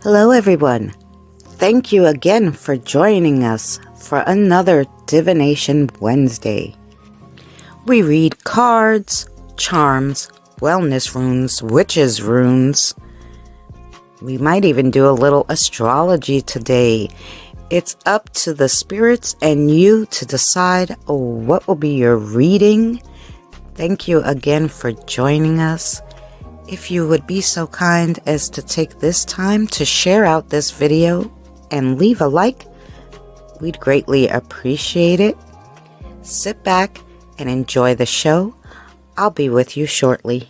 Hello everyone. Thank you again for joining us for another Divination Wednesday. We read cards, charms, wellness runes, witches runes. We might even do a little astrology today. It's up to the spirits and you to decide what will be your reading. Thank you again for joining us. If you would be so kind as to take this time to share out this video and leave a like, we'd greatly appreciate it. Sit back and enjoy the show. I'll be with you shortly.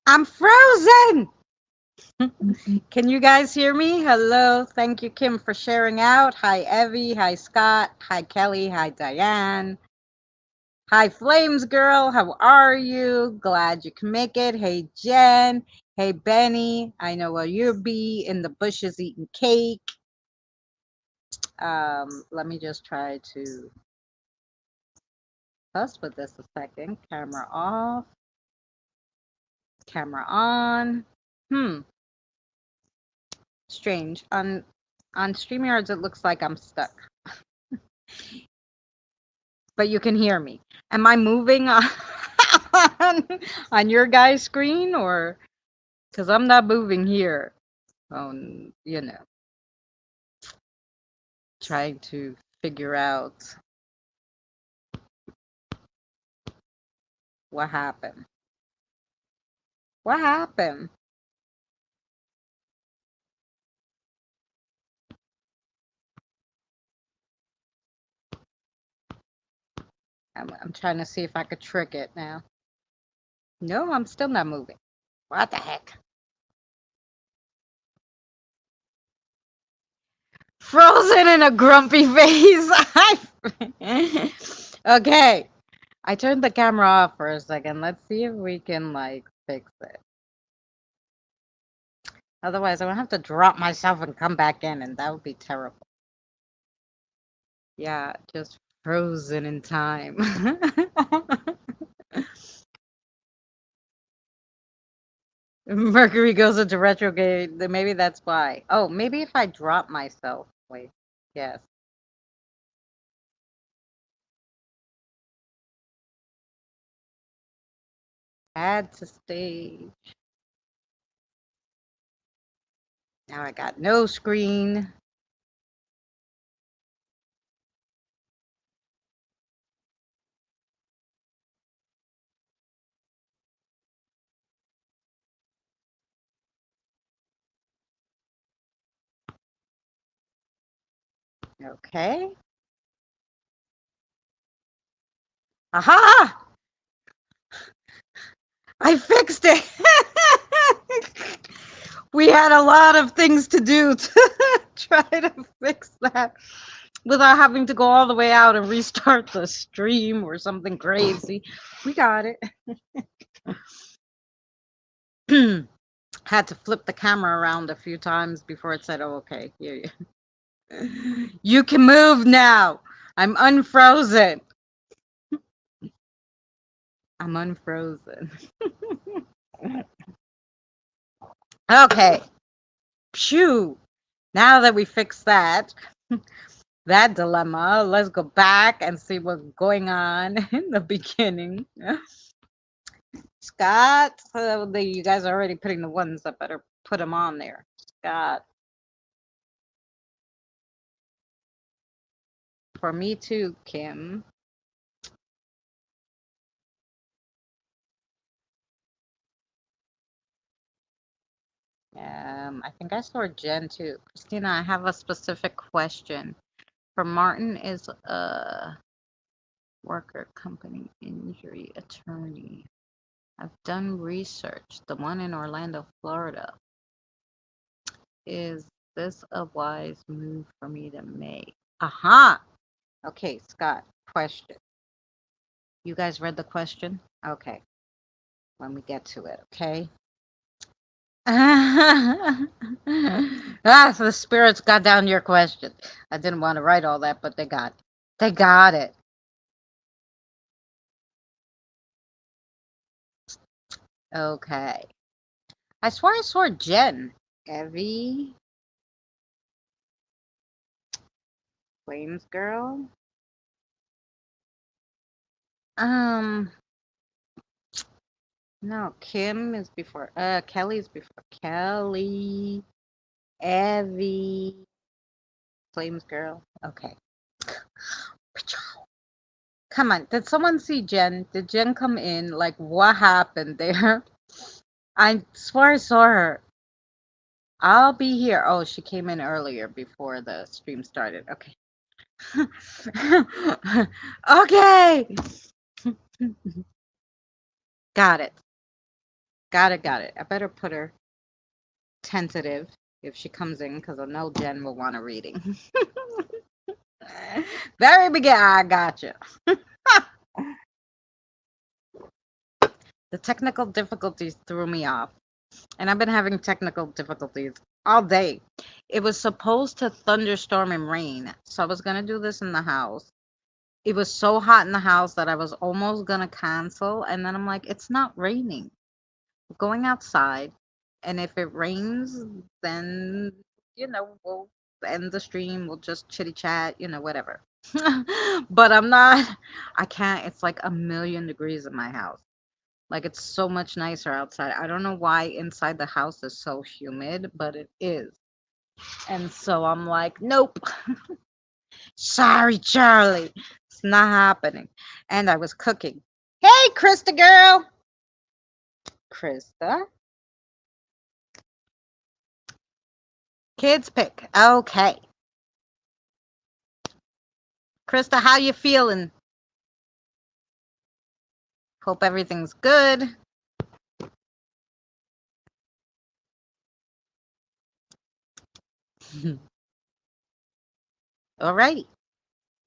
I'm frozen! Can you guys hear me? Hello. Thank you, Kim, for sharing out. Hi, Evie. Hi, Scott. Hi, Kelly. Hi, Diane. Hi, Flames Girl. How are you? Glad you can make it. Hey, Jen. Hey, Benny. I know where you'll be in the bushes eating cake. Let me just try to fuss with this a second. Camera off. Camera on. Strange. On StreamYards, it looks like I'm stuck. But you can hear me. Am I moving on your guys' screen, or because I'm not moving here? Trying to figure out what happened. What happened? I'm trying to see if I could trick it now. No, I'm still not moving. What the heck? Frozen in a grumpy face. Okay. I turned the camera off for a second. Let's see if we can fix it. Otherwise, I'm gonna have to drop myself and come back in, and that would be terrible. Yeah, just frozen in time. Mercury goes into retrograde. Then maybe that's why. Oh, maybe if I drop myself. Wait. Yes. Add to stage. Now I got no screen. Okay. Aha! I fixed it. We had a lot of things to do to try to fix that without having to go all the way out and restart the stream or something crazy. We got it. Had to flip the camera around a few times before it said, "Oh, okay, here you can move now. I'm unfrozen. I'm unfrozen." Okay. Phew. Now that we fixed that dilemma, let's go back and see what's going on in the beginning. Scott, you guys are already putting the ones that better put them on there. Scott, for me too, Kim. I think I saw Jen too. Christina, I have a specific question. For Martin is a worker company injury attorney. I've done research. The one in Orlando, Florida. Is this a wise move for me to make? Aha! Okay, Scott, question. You guys read the question? Okay, when we get to it, okay? Ah, so the spirits got down your question. I didn't want to write all that, but they got it. They got it. Okay. I swear I saw Jen. Evie. Flames girl. Um, no, Kim is before Kelly's before Kelly. Evie. Flames girl. Okay. Come on. Did someone see Jen? Did Jen come in? Like, what happened there? I swear I saw her. I'll be here. Oh, she came in earlier before the stream started. Okay. Okay. Got it. Got it. Got it. I better put her tentative if she comes in because I know Jen will want a reading. Very beginning. I gotcha. The technical difficulties threw me off. And I've been having technical difficulties all day. It was supposed to thunderstorm and rain. So I was going to do this in the house. It was so hot in the house that I was almost going to cancel. And then I'm like, it's not raining. We're going outside. And if it rains, then, we'll end the stream. We'll just chitty chat, whatever. But I can't. It's like 1,000,000 degrees in my house. Like it's so much nicer outside. I don't know why inside the house is so humid, but it is. And so I'm like, nope. Sorry, Charlie. It's not happening. And I was cooking. Hey, Krista girl. Krista. Kids pick. Okay. Krista, how you feeling? Hope everything's good. Alrighty.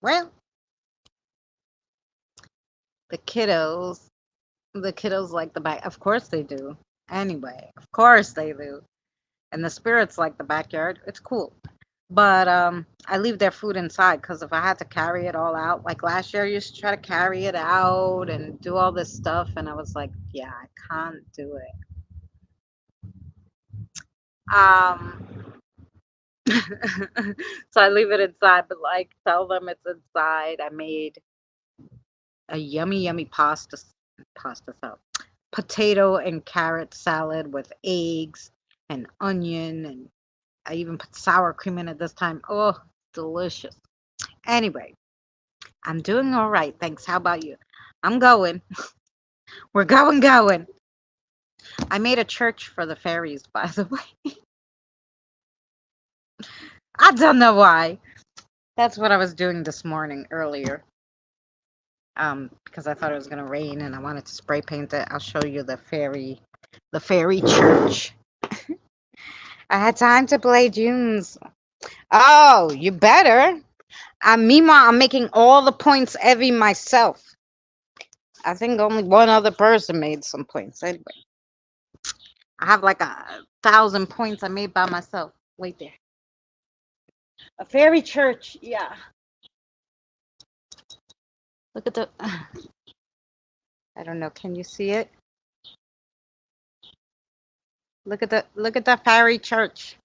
Well, the kiddos like the back. Of course they do. Anyway, of course they do. And the spirits like the backyard. It's cool. But I leave their food inside because if I had to carry it all out, like last year, I used to try to carry it out and do all this stuff, and I was like, yeah, I can't do it. So I leave it inside, but like tell them it's inside. I made a yummy, yummy pasta salad, potato and carrot salad with eggs and onion, and I even put sour cream in it this time. Oh, delicious. Anyway, I'm doing all right. Thanks. How about you? I'm going. We're going. I made a church for the fairies, by the way. I don't know why. That's what I was doing this morning earlier. Because I thought it was gonna rain and I wanted to spray paint it. I'll show you the fairy church. I had time to play tunes. Oh, you better. Meanwhile, I'm making all the points Evie myself. I think only one other person made some points. Anyway, I have like 1,000 points I made by myself. Wait there. A fairy church. Yeah. Look at the. I don't know. Can you see it? Look at the fairy church.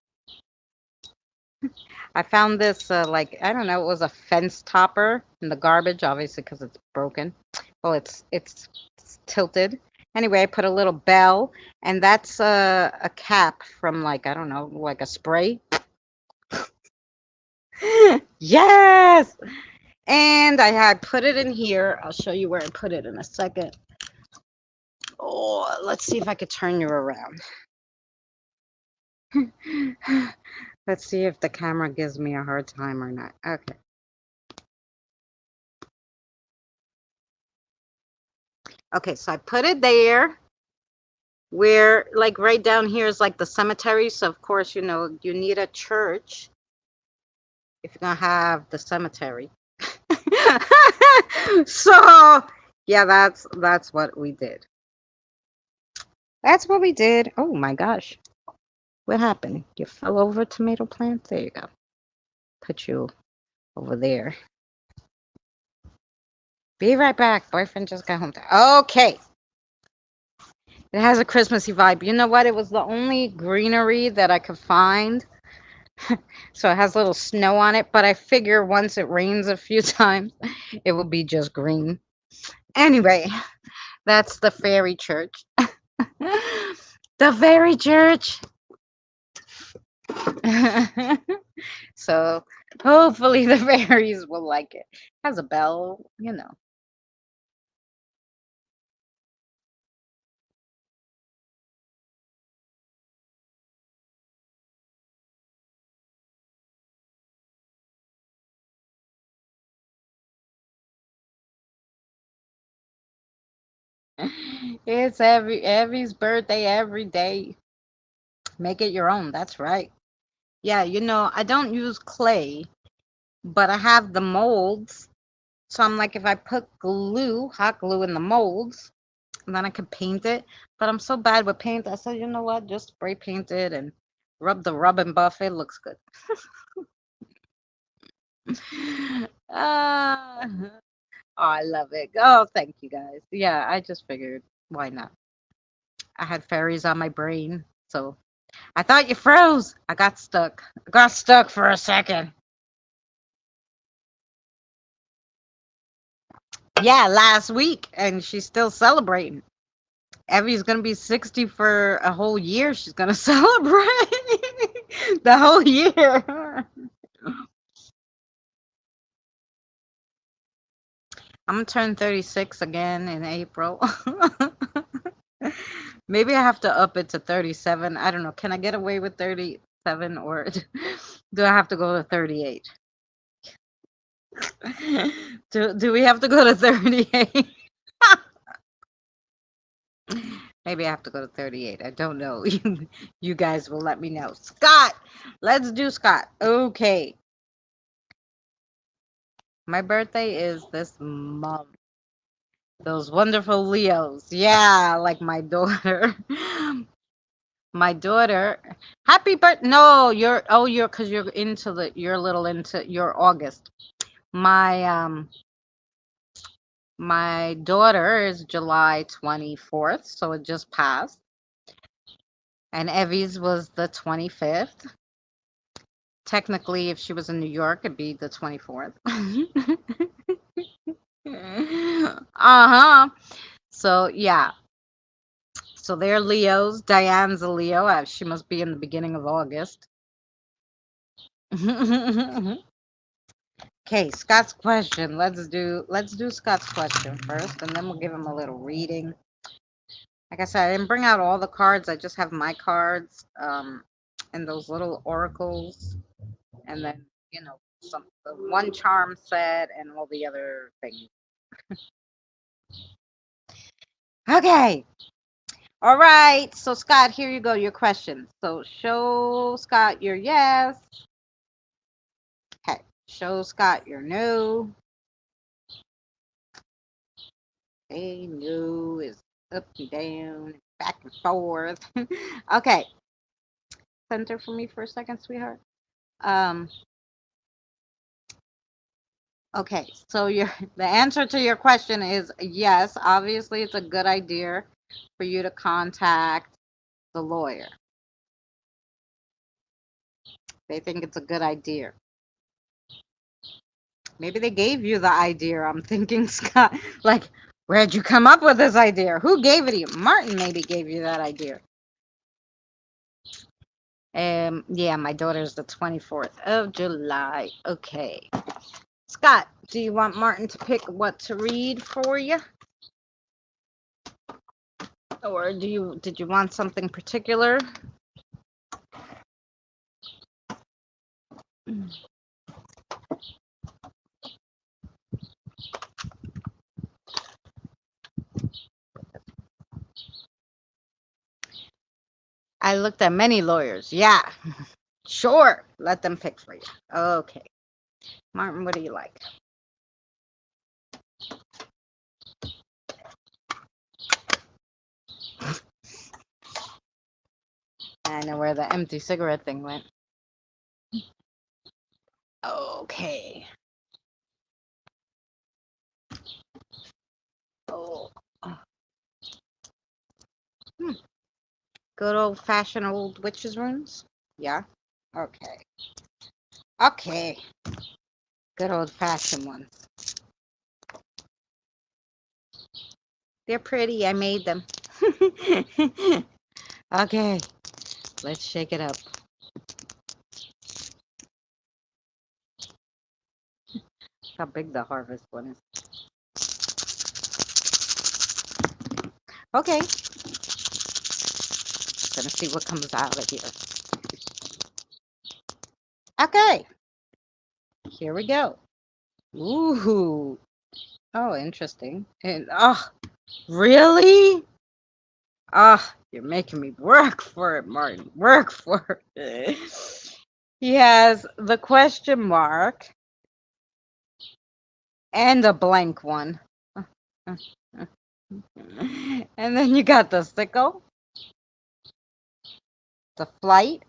I found this like I don't know. It was a fence topper in the garbage, obviously because it's broken. Well, it's tilted. Anyway, I put a little bell, and that's a cap from like I don't know, like a spray. Yes. And I had put it in here. I'll show you where I put it in a second. Oh, let's see if I could turn you around. Let's see if the camera gives me a hard time or not. Okay. Okay, so I put it there where like right down here is like the cemetery. So of course, you know, you need a church if you're gonna have the cemetery. So yeah, that's what we did. That's what we did. Oh my gosh. What happened? You fell over tomato plant? There you go. Put you over there. Be right back. Boyfriend just got home. Okay. It has a Christmassy vibe. You know what? It was the only greenery that I could find. So it has a little snow on it, but I figure once it rains a few times, it will be just green. Anyway, that's the fairy church. The fairy church. So hopefully the fairies will like it. Has a bell, you know. It's Evie's birthday every day. Make it your own. That's right. Yeah, you know, I don't use clay, but I have the molds. So I'm like, if I put glue, hot glue in the molds, and then I could paint it. But I'm so bad with paint. I said, you know what? Just spray paint it and rub and buff. It looks good. uh, oh, I love it. Oh, thank you guys. Yeah, I just figured, why not? I had fairies on my brain. So I thought you froze. I got stuck. I got stuck for a second. Yeah, last week. And she's still celebrating. Evie's gonna be 60 for a whole year. She's gonna celebrate the whole year. I'm gonna turn 36 again in April. Maybe I have to up it to 37. I don't know. Can I get away with 37 or do I have to go to 38? Do we have to go to 38? Maybe I have to go to 38. I don't know. You guys will let me know. Scott, let's do Scott. Okay. My birthday is this month. Those wonderful Leos. Yeah, like my daughter. My daughter. Happy birthday. No, you're because you're a little into your August. My my daughter is July 24th, so it just passed. And Evie's was the 25th. Technically, if she was in New York, it'd be the 24th. Uh-huh. So, yeah. So they're Leos. Diane's a Leo. She must be in the beginning of August. Okay, Scott's question. Let's do Scott's question first, and then we'll give him a little reading. Like I said, I didn't bring out all the cards. I just have my cards, and those little oracles, and then the one charm set and all the other things. Okay. All right. So Scott, here you go. Your question. So show Scott your yes. Okay. Show Scott your no. Okay. No is up and down, back and forth. Okay. Center for me for a second, sweetheart. Um. Okay, so the answer to your question is yes. Obviously, it's a good idea for you to contact the lawyer. They think it's a good idea. Maybe they gave you the idea. I'm thinking, Scott, like, where'd you come up with this idea? Who gave it to you? Martin maybe gave you that idea. Yeah, my daughter's the 24th of July. Okay. Scott, do you want Martin to pick what to read for you? Or did you want something particular? I looked at many lawyers. Yeah, sure. Let them pick for you. Okay. Martin, what do you like? I know where the empty cigarette thing went. Okay. Oh. Good old fashioned old witches' rooms? Yeah. Okay. Okay. Good old fashioned ones. They're pretty. I made them. Okay. Let's shake it up. How big the harvest one is. Okay. Gonna see what comes out of here. Okay. Here we go. Ooh. Oh, interesting. And really? You're making me work for it, Martin. Work for it. He has the question mark and a blank one. And then you got the sickle, the flight,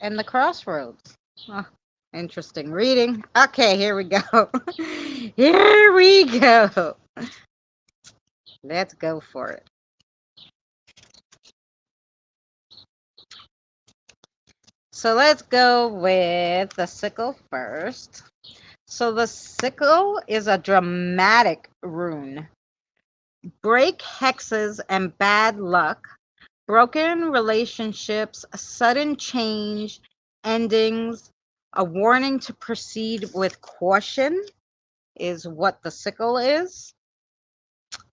and the crossroads. Oh, interesting reading. Okay, here we go. Here we go. Let's go for it. So let's go with the sickle first. So the sickle is a dramatic rune. Break hexes and bad luck, broken relationships, sudden change, endings, a warning to proceed with caution is what the sickle is.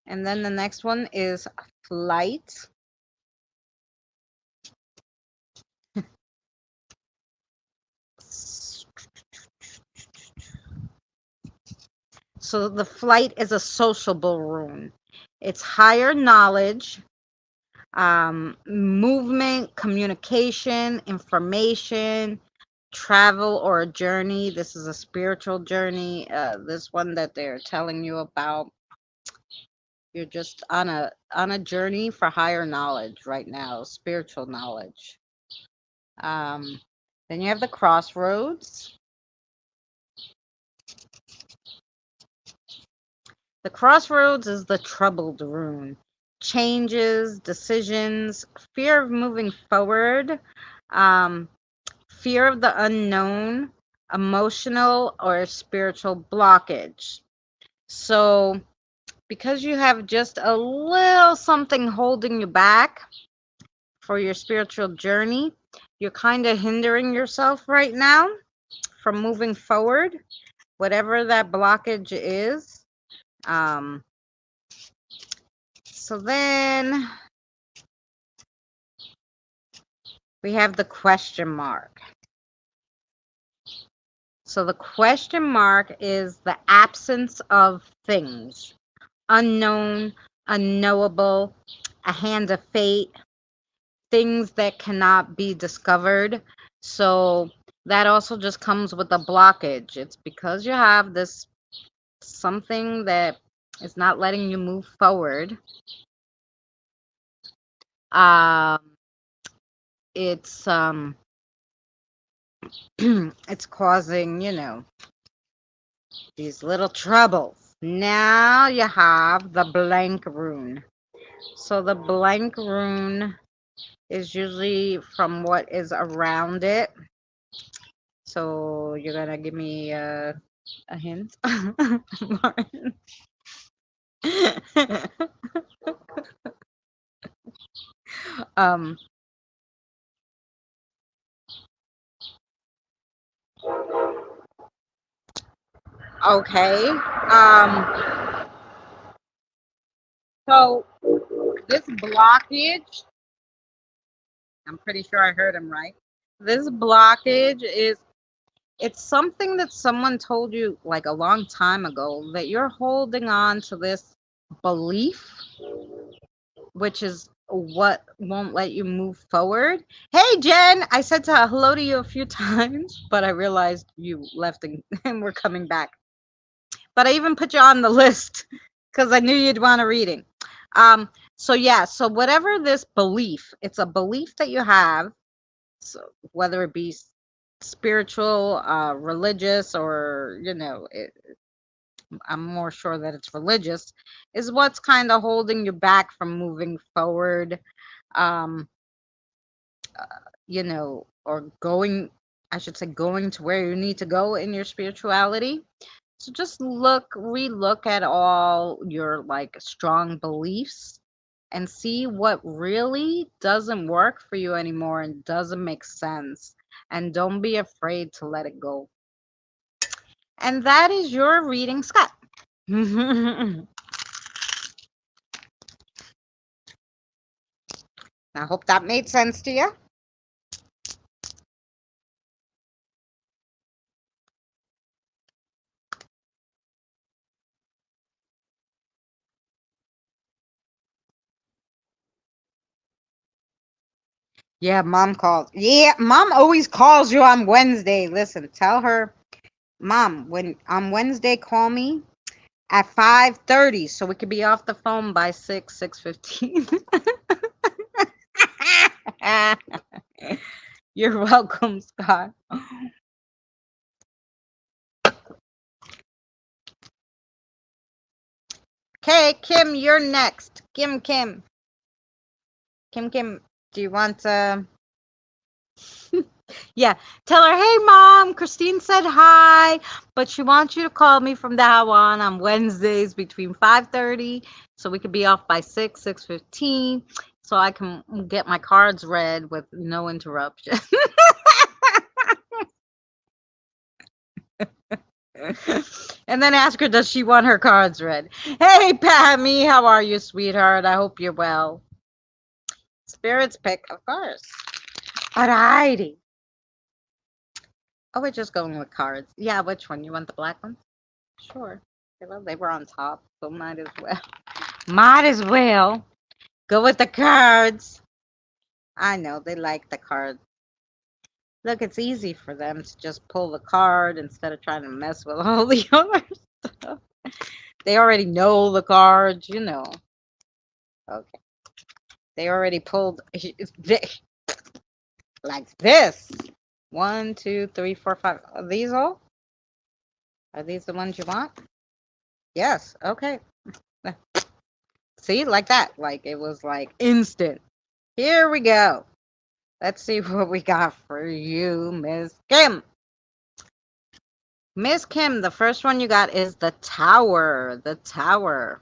And then the next one is flight. So the flight is a sociable rune. It's higher knowledge, movement, communication, information, travel or a journey. This is a spiritual journey. This one that they're telling you about. You're just on a journey for higher knowledge right now, spiritual knowledge. Then you have the crossroads. The crossroads is the troubled rune. Changes, decisions, fear of moving forward, fear of the unknown, emotional or spiritual blockage. So, because you have just a little something holding you back for your spiritual journey, you're kind of hindering yourself right now from moving forward, whatever that blockage is. So then we have the question mark. So the question mark is the absence of things. Unknown, unknowable, a hand of fate, things that cannot be discovered. So that also just comes with a blockage. It's because you have this something that is not letting you move forward. Um, it's it's causing, these little troubles. Now you have the blank rune. So the blank rune is usually from what is around it. So you're gonna give me a hint, Martin? um. Okay. So this blockage, I'm pretty sure I heard him right. This blockage is it's something that someone told you like a long time ago that you're holding on to this belief, which is what won't let you move forward. Hey, Jen, I said hello to you a few times, but I realized you left and we're coming back. But I even put you on the list because I knew you'd want a reading. So yeah, so whatever this belief, it's a belief that you have, so whether it be spiritual, religious, or I'm more sure that it's religious, is what's kind of holding you back from moving forward, um, or going, I should say, going to where you need to go in your spirituality. So just relook at all your like strong beliefs and see what really doesn't work for you anymore and doesn't make sense. And don't be afraid to let it go. And that is your reading, Scott. I hope that made sense to you. Yeah, mom called. Yeah, mom always calls you on Wednesday. Listen, tell her, mom, when on Wednesday, call me at 5:30 so we could be off the phone by 6:15. You're welcome, Scott. Okay, Kim, you're next. Kim. Kim, do you want to? Yeah, tell her, hey, mom, Christine said hi, but she wants you to call me from now on Wednesdays between 5:30 so we could be off by 6:15 so I can get my cards read with no interruption. And then ask her, does she want her cards read? Hey, Pammy, how are you, sweetheart? I hope you're well. Spirits pick, of course. Alrighty. Oh, we're just going with cards. Yeah, which one? You want the black one? Sure. Well, they were on top, so might as well. Might as well go with the cards. I know they like the cards. Look, it's easy for them to just pull the card instead of trying to mess with all the other stuff. They already know the cards, Okay. They already pulled like this. 1, 2, 3, 4, 5. Are these all? Are these the ones you want? Yes. Okay. See, like that. Like it was like instant. Here we go. Let's see what we got for you, Miss Kim. Miss Kim, the first one you got is the Tower. The Tower.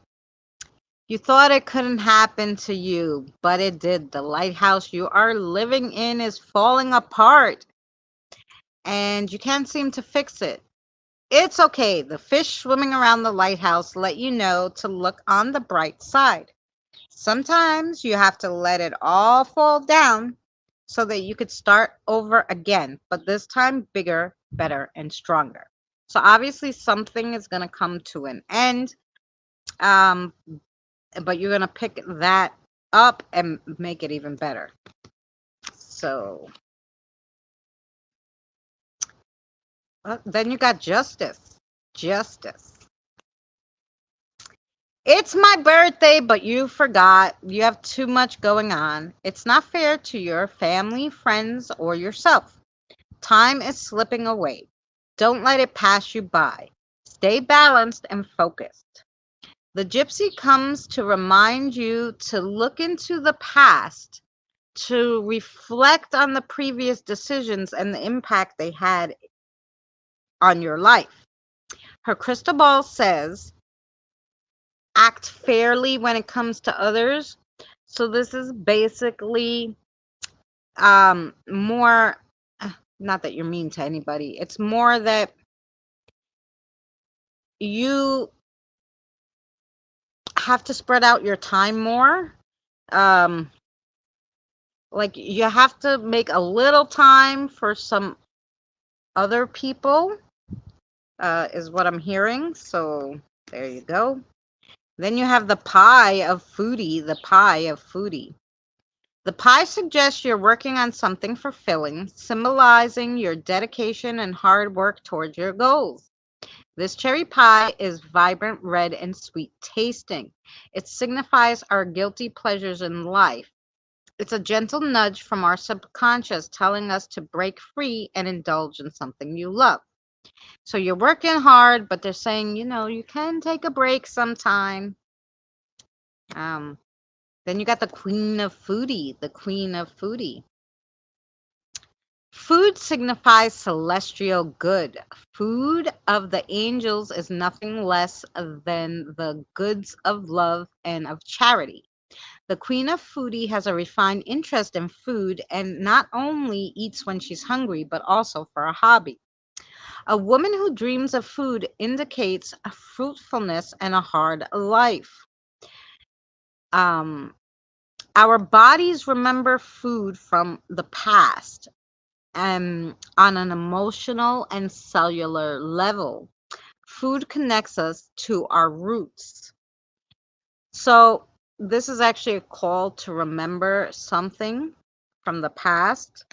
You thought it couldn't happen to you, but it did. The lighthouse you are living in is falling apart, and you can't seem to fix it. It's okay. The fish swimming around the lighthouse let you know to look on the bright side. Sometimes you have to let it all fall down so that you could start over again, but this time bigger better and stronger. So obviously something is going to come to an end, but you're going to pick that up and make it even better. So then you got justice. Justice. It's my birthday, but you forgot. You have too much going on. It's not fair to your family, friends, or yourself. Time is slipping away. Don't let it pass you by. Stay balanced and focused. The gypsy comes to remind you to look into the past, to reflect on the previous decisions and the impact they had on your life. Her crystal ball says, act fairly when it comes to others. So this is basically more, not that you're mean to anybody. It's more that you have to spread out your time more. Um, like you have to make a little time for some other people, is what I'm hearing. So there you go. Then you have the pie of foodie, the pie of foodie. The pie suggests you're working on something fulfilling, symbolizing your dedication and hard work towards your goals. This cherry pie is vibrant, red, and sweet tasting. It signifies our guilty pleasures in life. It's a gentle nudge from our subconscious telling us to break free and indulge in something you love. So you're working hard, but they're saying, you can take a break sometime. Um, then you got the queen of foodie, the queen of foodie. Food signifies celestial good. Food of the angels is nothing less than the goods of love and of charity. The queen of foodie has a refined interest in food and not only eats when she's hungry, but also for a hobby. A woman who dreams of food indicates a fruitfulness and a hard life. Um, our bodies remember food from the past on an emotional and cellular level. Food connects us to our roots. So, this is actually a call to remember something from the past,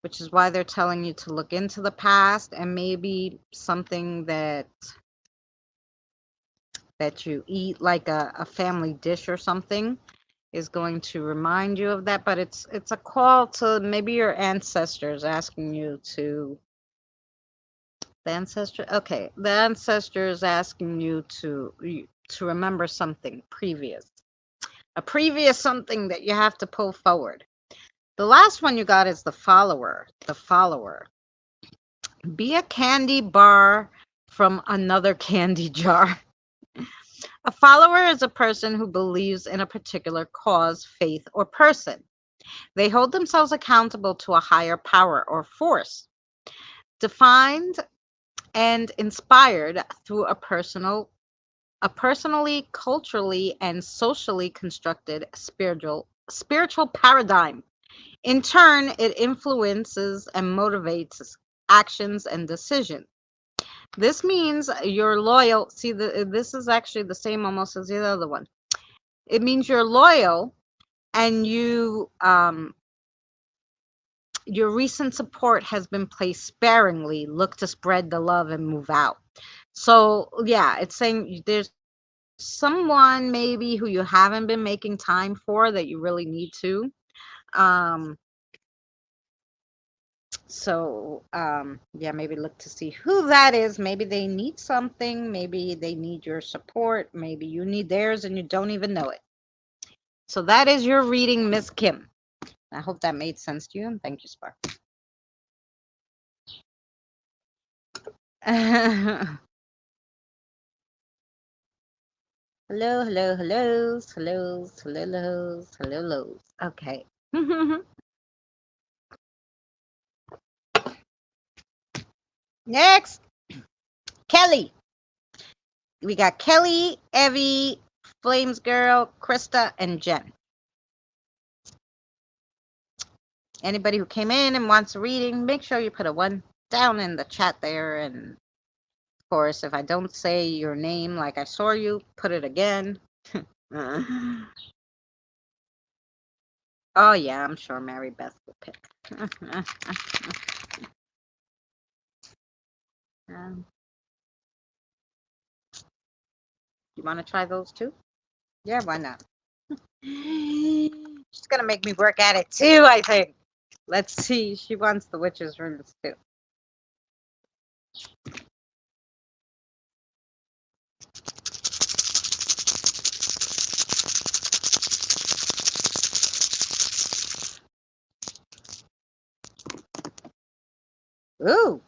which is why they're telling you to look into the past and maybe something that you eat, like a family dish or something, is going to remind you of that. But it's a call to maybe your ancestors asking you to the ancestor is asking you to remember something previous, a previous something that you have to pull forward. The last one you got is the follower. The follower. Be a candy bar from another candy jar. A follower is a person who believes in a particular cause, faith, or person. They hold themselves accountable to a higher power or force, defined and inspired through a personally, culturally, and socially constructed spiritual paradigm. In turn, it influences and motivates actions and decisions. This means you're loyal. See, this is actually the same almost as the other one. It means you're loyal and your recent support has been placed sparingly. Look to spread the love and move out. So, yeah, it's saying there's someone maybe who you haven't been making time for that you really need to. Um, yeah, maybe look to see who that is. Maybe they need something. Maybe they need your support. Maybe you need theirs and you don't even know it. So that is your reading, Miss Kim. I hope that made sense to you, and thank you, Spark. Hello, hello, hellos, hellos, hellos, hellos. Okay. Next, Kelly. We got Kelly, Evie, Flames Girl, Krista, and Jen. Anybody who came in and wants a reading, make sure you put a 1, down in the chat there. And of course, if I don't say your name like I saw you, put it again. Oh, yeah, I'm sure Mary Beth will pick. Um, you want to try those too? Yeah, why not? She's going to make me work at it too, I think. Let's see. She wants the witch's runes too. Ooh,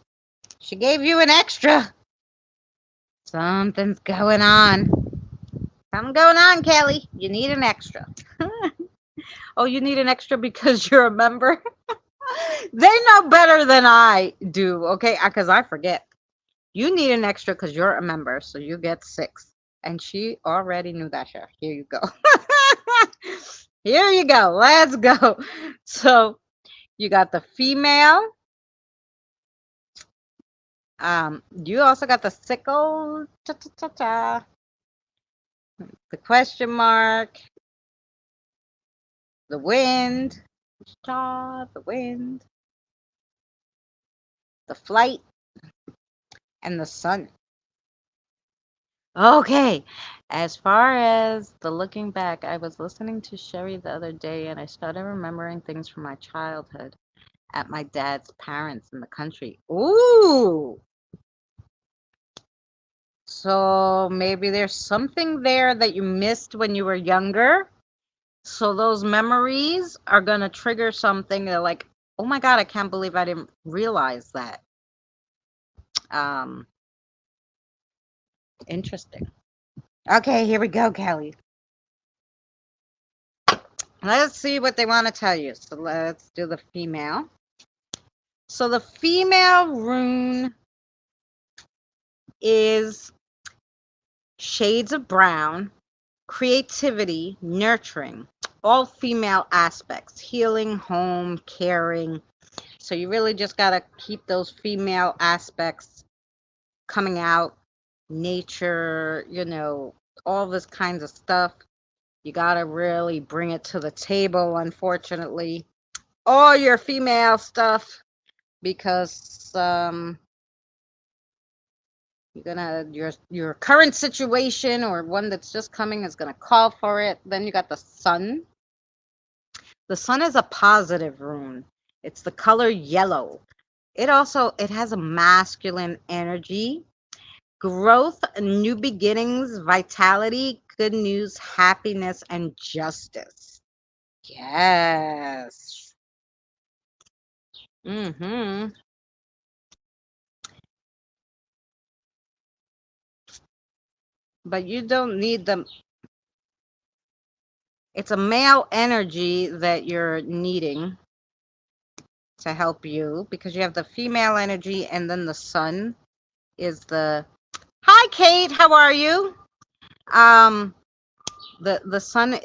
she gave you an extra. Something's going on. Something going on, Kelly. You need an extra. Oh, you need an extra because you're a member? They know better than I do, okay? Because I forget. You need an extra because you're a member, so you get 6. And she already knew that, Chef. Here you go. Here you go. Let's go. So you got the female. You also got the sickle. Cha-cha-cha-cha. The question mark. The wind. Cha, the wind. The flight. And the sun. Okay. As far as the looking back, I was listening to Sherry the other day and I started remembering things from my childhood at my dad's parents in the country. Ooh. So maybe there's something there that you missed when you were younger. So those memories are going to trigger something. They're like, oh my God, I can't believe I didn't realize that. Um, Interesting. Okay, here we go, Kelly. Let's see what they want to tell you. So let's do the female. So the female rune is shades of brown, creativity, nurturing, all female aspects, healing, home, caring. So you really just got to keep those female aspects coming out, nature, all this kinds of stuff. You got to really bring it to the table, unfortunately. All your female stuff, because your current situation or one that's just coming is going to call for it. Then you got the sun. The sun is a positive rune. It's the color yellow. It has a masculine energy, growth, new beginnings, vitality, good news, happiness, and justice. Yes. Mhm. But you don't need them. It's a male energy that you're needing to help you because you have the female energy and then the sun is the Hi Kate, how are you? Um the sun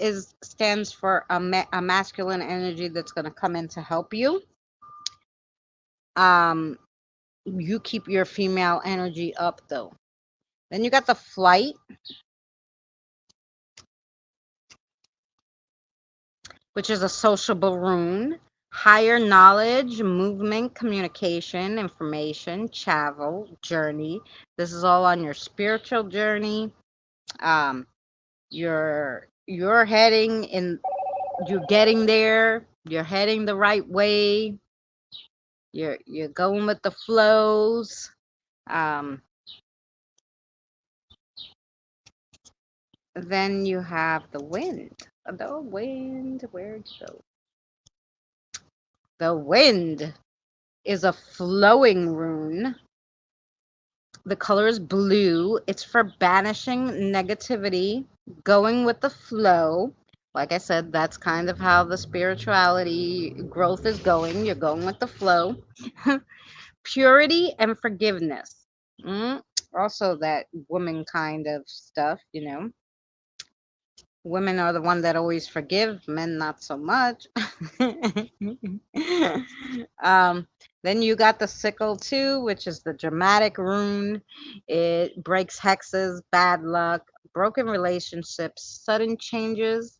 stands for a masculine energy that's going to come in to help you. You keep your female energy up though. Then you got the flight, which is a sociable rune. Higher knowledge, movement, communication, information, travel, journey. This is all on your spiritual journey. Um, you're heading in. You're getting there. You're heading the right way. You're going with the flows. Um, then you have the wind. The wind. Where'd you go? The wind is a flowing rune. The color is blue. It's for banishing negativity, going with the flow. Like I said, that's kind of how the spirituality growth is going. You're going with the flow. Purity and forgiveness. Also, that woman kind of stuff. Women are the one that always forgive, men not so much. um, then you got the sickle too, which is the dramatic rune. It breaks hexes, bad luck, broken relationships, sudden changes,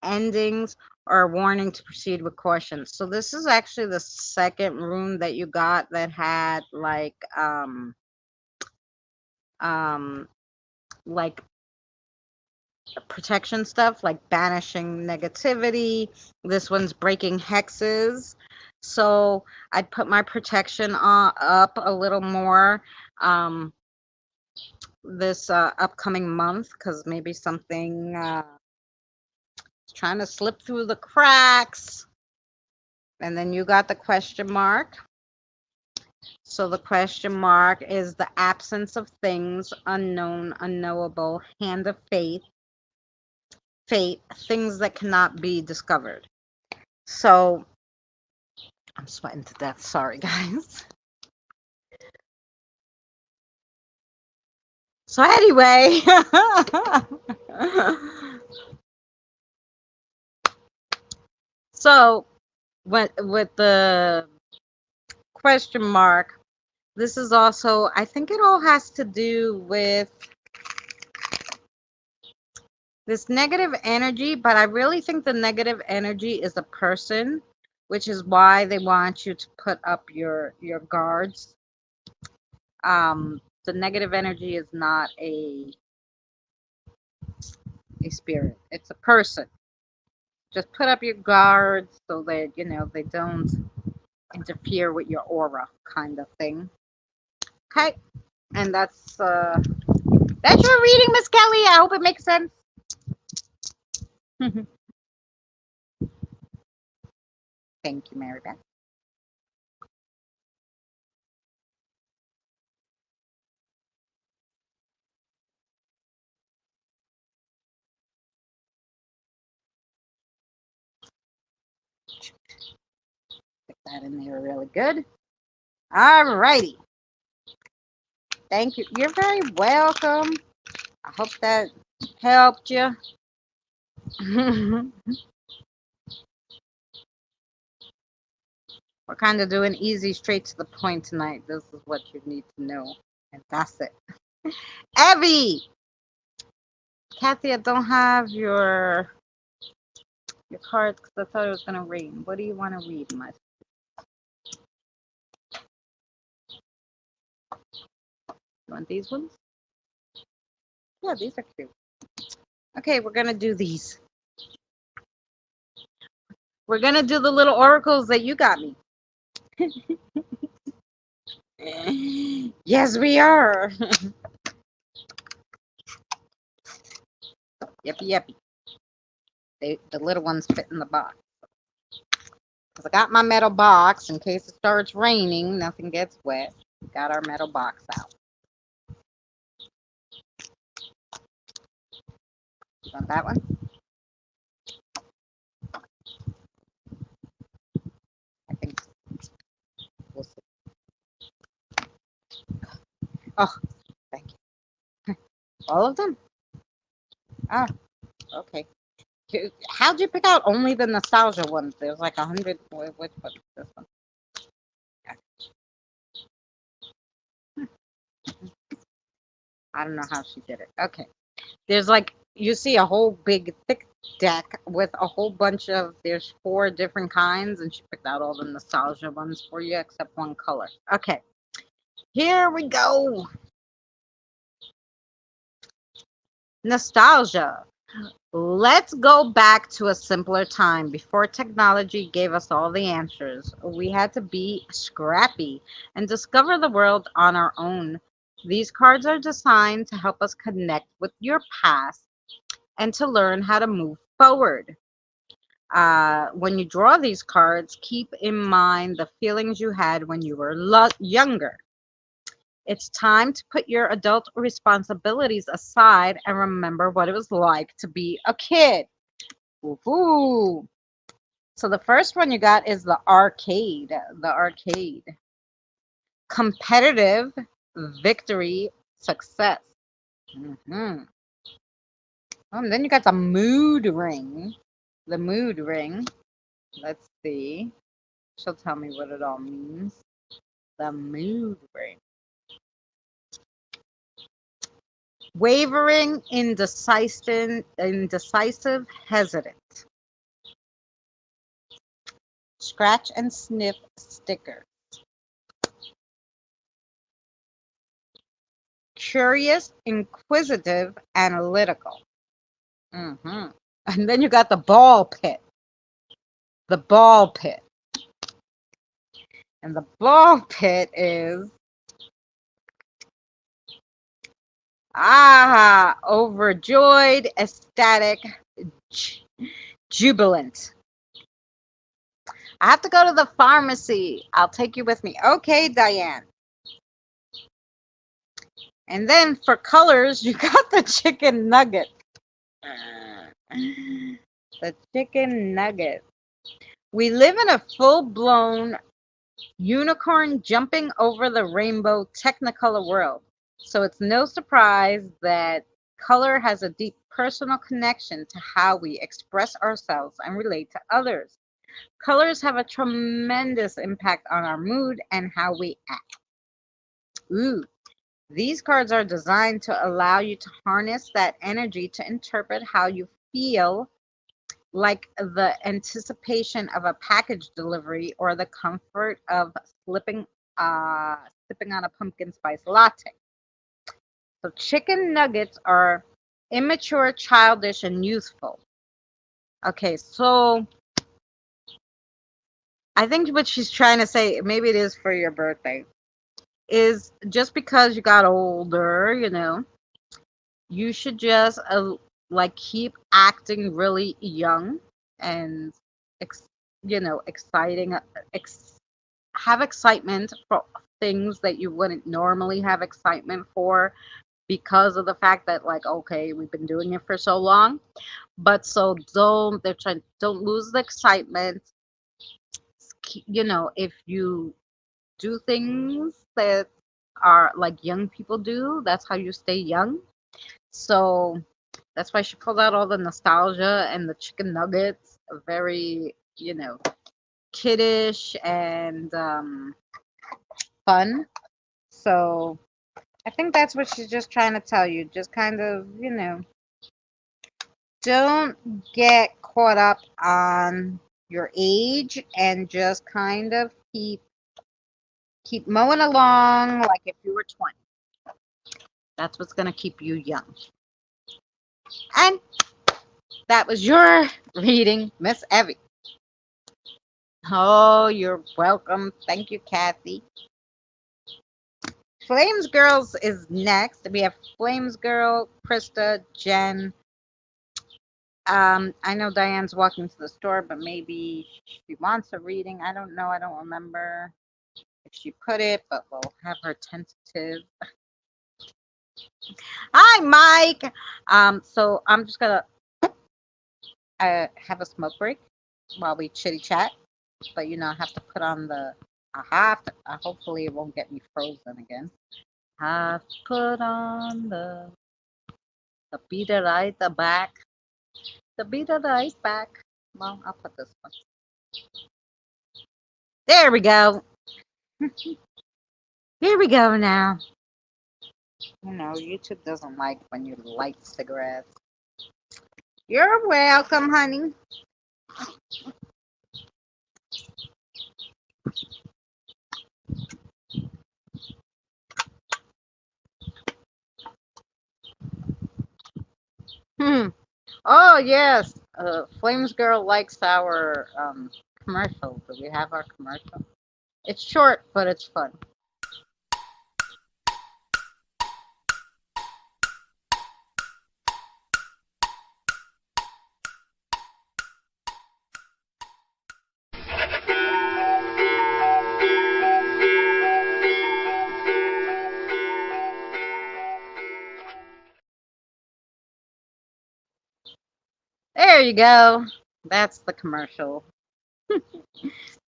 endings, or a warning to proceed with caution. So this is actually the second rune that you got that had um like protection stuff, like banishing negativity. This one's breaking hexes. So I'd put my protection up a little more this upcoming month, because maybe something is trying to slip through the cracks. And then you got the question mark. So the question mark is the absence of things, unknown, unknowable, hand of fate, things that cannot be discovered. So I'm sweating to death. Sorry, guys. So anyway, so with the question mark, this is also, I think it all has to do with this negative energy, but I really think the negative energy is a person, which is why they want you to put up your guards. The negative energy is not a spirit; it's a person. Just put up your guards so that they don't interfere with your aura, kind of thing. Okay, and that's your reading, Miss Kelly. I hope it makes sense. Thank you, Mary Beth. Put that in there really good. All righty. Thank you. You're very welcome. I hope that helped you. We're kind of doing easy, straight to the point tonight. This is what you need to know, and that's it. Evie, Kathy, I don't have your cards because I thought it was gonna rain. What do you want to read, my? You want these ones? Yeah, these are cute. Okay, we're gonna do these. We're gonna do the little oracles that you got me. Yes, we are. Yippee yippee. The little ones fit in the box. Because I got my metal box in case it starts raining, nothing gets wet. Got our metal box out. You want that one? I think so. We'll see. Oh, thank you. All of them? Oh, okay. How'd you pick out only the nostalgia ones? There's like 100. Which one is this one? I don't know how she did it. Okay. There's like, you see a whole big thick deck with a whole bunch of, there's 4 different kinds, and she picked out all the nostalgia ones for you except one color. Okay. Here we go. Nostalgia. Let's go back to a simpler time before technology gave us all the answers. We had to be scrappy and discover the world on our own. These cards are designed to help us connect with your past and to learn how to move forward. When you draw these cards, keep in mind the feelings you had when you were younger. It's time to put your adult responsibilities aside and remember what it was like to be a kid. Woohoo! So the first one you got is the arcade. The arcade. Competitive, victory, success. Mhm. Then you got the mood ring. The mood ring. Let's see. She'll tell me what it all means. The mood ring. Wavering, indecisive, hesitant. Scratch and sniff sticker. Curious, inquisitive, analytical. And then you got the ball pit. The ball pit. And the ball pit is overjoyed, ecstatic, jubilant. I have to go to the pharmacy. I'll take you with me. Okay, Diane. And then for colors, you got the chicken nugget. The chicken nugget. We live in a full-blown unicorn jumping over the rainbow technicolor world. So it's no surprise that color has a deep personal connection to how we express ourselves and relate to others. Colors have a tremendous impact on our mood and how we act. Ooh, these cards are designed to allow you to harness that energy to interpret how you feel, like the anticipation of a package delivery or the comfort of sipping on a pumpkin spice latte. So chicken nuggets are immature, childish, and youthful. Okay, so I think what she's trying to say, maybe it is for your birthday, is just because you got older, you should just like keep acting really young and exciting, have excitement for things that you wouldn't normally have excitement for because of the fact that, like, okay, we've been doing it for so long. But so don't lose the excitement. If you do things that are like young people do, that's how you stay young. So that's why she pulled out all the nostalgia, and the chicken nuggets are very, kiddish and fun. So I think that's what she's just trying to tell you. Just kind of, don't get caught up on your age, and just kind of keep mowing along like if you were 20. That's what's going to keep you young. And that was your reading, Miss Evie. Oh, you're welcome. Thank you, Kathy. Flames Girls is next. We have Flames Girl, Krista, Jen. I know Diane's walking to the store, but maybe she wants a reading. I don't know. I don't remember if she put it, but we'll have her tentative. Hi, Mike. So I'm just gonna have a smoke break while we chitty chat. But I have to put on the. Hopefully, it won't get me frozen again. I have to put on the beat it right the back. The beat it right back. Well, I'll put this one. There we go. Here we go now. YouTube doesn't like when you light cigarettes. You're welcome, honey. Oh, yes. Flames Girl likes our commercial. Do we have our commercial? It's short, but it's fun. There you go. That's the commercial.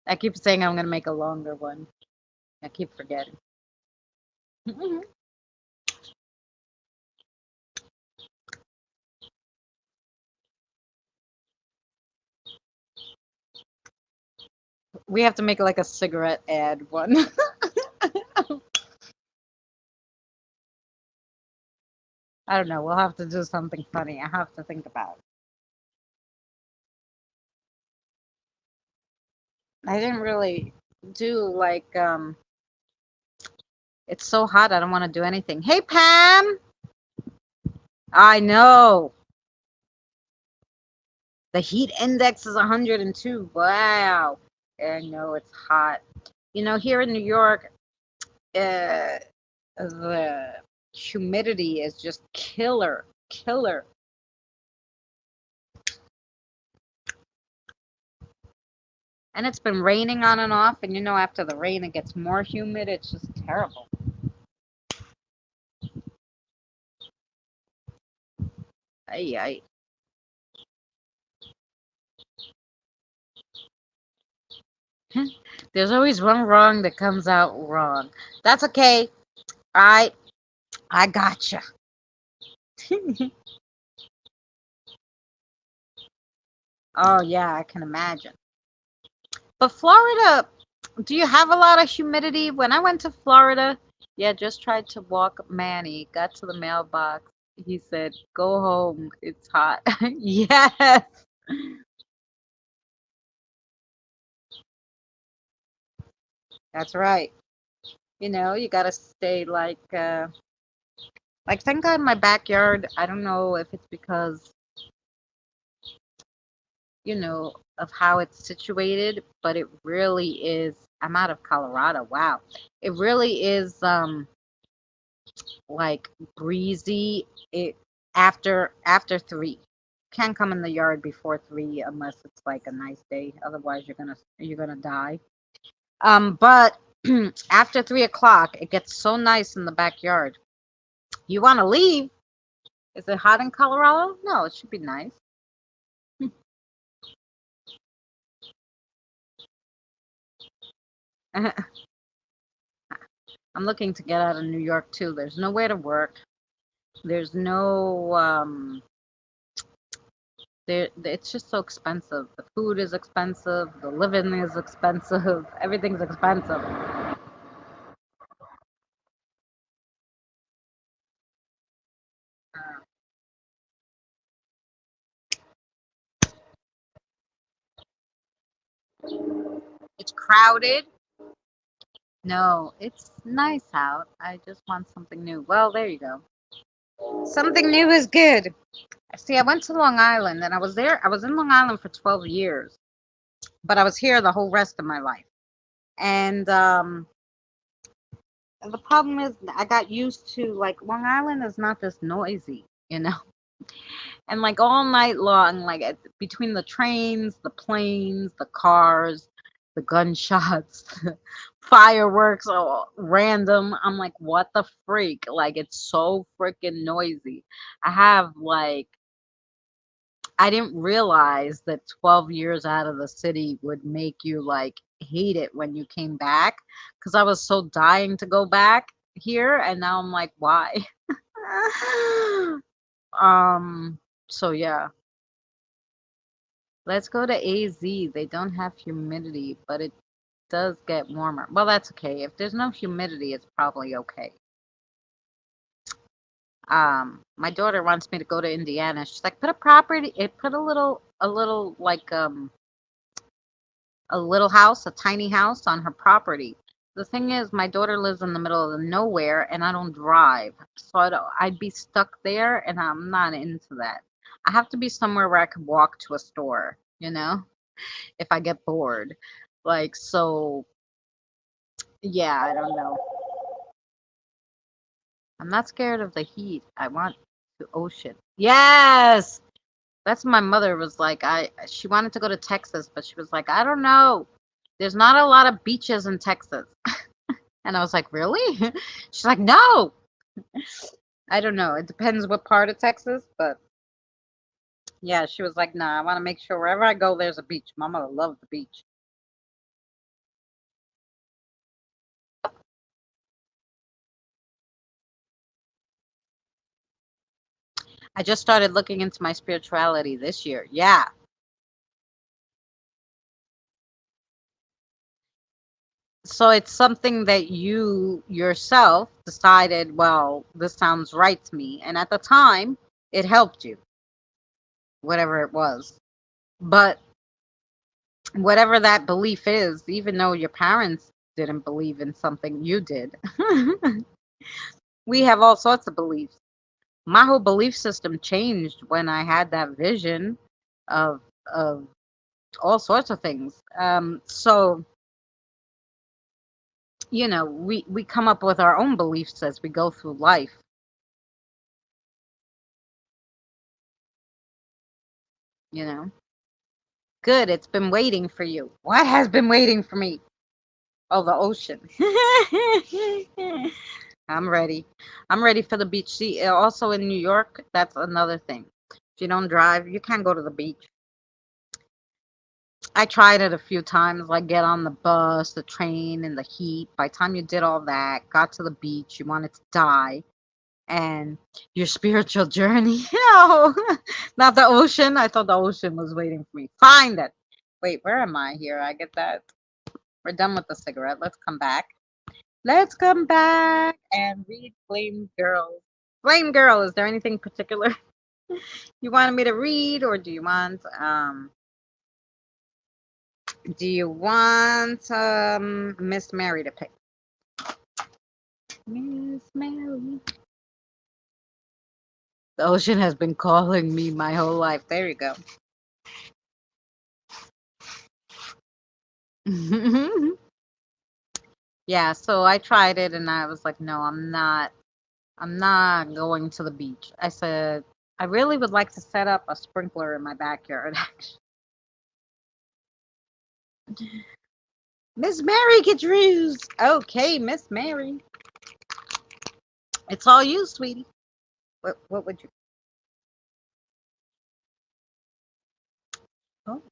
I keep saying I'm going to make a longer one. I keep forgetting. We have to make like a cigarette ad one. I don't know. We'll have to do something funny. I have to think about it. I didn't really do like it's so hot I don't want to do anything. Hey Pam! I know. The heat index is 102. Wow. I know it's hot. You know, here in New York, uh, the humidity is just killer, killer. And it's been raining on and off, and you know, after the rain, it gets more humid. It's just terrible. Ay, ay. There's always one wrong that comes out wrong. That's okay. I I gotcha. Oh yeah, I can imagine. But Florida, do you have a lot of humidity? When I went to Florida, yeah, just tried to walk Manny, got to the mailbox. He said, "Go home. It's hot." Yes. That's right. You know, you got to stay like thank God my backyard, I don't know if it's because, you know, of how it's situated, but it really is I'm out of Colorado. Wow. It really is like breezy it after 3. Can't come in the yard before 3 unless it's like a nice day. Otherwise you're gonna die. But after 3 o'clock it gets so nice in the backyard. You want to leave? Is it hot in Colorado? No, it should be nice. I'm looking to get out of New York too. There's nowhere to work. There's no it's just so expensive. The food is expensive, the living is expensive, everything's expensive. It's crowded. No, it's nice out. I just want something new. Well, there you go. Something new is good. See, I went to Long Island and I was in Long Island for 12 years, but I was here the whole rest of my life. And the problem is I got used to like Long Island is not this noisy, you know? And like all night long, like between the trains, the planes, the cars, the gunshots, fireworks, all random. I'm like, what the freak? Like it's so freaking noisy. I have like I didn't realize that 12 years out of the city would make you like hate it when you came back because I was so dying to go back here and now I'm like, why? um so yeah, let's go to AZ. They don't have humidity, but it does get warmer. Well, that's okay. If there's no humidity, it's probably okay. My daughter wants me to go to Indiana. She's like, put a property, it put a little like a little house, a tiny house on her property. The thing is, my daughter lives in the middle of nowhere and I don't drive. So I'd be stuck there and I'm not into that. I have to be somewhere where I can walk to a store, you know, if I get bored. Like, so, yeah, I don't know. I'm not scared of the heat. I want the ocean. Yes! That's my mother was like she wanted to go to Texas, but she was like, I don't know. There's not a lot of beaches in Texas. And I was like, really? She's like, no. I don't know. It depends what part of Texas, but yeah, she was like, nah, I want to make sure wherever I go, there's a beach. Mama love the beach. I just started looking into my spirituality this year. Yeah. So it's something that you yourself decided, well, this sounds right to me. And at the time, it helped you, whatever it was. But whatever that belief is, even though your parents didn't believe in something, you did. We have all sorts of beliefs. My whole belief system changed when I had that vision of of all sorts of things. So we come up with our own beliefs as we go through life. You know, good. It's been waiting for you. What has been waiting for me? Oh, the ocean. I'm ready. I'm ready for the beach. See, also in New York, that's another thing. If you don't drive, you can't go to the beach. I tried it a few times, like get on the bus, the train, in the heat. By the time you did all that, got to the beach, you wanted to die. And your spiritual journey, no, not the ocean. I thought the ocean was waiting for me. Find it. Wait, where am I here? I get that. We're done with the cigarette. Let's come back. Let's come back and read Flame Girl. Flame Girl, is there anything particular you wanted me to read, or do you want Miss Mary to pick? Miss Mary. The ocean has been calling me my whole life. There you go. Yeah, so I tried it and I was like, no, I'm not going to the beach. I said, I really would like to set up a sprinkler in my backyard. Miss Mary gets rused. Okay, Miss Mary. It's all you, sweetie. What would you? Oh,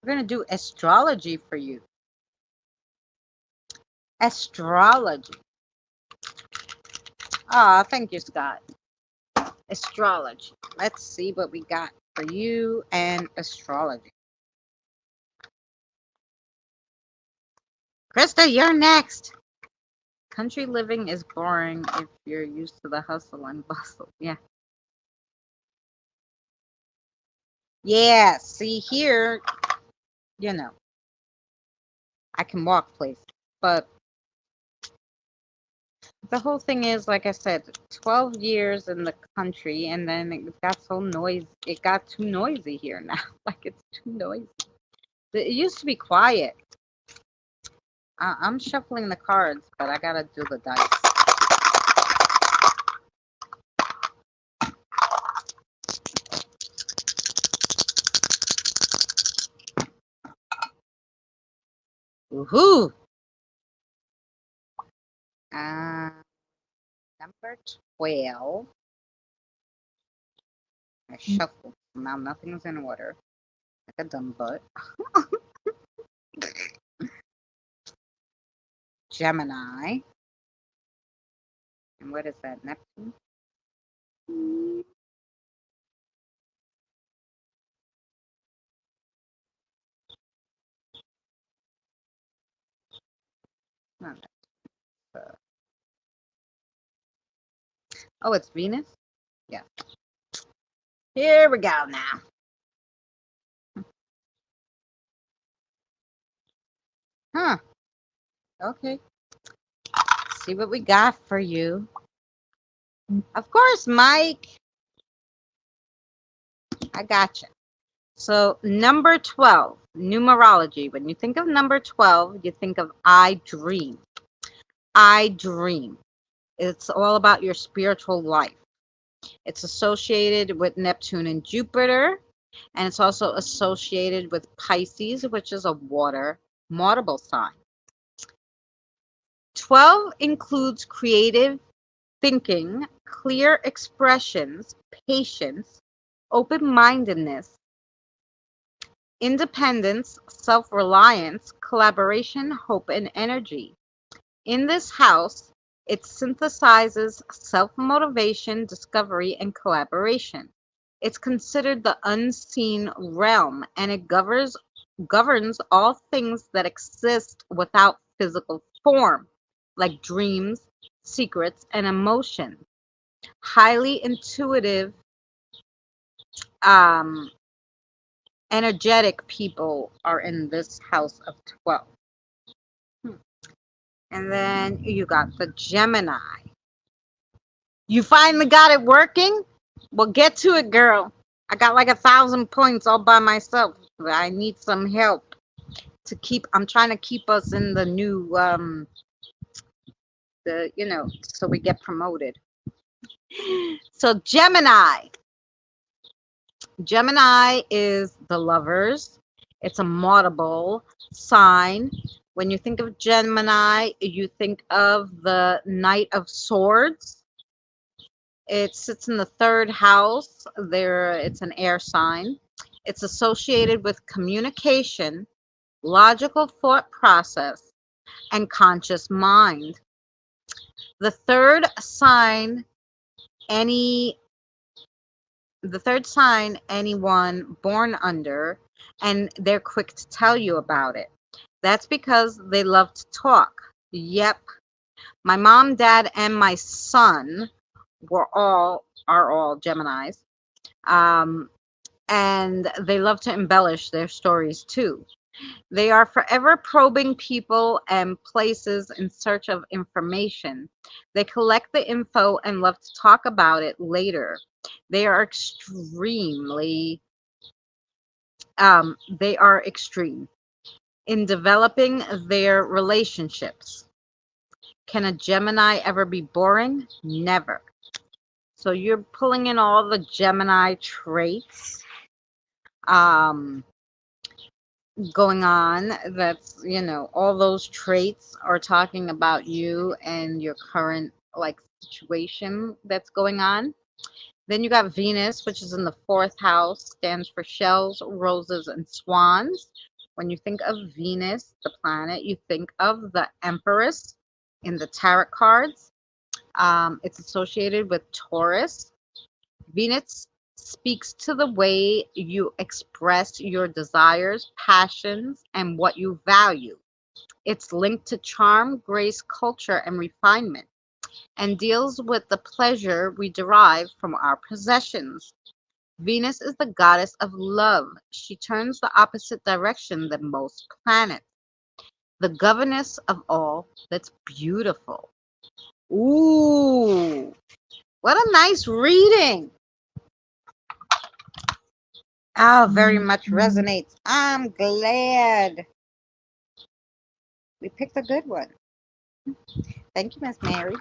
we're gonna do astrology for you. Astrology. Ah, thank you, Scott. Astrology. Let's see what we got for you and astrology. Krista, you're next. Country living is boring if you're used to the hustle and bustle. Yeah. Yeah. See, here, you know, I can walk places. But the whole thing is, like I said, 12 years in the country, and then it got so noisy. It got too noisy here now. Like, it's too noisy. It used to be quiet. I'm shuffling the cards, but I gotta do the dice. Woohoo! Uh, number 12. I shuffle. Now nothing's in order. Like a dumb butt. Gemini. And what is that? Neptune? Not that. Oh, it's Venus? Yeah. Here we go now. Huh. Okay. See what we got for you. Of course, Mike. I got you. So, number 12, numerology. When you think of number 12, you think of I dream. I dream. It's all about your spiritual life. It's associated with Neptune and Jupiter, and it's also associated with Pisces, which is a water mutable sign. 12 includes creative thinking, clear expressions, patience, open mindedness, independence, self reliance, collaboration, hope, and energy. In this house, it synthesizes self motivation, discovery, and collaboration. It's considered the unseen realm and it governs all things that exist without physical form, like dreams, secrets, and emotions. Highly intuitive, um, energetic people are in this house of 12. Hmm. And then you got the Gemini. You finally got it working? Well, get to it, girl. I got like 1,000 points all by myself. I need some help to keep. I'm trying to keep us in the new, so we get promoted. So Gemini. Gemini is the lovers. It's a multiple sign. When you think of Gemini, you think of the Knight of Swords. It sits in the third house. It's an air sign. It's associated with communication, logical thought process, and conscious mind. The third sign, any the third sign anyone born under, and they're quick to tell you about it. That's because they love to talk. Yep. My mom, dad, and my son are all Geminis. Um, and they love to embellish their stories too. They are forever probing people and places in search of information. They collect the info and love to talk about it later. They are they are extreme in developing their relationships. Can a Gemini ever be boring? Never. So you're pulling in all the Gemini traits. Um, Going on, that's, all those traits are talking about you and your current like situation that's going on. Then you got Venus, which is in the fourth house, stands for shells, roses, and swans. When you think of Venus, the planet, you think of the Empress in the tarot cards. It's associated with Taurus. Venus speaks to the way you express your desires, passions, and what you value. It's linked to charm, grace, culture, and refinement, and deals with the pleasure we derive from our possessions. Venus is the goddess of love. She turns the opposite direction than most planets. The governess of all that's beautiful. Ooh, what a nice reading. Oh, very much resonates. I'm glad we picked a good one. Thank you, Miss Mary.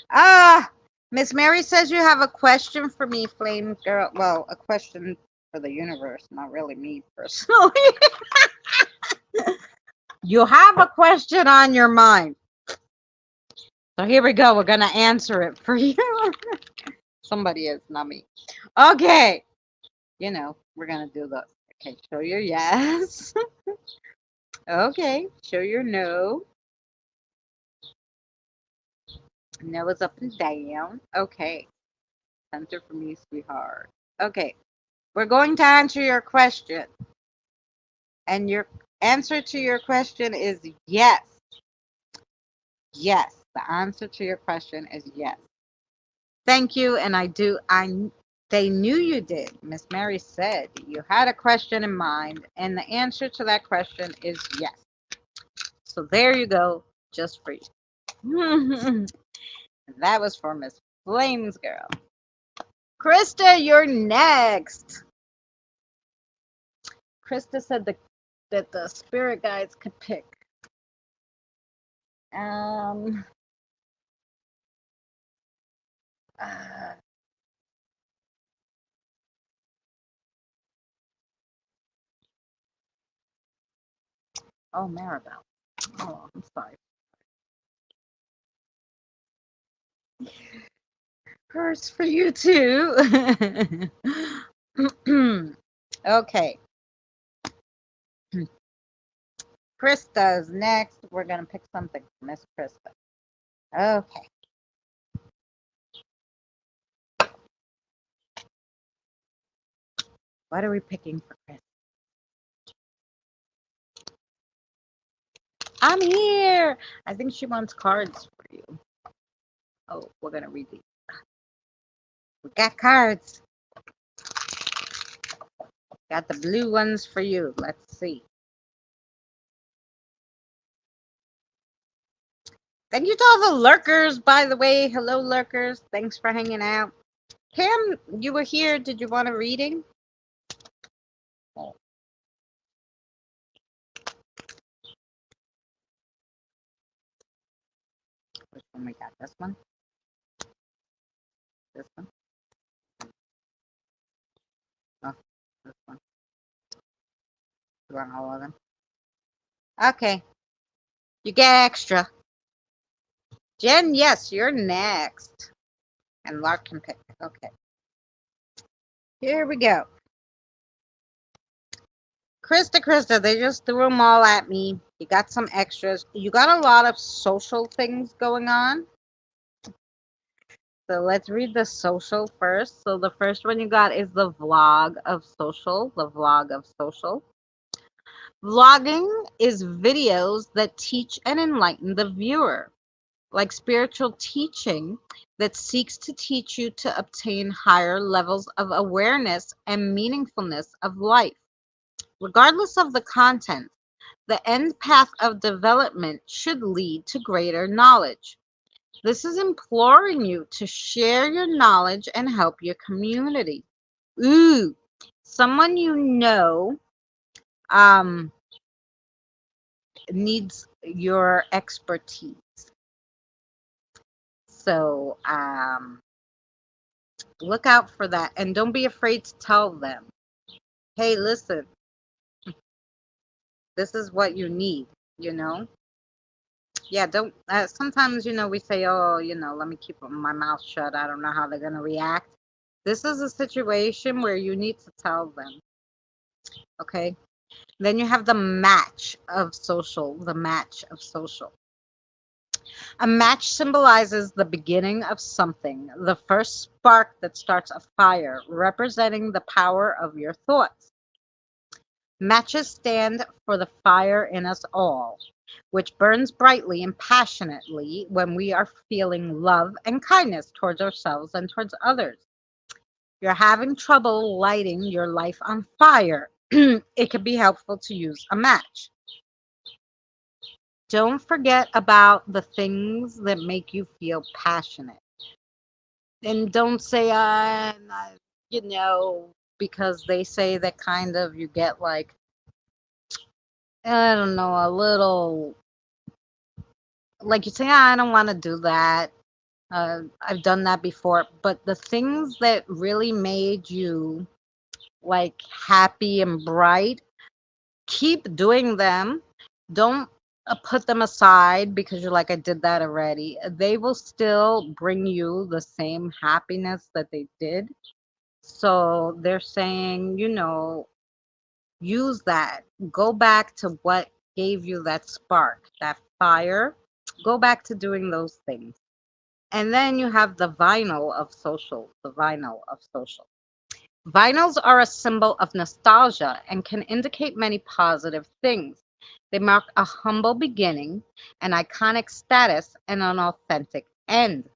Ah, Miss Mary says you have a question for me, Flame Girl. Well, a question for the universe, not really me personally. You have a question on your mind. So here we go. We're going to answer it for you. Somebody is, not me. Okay. We're going to do this. Okay, show your yes. Okay, show your no. No is up and down. Okay. Center for me, sweetheart. Okay. We're going to answer your question. And your answer to your question is yes. Yes. The answer to your question is yes. Thank you. And they knew you did. Miss Mary said you had a question in mind, and the answer to that question is yes. So there you go, just for you. That was for Miss Flames Girl. Krista, you're next. Krista said that the spirit guides could pick. Um. Uh, oh, Maribel. Oh, I'm sorry. Hurts for you too. Okay. Krista's next. We're gonna pick something for Miss Krista. Okay. What are we picking for Krista? I'm here. I think she wants cards for you. Oh, we're going to read these. We got cards. Got the blue ones for you. Let's see. Thank you to all the lurkers, by the way. Hello, lurkers. Thanks for hanging out. Kim, you were here. Did you want a reading? Oh, which one we got? This one? This one? Oh, this one. You want all of them? Okay. You get extra. Jen, yes, you're next. And Lark can pick. Okay. Here we go. Krista, they just threw them all at me. You got some extras. You got a lot of social things going on. So let's read the social first. So the first one you got is the vlog of social. The vlog of social. Vlogging is videos that teach and enlighten the viewer, like spiritual teaching that seeks to teach you to obtain higher levels of awareness and meaningfulness of life. Regardless of the content, the end path of development should lead to greater knowledge. This is imploring you to share your knowledge and help your community. Ooh, someone you know um, needs your expertise. So look out for that. And don't be afraid to tell them, hey, listen, this is what you need, you know? Yeah, don't, sometimes, we say, oh, let me keep my mouth shut. I don't know how they're going to react. This is a situation where you need to tell them. Okay. Then you have the match of social, the match of social. A match symbolizes the beginning of something, the first spark that starts a fire, representing the power of your thoughts. Matches stand for the fire in us all, which burns brightly and passionately when we are feeling love and kindness towards ourselves and towards others. You're having trouble lighting your life on fire. It could be helpful to use a match. Don't forget about the things that make you feel passionate. And don't say, you know, because they say that kind of you get like, I don't know, a little, like you say, I don't want to do that. I've done that before. But the things that really made you like happy and bright, keep doing them. Don't put them aside because you're like, I did that already. They will still bring you the same happiness that they did. So they're saying, use that. Go back to what gave you that spark, that fire. Go back to doing those things. And then you have the vinyl of social, the vinyl of social. Vinyls are a symbol of nostalgia and can indicate many positive things. They mark a humble beginning, an iconic status, and an authentic end.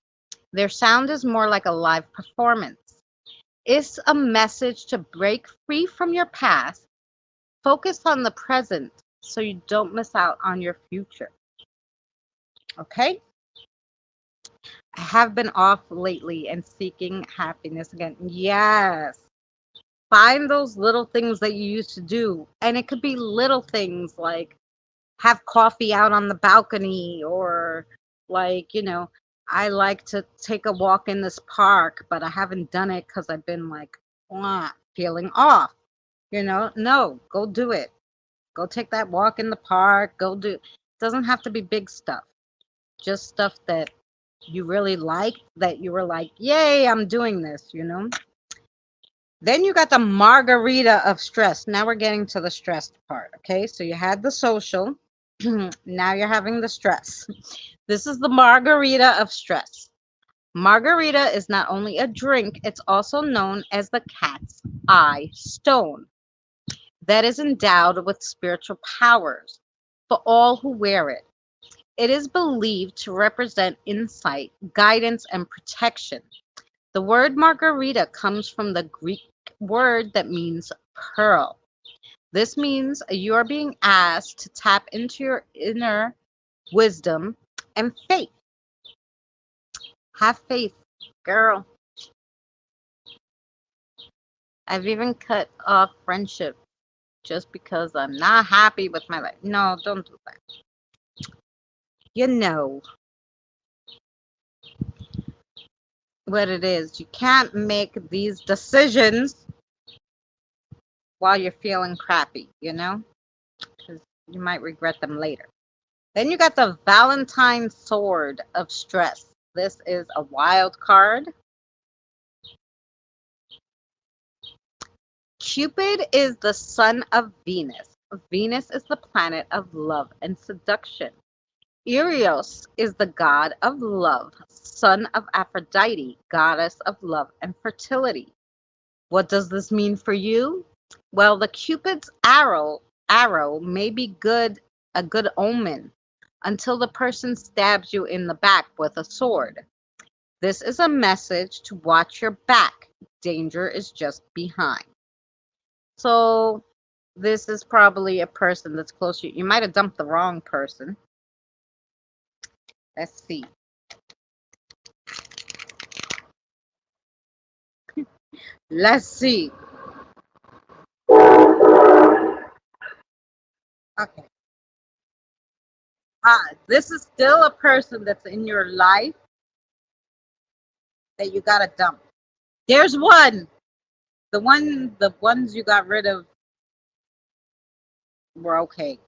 Their sound is more like a live performance. It's a message to break free from your past, focus on the present so you don't miss out on your future. Okay? I have been off lately and seeking happiness again. Yes. Find those little things that you used to do. And it could be little things like have coffee out on the balcony, or like, I like to take a walk in this park, but I haven't done it because I've been like feeling off. No, go do it. Go take that walk in the park. Go do. It doesn't have to be big stuff. Just stuff that you really like, that you were like, yay, I'm doing this. Then you got the margarita of stress. Now we're getting to the stressed part. Okay. So you had the social. Now you're having the stress. This is the margarita of stress. Margarita is not only a drink, it's also known as the cat's eye stone that is endowed with spiritual powers. for all who wear it. It is believed to represent insight, guidance, and protection. The word margarita comes from the Greek word that means pearl. This means you are being asked to tap into your inner wisdom and faith. Have faith, girl. I've even cut off friendship just because I'm not happy with my life. No, don't do that. You know what it is. You can't make these decisions while you're feeling crappy, because you might regret them later. Then you got the Valentine Sword of Stress. This is a wild card. Cupid is the son of Venus. Venus is the planet of love and seduction. Eros is the god of love, son of Aphrodite, goddess of love and fertility. What does this mean for you? Well, the Cupid's arrow may be a good omen until the person stabs you in the back with a sword. This is a message to watch your back. Danger is just behind. So this is probably a person that's close to you. You might have dumped the wrong person. Let's see. Let's see. Okay. This is still a person that's in your life that you gotta dump. There's one. The ones you got rid of were okay.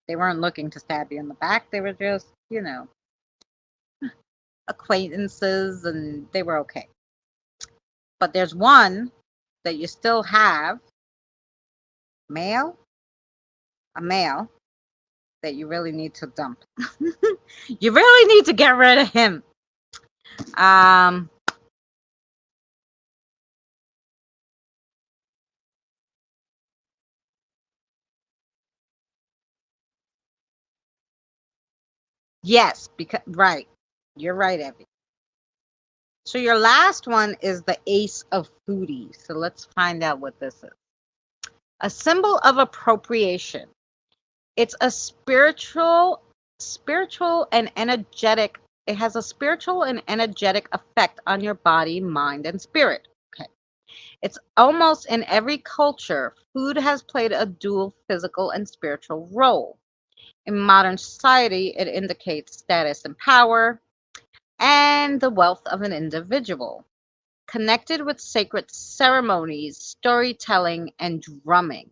They weren't looking to stab you in the back. They were just, acquaintances, and they were okay. But there's one that you still have, a male that you really need to dump. You really need to get rid of him. Yes, because right. You're right, Evie. So your last one is the Ace of Foodie. So let's find out what this is. A symbol of appropriation. It's a spiritual and energetic. It has a spiritual and energetic effect on your body, mind, and spirit. Okay. It's almost in every culture, food has played a dual physical and spiritual role. In modern society, it indicates status and power and the wealth of an individual, connected with sacred ceremonies, storytelling, and drumming,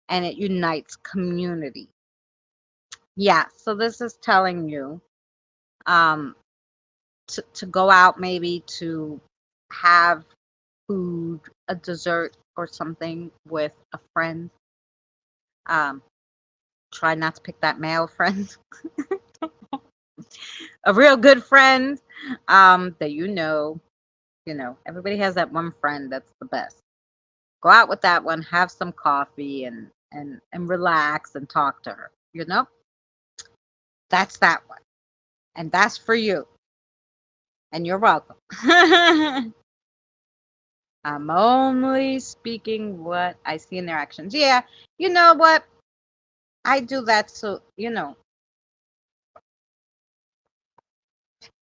and it unites community. Yeah, so this is telling you um, to go out, maybe to have food, a dessert, or something with a friend. Um, Try not to pick that male friend. A real good friend that everybody has that one friend that's the best. Go out with that one, have some coffee, and relax and talk to her. That's that one, and that's for you, and you're welcome. I'm only speaking what I see in their actions. Yeah, you know what? I do that, so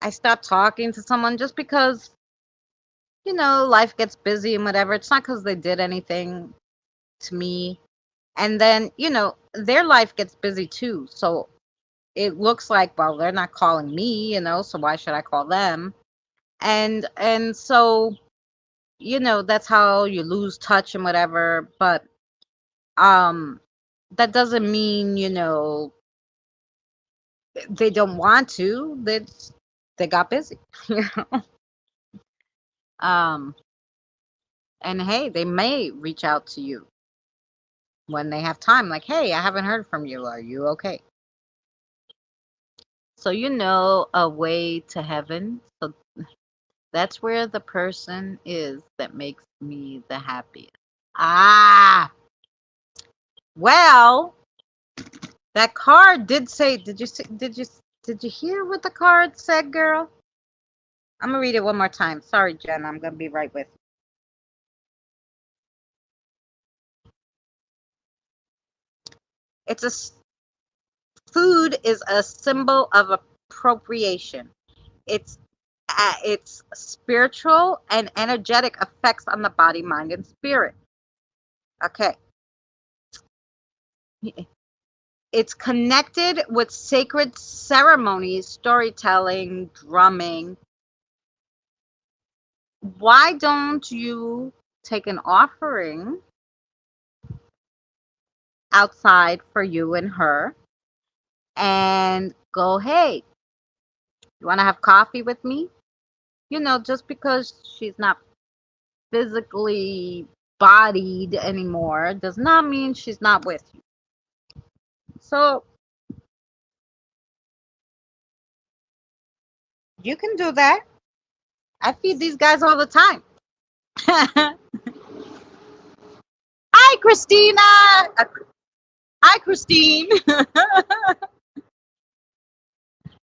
I stop talking to someone just because life gets busy and whatever. It's not because they did anything to me. And then, their life gets busy too. So it looks like, well, they're not calling me, so why should I call them? And so, that's how you lose touch and whatever. But um that doesn't mean, they don't want to. They got busy. you know. Um and hey, they may reach out to you when they have time, like, hey, I haven't heard from you, are you okay? So a way to heaven. So that's where the person is that makes me the happiest. Ah, well, That card did say, did you hear what the card said, girl? I'm gonna read it one more time. Sorry, Jen, I'm gonna be right with you. It's a food is a symbol of appropriation. It's spiritual and energetic effects on the body, mind, and spirit. Okay. It's connected with sacred ceremonies, storytelling, drumming. Why don't you take an offering outside for you and her and go, hey, you want to have coffee with me? Just because she's not physically bodied anymore does not mean she's not with you. So you can do that. I feed these guys all the time. Hi, Christina. Hi, Christine.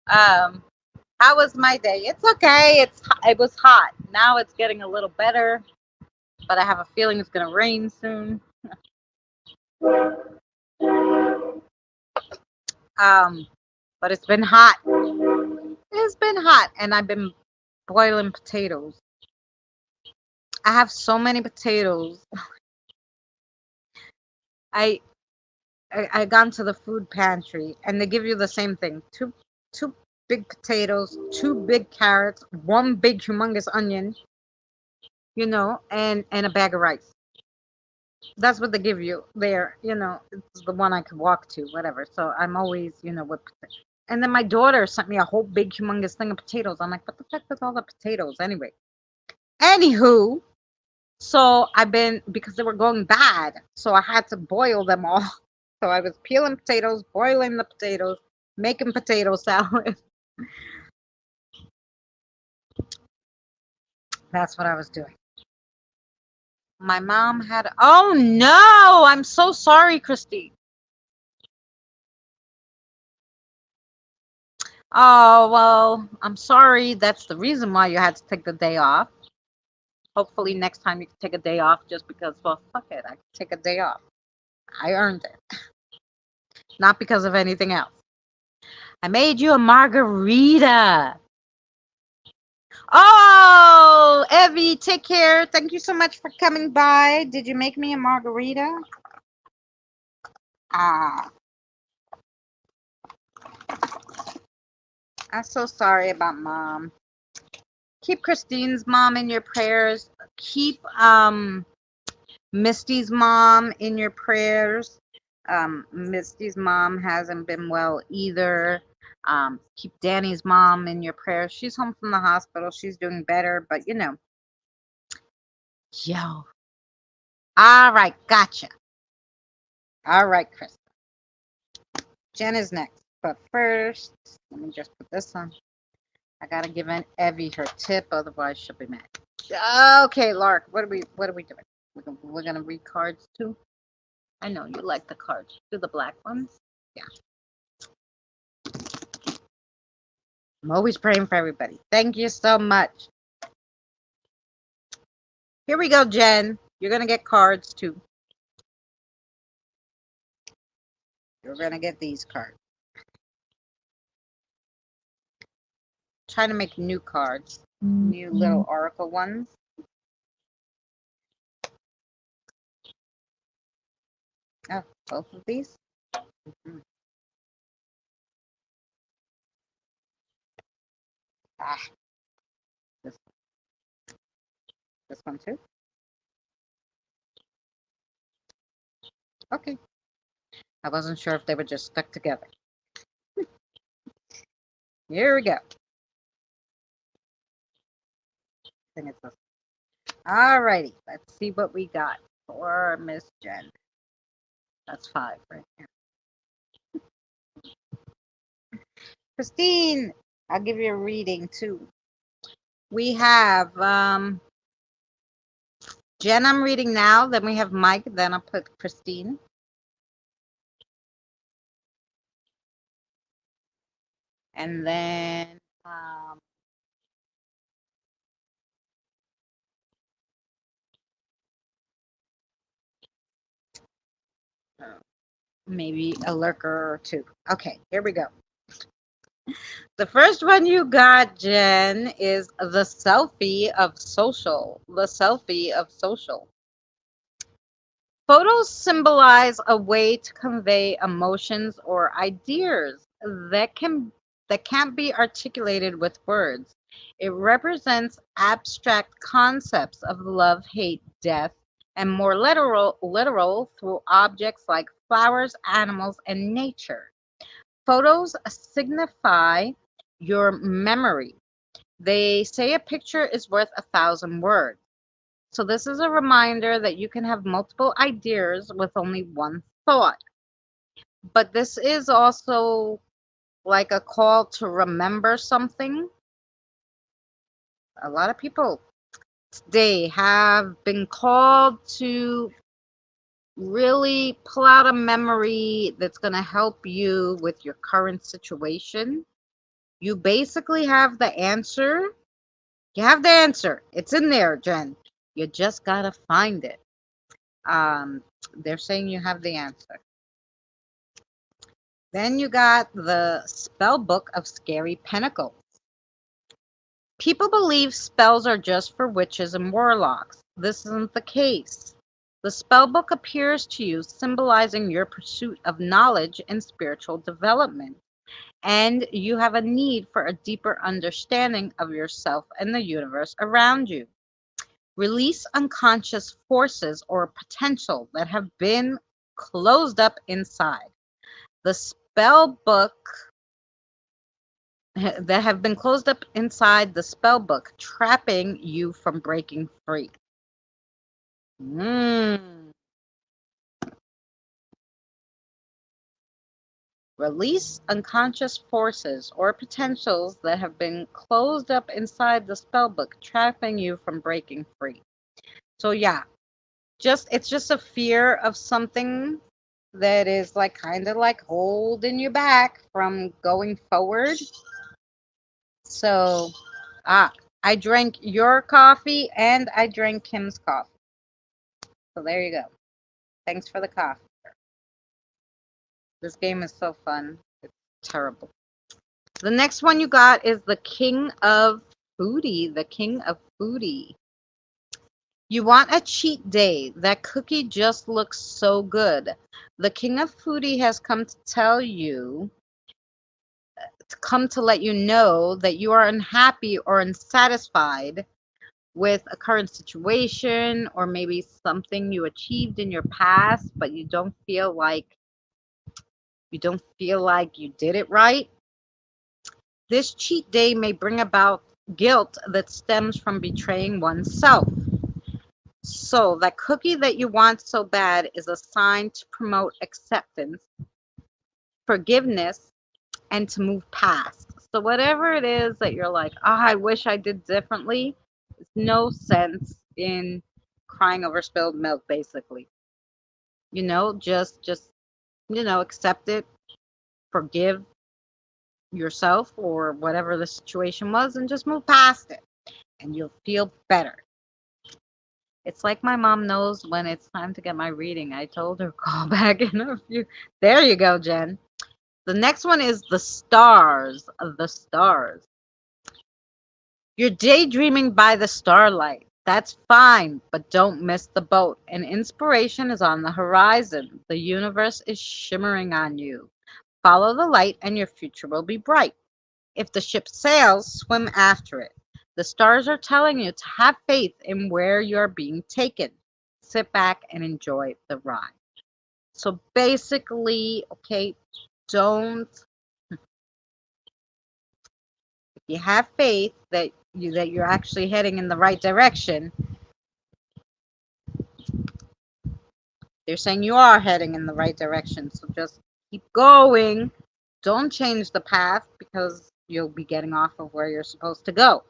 um, how was my day? It's okay. It was hot. Now it's getting a little better, but I have a feeling it's gonna rain soon. But it's been hot. It's been hot, and I've been boiling potatoes. I have so many potatoes. I I gone to the food pantry, and they give you the same thing: two big potatoes, two big carrots, one big humongous onion, and a bag of rice. That's what they give you there. It's the one I could walk to, whatever. So I'm always, with. And then my daughter sent me a whole big humongous thing of potatoes. I'm like, what the fuck with all the potatoes anyway? Anywho, so because they were going bad, so I had to boil them all. So I was peeling potatoes, boiling the potatoes, making potato salad. That's what I was doing. My mom had, oh no, I'm so sorry, Christy. Oh, well, I'm sorry. That's the reason why you had to take the day off. Hopefully next time you can take a day off just because, well, fuck it. I can take a day off. I earned it. Not because of anything else. I made you a margarita. Oh, Evie, take care. Thank you so much for coming by. Did you make me a margarita? Ah, I'm so sorry about mom. Keep Christine's mom in your prayers. Keep Misty's mom in your prayers. Misty's mom hasn't been well either. Keep Danny's mom in your prayers. She's home from the hospital. She's doing better, but yo. All right, gotcha. All right, Chris. Jen is next, but first, let me just put this on. I gotta give Evie her tip, otherwise she'll be mad. Okay, Lark, what are we doing? We're gonna read cards too. I know you like the cards. Do the black ones? Yeah. I'm always praying for everybody. Thank you so much. Here we go, Jen. You're gonna get cards too. You're gonna get these cards. Trying to make new cards, new little oracle ones. Oh, both of these. Mm-hmm. Ah, this one too. Okay. I wasn't sure if they were just stuck together. Here we go. I think it's this. Alrighty, let's see what we got for Miss Jen. That's 5 right here. Christine, I'll give you a reading too. We have Jen, I'm reading now. Then we have Mike. Then I'll put Christine. And then um, maybe a lurker or two. Okay, here we go. The first one you got, Jen, is the selfie of social. The selfie of social. Photos symbolize a way to convey emotions or ideas that can't be articulated with words. It represents abstract concepts of love, hate, death, and more literal through objects like flowers, animals, and nature. Photos signify your memory. They say a picture is worth 1,000 words. So this is a reminder that you can have multiple ideas with only one thought. But this is also like a call to remember something. A lot of people today have been called to really pull out a memory that's going to help you with your current situation. You basically have the answer. You have the answer. It's in there, Jen. You just got to find it. Um, they're saying you have the answer. Then you got the spell book of scary pentacles. People believe spells are just for witches and warlocks. This isn't the case. The spell book appears to you symbolizing your pursuit of knowledge and spiritual development, and you have a need for a deeper understanding of yourself and the universe around you. Release unconscious forces or potential that have been closed up inside. The spell book that have been closed up inside the spell book, trapping you from breaking free. Mm. Release unconscious forces or potentials that have been closed up inside the spell book, trapping you from breaking free. So yeah, it's just a fear of something that is like kind of like holding you back from going forward. So I drank your coffee and I drank Kim's coffee. So there you go. Thanks for the coffee. This game is so fun. It's terrible. The next one you got is the King of Foodie. The King of Foodie. You want a cheat day. That cookie just looks so good. The King of Foodie has come to tell you, come to let you know that you are unhappy or unsatisfied with a current situation or maybe something you achieved in your past, but you don't feel like you did it right. This cheat day may bring about guilt that stems from betraying oneself. So, that cookie that you want so bad is a sign to promote acceptance, forgiveness, and to move past. So, whatever it is that you're like, I wish I did differently, there's no sense in crying over spilled milk, basically. Just accept it, forgive yourself or whatever the situation was, and just move past it, and you'll feel better. It's like my mom knows when it's time to get my reading. I told her call back in a few. There you go, Jen. The next one is the stars. The stars. You're daydreaming by the starlight. That's fine, but don't miss the boat. An inspiration is on the horizon. The universe is shimmering on you. Follow the light, and your future will be bright. If the ship sails, swim after it. The stars are telling you to have faith in where you're being taken. Sit back and enjoy the ride. So basically, okay, don't if you have faith that you're actually heading in the right direction, they're saying you are heading in the right direction. So just keep going. Don't change the path because you'll be getting off of where you're supposed to go.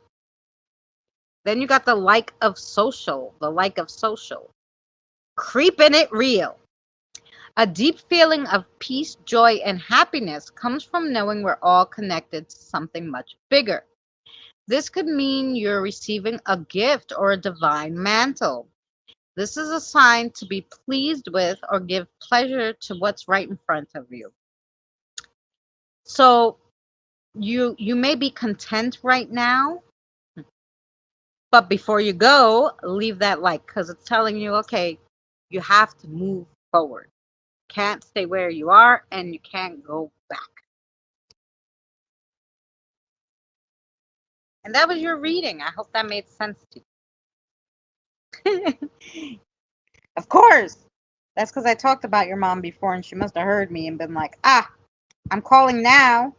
Then you got the like of social, the like of social. Creeping it real. A deep feeling of peace, joy, and happiness comes from knowing we're all connected to something much bigger. This could mean you're receiving a gift or a divine mantle. This is a sign to be pleased with or give pleasure to what's right in front of you. So you may be content right now, but before you go, leave that like, because it's telling you, okay, you have to move forward. Can't stay where you are, and you can't go back. And that was your reading. I hope that made sense to you. Of course. That's because I talked about your mom before, and she must have heard me and been like, ah, I'm calling now.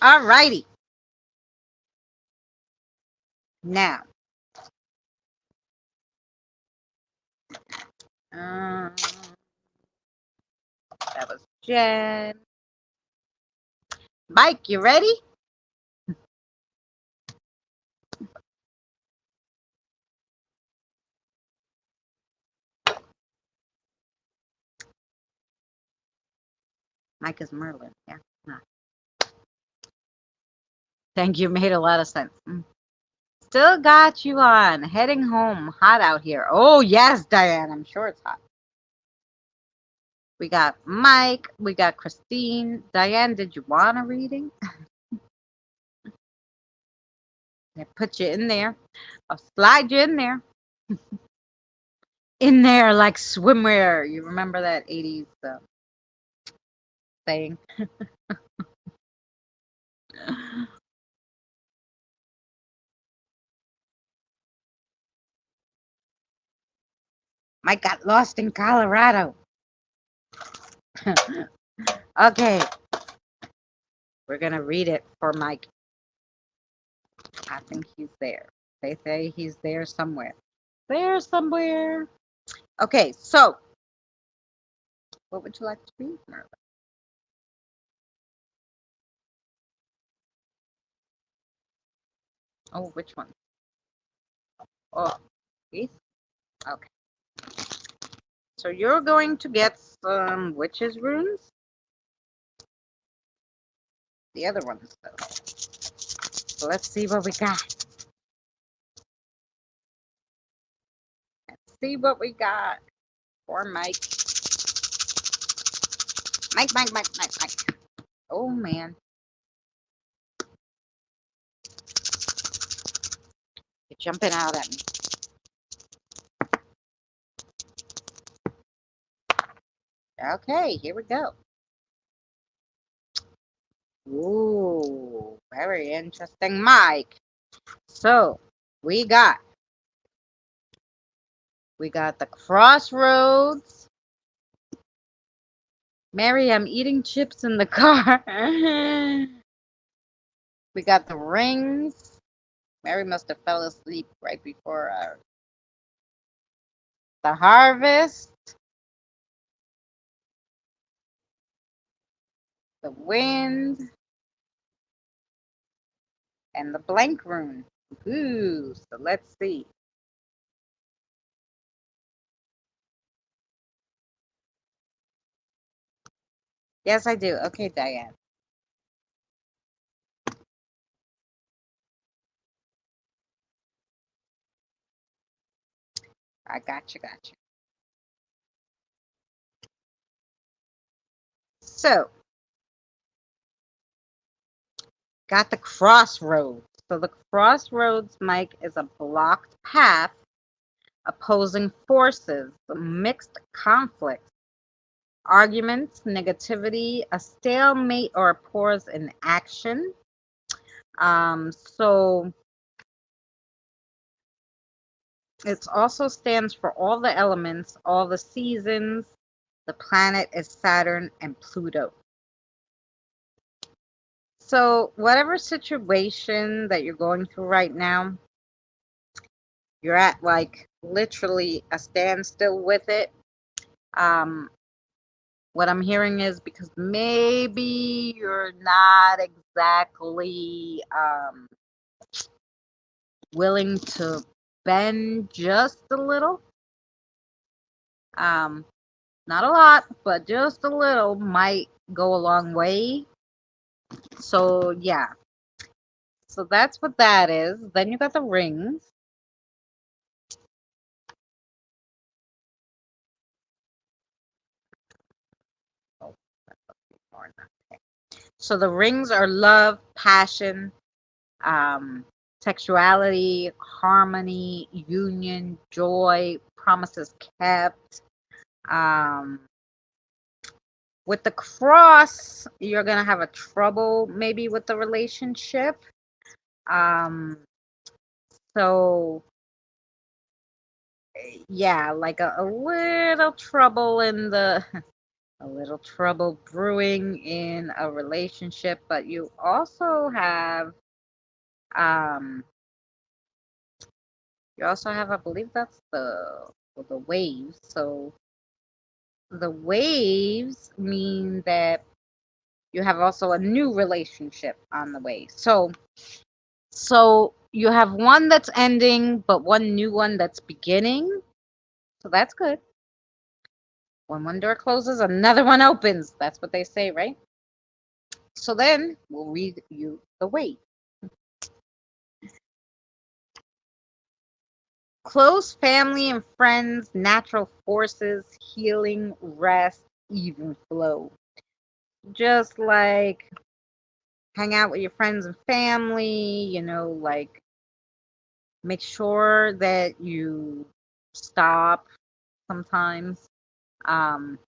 All righty. Now, um, that was Jen. Mike, you ready? Mike is Merlin. Yeah. Huh. Thank you. Made a lot of sense. Still got you on. Heading home. Hot out here. Oh, yes, Diane. I'm sure it's hot. We got Mike. We got Christine. Diane, did you want a reading? I put you in there. I'll slide you in there. In there like swimwear. You remember that 80s saying? Mike got lost in Colorado. Okay. We're going to read it for Mike. I think he's there. They say he's there somewhere. There somewhere. Okay, so what would you like to read, Merlin? Oh, which one? Oh, these? Okay. So you're going to get some witches runes. The other ones, though. So let's see what we got. Let's see what we got for Mike. Mike. Oh, man. You're jumping out at me. Okay, here we go. Ooh, very interesting, Mike. So we got the crossroads. Mary, I'm eating chips in the car. We got the rings. Mary must have fell asleep right before the harvest. The wind. And the blank rune. Ooh, so let's see. Yes, I do. Okay, Diane. I got you. So, got the crossroads. So the crossroads, Mike, is a blocked path, opposing forces, mixed conflicts, arguments, negativity, a stalemate, or a pause in action. So it also stands for all the elements, all the seasons. The planet is Saturn and Pluto. So whatever situation that you're going through right now, you're at like literally a standstill with it. Um, what I'm hearing is because maybe you're not exactly willing to bend just a little. Not a lot, but just a little might go a long way. So yeah, so that's what that is. Then you got the rings. Oh, so the rings are love, passion, um, sexuality, harmony, union, joy, promises kept. Um, with the cross, you're gonna have a trouble maybe with the relationship. Um, so yeah, like a little trouble in the a little trouble brewing in a relationship, but you also have um I believe that's the waves. So the waves mean that you have also a new relationship on the way. So you have one that's ending, but one new one that's beginning. So that's good. When one door closes, another one opens. That's what they say, right? So then we'll read you the wave. Close family and friends, natural forces, healing, rest, even flow. Just like hang out with your friends and family, like make sure that you stop sometimes. Um,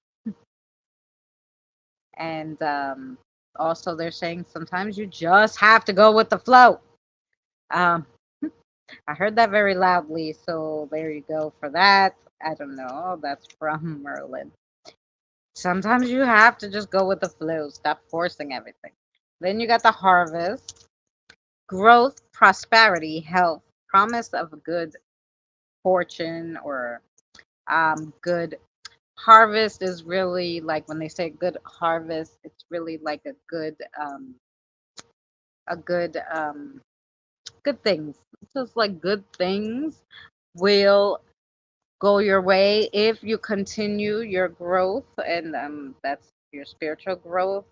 and also, they're saying sometimes you just have to go with the flow. Um, I heard that very loudly, so there you go for that. I don't know. That's from Merlin. Sometimes you have to just go with the flow. Stop forcing everything. Then you got the harvest, growth, prosperity, health, promise of good fortune or good harvest is really like when they say good harvest, it's really like a good things. It's just like good things will go your way if you continue your growth, and that's your spiritual growth.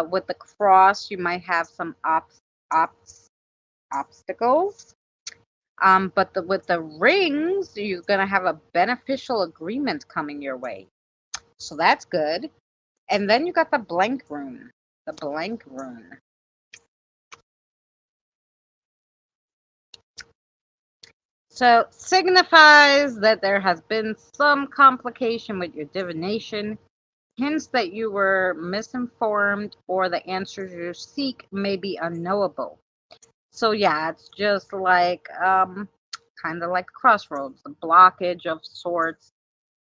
With the cross, you might have some ops, obstacles. But with the rings, you're gonna have a beneficial agreement coming your way, so that's good. And then you got the blank rune. The blank rune. So signifies that there has been some complication with your divination, hints that you were misinformed or the answers you seek may be unknowable. So yeah, it's just like kind of like crossroads, a blockage of sorts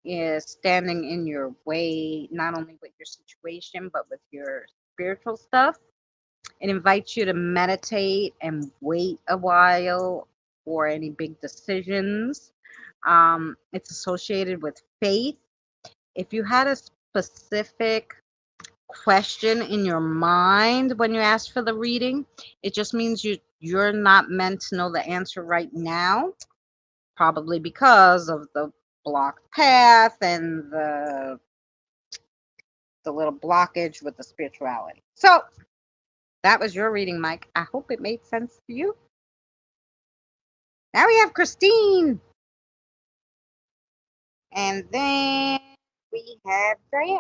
is standing in your way, not only with your situation but with your spiritual stuff. It invites you to meditate and wait a while for any big decisions. It's associated with faith. If you had a specific question in your mind when you ask for the reading, it just means you're not meant to know the answer right now, probably because of the blocked path and the little blockage with the spirituality. So that was your reading, Mike. I hope it made sense to you. Now we have Christine. And then we have Diane.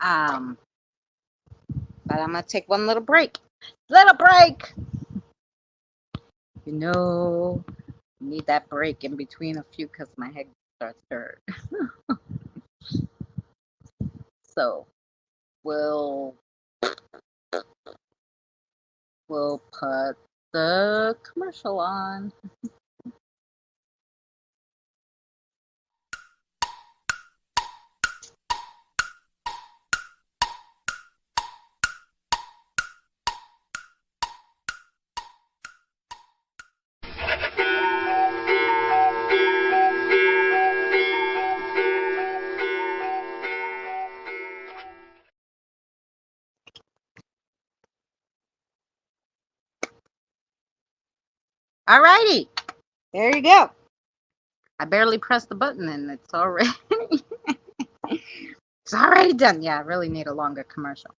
Um, but I'm gonna take one little break. Little break. You know, need that break in between a few because my head starts to hurt. So we'll put the commercial on. Alrighty, there you go. I barely pressed the button and it's already it's already done. Yeah, I really need a longer commercial.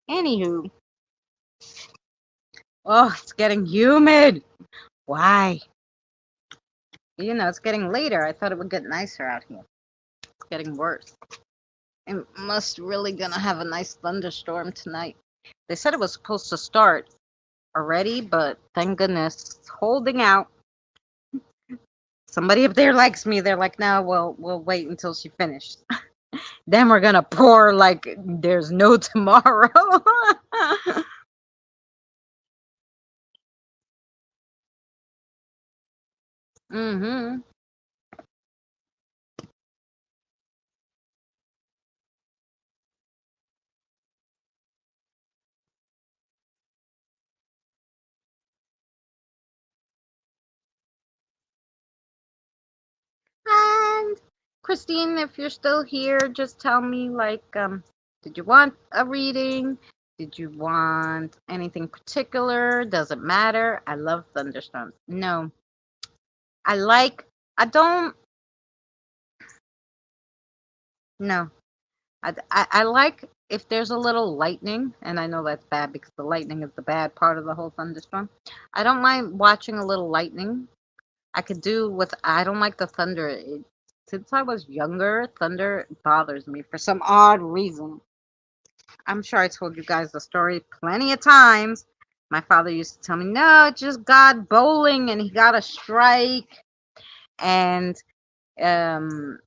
Anywho, oh, it's getting humid. Why? It's getting later. I thought it would get nicer out here. It's getting worse. It must really gonna have a nice thunderstorm tonight. They said it was supposed to start already, but thank goodness it's holding out. Somebody up there likes me. They're like, no, we'll wait until she finishes. Then we're gonna pour like there's no tomorrow. Mm-hmm. And Christine, if you're still here, just tell me did you want a reading? Did you want anything particular? Does it matter? I love thunderstorms. No, I like. I don't. No, I like if there's a little lightning, and I know that's bad because the lightning is the bad part of the whole thunderstorm. I don't mind watching a little lightning. I could do with. I don't like the thunder. Since I was younger, thunder bothers me for some odd reason. I'm sure I told you guys the story plenty of times. My father used to tell me, no, it just got bowling and he got a strike. And, um,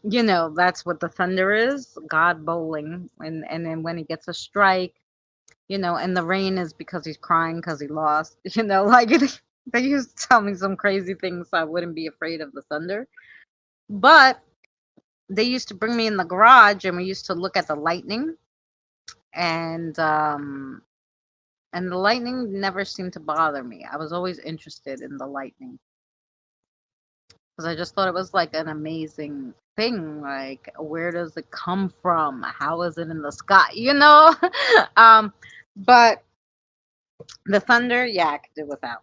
that's what the thunder is, God bowling. And then when he gets a strike, and the rain is because he's crying because he lost, like they used to tell me some crazy things so I wouldn't be afraid of the thunder. But they used to bring me in the garage and we used to look at the lightning and the lightning never seemed to bother me. I was always interested in the lightning because I just thought it was like an amazing thing. Like, where does it come from? How is it in the sky? um, but the thunder, yeah, I could do without.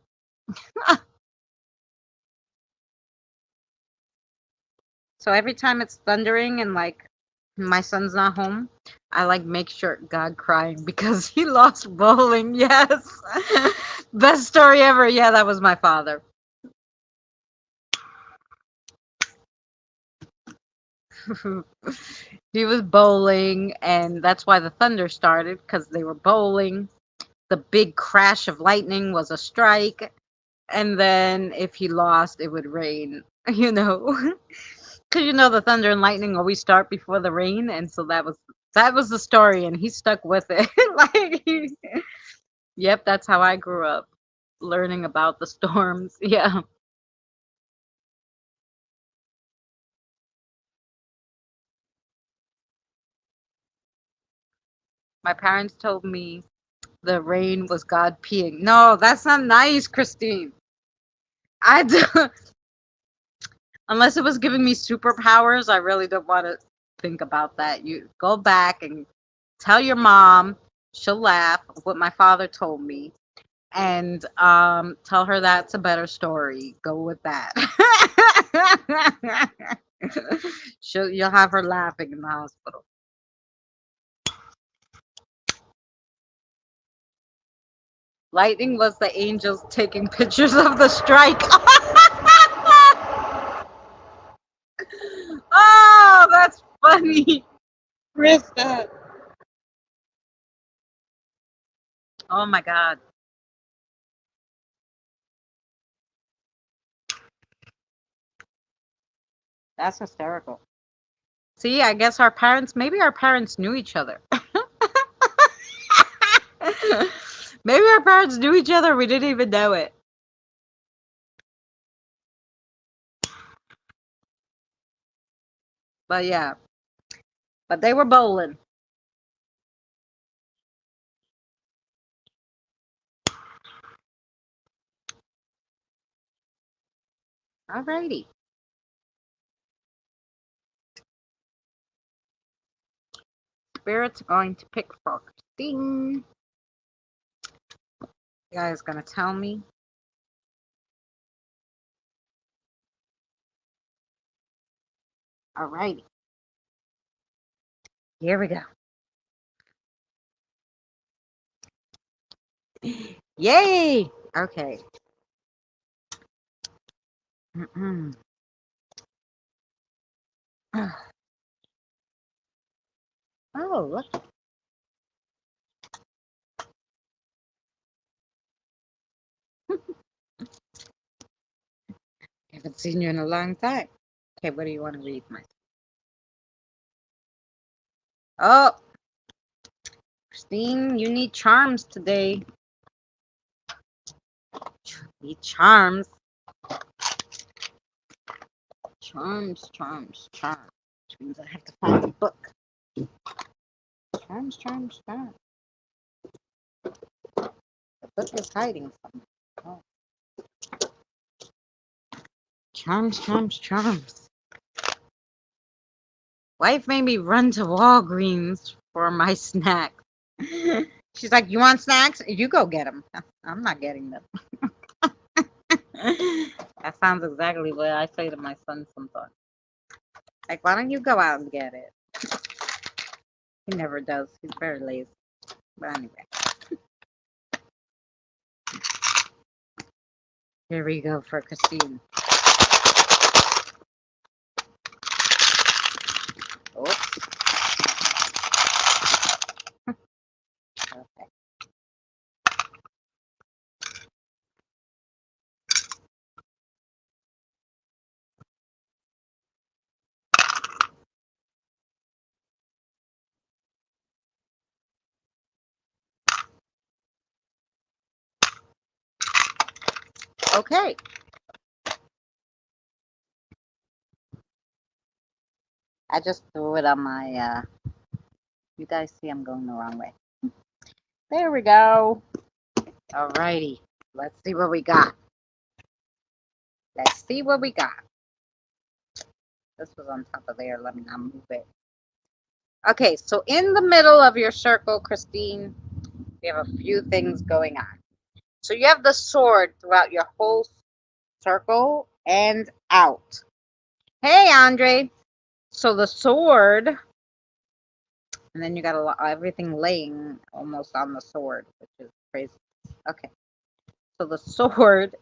So every time it's thundering and like my son's not home, I like make sure God crying because he lost bowling. Yes. Best story ever. Yeah, that was my father. He was bowling, and that's why the thunder started because they were bowling. The big crash of lightning was a strike, and then if he lost, it would rain. Because the thunder and lightning always start before the rain, and so that was the story, and he stuck with it. Yep, that's how I grew up, learning about the storms. Yeah, my parents told me the rain was God peeing. No, that's not nice, Christine. I do, unless it was giving me superpowers, I really don't want to think about that. You go back and tell your mom. She'll laugh what my father told me, and tell her that's a better story. Go with that. You'll have her laughing in the hospital. Lightning was the angels taking pictures of the strike. Oh, that's funny, Krista. Oh my God, that's hysterical. See, I guess maybe our parents knew each other. Maybe our parents knew each other. We didn't even know it. But yeah, but they were bowling. Alrighty. Spirit's going to pick for Christine. You guys gonna tell me? Alrighty. Here we go. Yay! Okay. Oh, look. Haven't seen you in a long time. Okay, what do you want to read, my? Oh, Christine, you need charms today. Need charms. Charms, charms, charms. Which means I have to find the book. Charms, charms, charms. The book is hiding somewhere. Oh. Charms, charms, charms. Wife made me run to Walgreens for my snacks. She's like, you want snacks? You go get them. I'm not getting them. That sounds exactly what I say to my son sometimes. Like, why don't you go out and get it? He never does. He's very lazy. But anyway. Here we go for Christine. Oops. Okay. Okay. I just threw it on my, you guys see I'm going the wrong way. There we go. Alrighty. Let's see what we got. Let's see what we got. This was on top of there. Let me not move it. Okay, so in the middle of your circle, Christine, we have a few things going on. So you have the sword throughout your whole circle and out. Hey, Andre. So the sword, and then you got everything laying almost on the sword, which is crazy. Okay. So the sword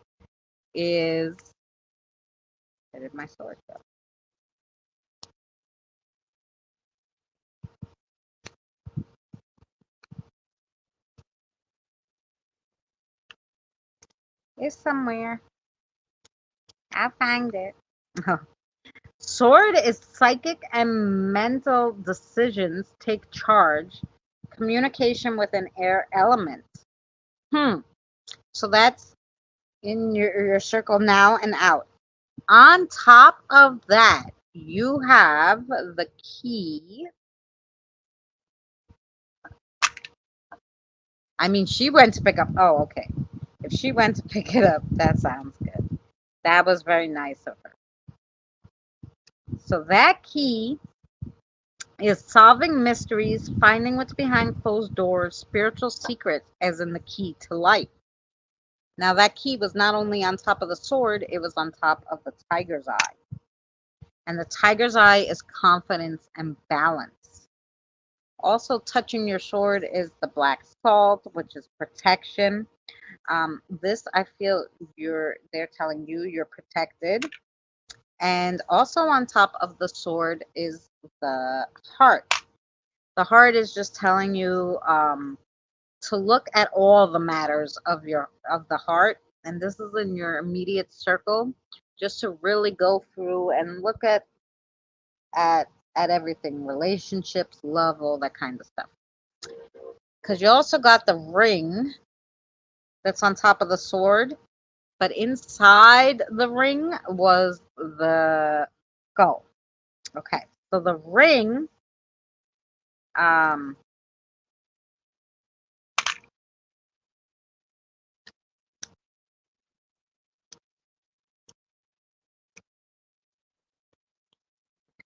is, where did my sword go? It's somewhere. I'll find it. Sword is psychic and mental decisions take charge. Communication with an air element. So that's in your circle now and out. On top of that, you have the key. I mean, she went to pick up. Oh, okay. If she went to pick it up, that sounds good. That was very nice of her. So that key is solving mysteries, finding what's behind closed doors, spiritual secrets, as in the key to life. Now, that key was not only on top of the sword, it was on top of the tiger's eye. And the tiger's eye is confidence and balance. Also, touching your sword is the black salt, which is protection. This, I feel they're telling you you're protected. And also on top of the sword is the heart. The heart is just telling you to look at all the matters of the heart, and this is in your immediate circle, just to really go through and look at everything, relationships, love, all that kind of stuff. Because you also got the ring that's on top of the sword, but inside the ring was the skull. Okay, so the ring, um,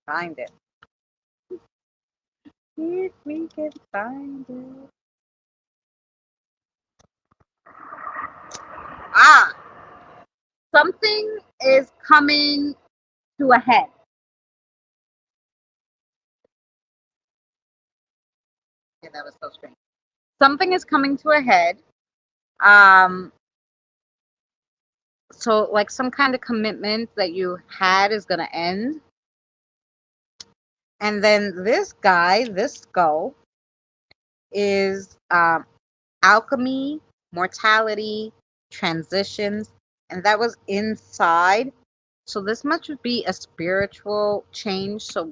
find it. If we can find it. Ah, something is coming to a head. Yeah, that was so strange. Something is coming to a head. Um, so like some kind of commitment that you had is gonna end. And then this guy, this skull, is alchemy, mortality, transitions, and that was inside. So this much would be a spiritual change. So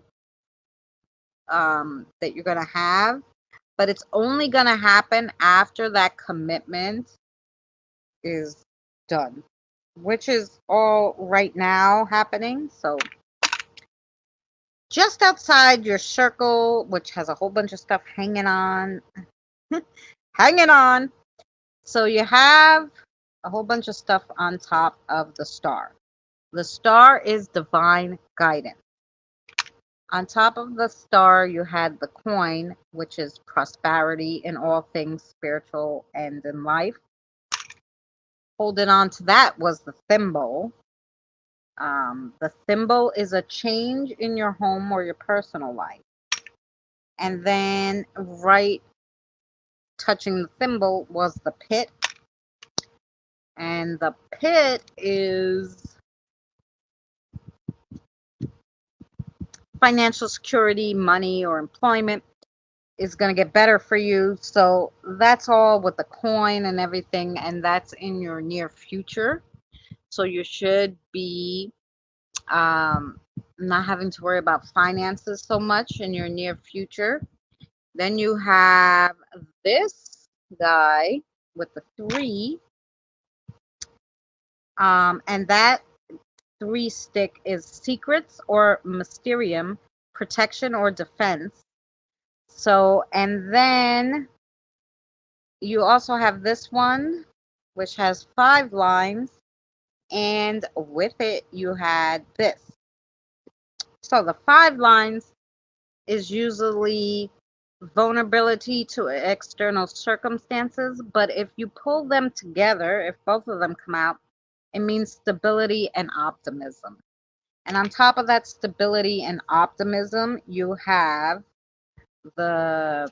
that you're gonna have, but it's only gonna happen after that commitment is done, which is all right now happening. So just outside your circle, which has a whole bunch of stuff hanging on, hanging on. So you have a whole bunch of stuff on top of the star. The star is divine guidance. On top of the star, you had the coin, which is prosperity in all things spiritual and in life. Holding on to that was the thimble. The thimble is a change in your home or your personal life. And then right touching the thimble was the pit. And the pit is financial security, money, or employment is going to get better for you. So that's all with the coin and everything. And that's in your near future. So you should be not having to worry about finances so much in your near future. Then you have this guy with the three, and that three stick is secrets or mysterium, protection or defense. So, and then you also have this one, which has 5 lines, and with it you had this. So the 5 lines is usually vulnerability to external circumstances, but if you pull them together, if both of them come out, it means stability and optimism. And on top of that stability and optimism, you have the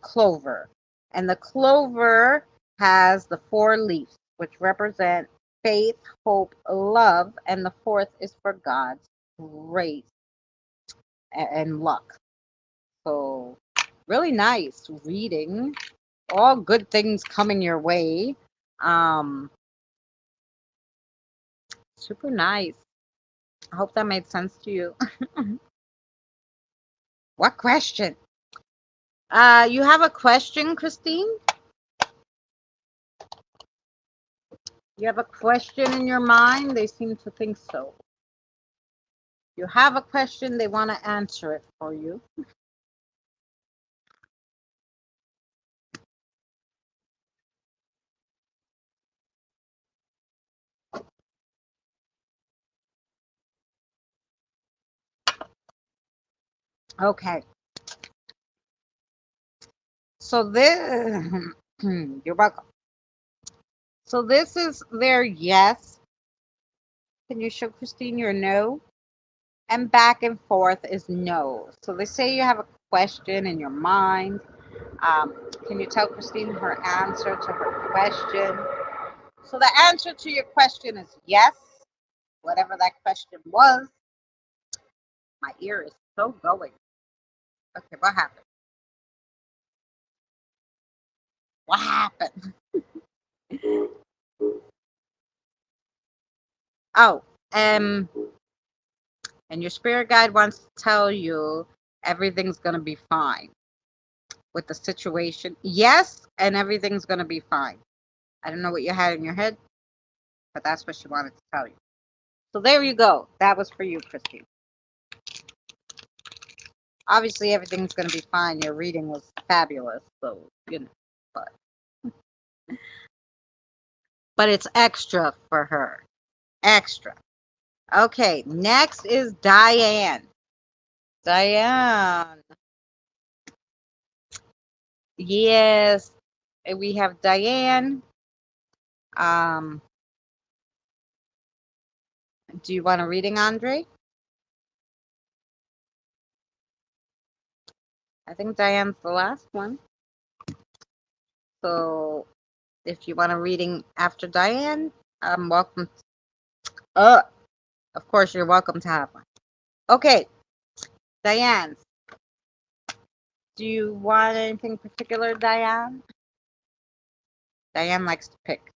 clover. And the clover has the 4 leaves, which represent faith, hope, love, and the fourth is for God's grace and luck. So, really nice reading. All good things coming your way. Um, Super nice. I hope that made sense to you. What question? You have a question, Christine? You have a question in your mind? They seem to think so. You have a question, they want to answer it for you. Okay. So this, you're welcome. So this is their yes. Can you show Christine your no? And back and forth is no. So they say you have a question in your mind. Can you tell Christine her answer to her question? So the answer to your question is yes, whatever that question was. My ear is so going. Okay, what happened? What happened? Oh, um, and your spirit guide wants to tell you everything's going to be fine with the situation. Yes, and everything's going to be fine. I don't know what you had in your head, but that's what she wanted to tell you. So there you go. That was for you, Christine. Obviously, everything's going to be fine. Your reading was fabulous, so you know, but it's extra for her. Extra. Okay, next is Diane. Diane. Yes, we have Diane. Um, do you want a reading, Andre? I think Diane's the last one. So if you want a reading after Diane, welcome. Of course, you're welcome to have one. Okay, Diane, do you want anything particular, Diane? Diane likes to pick.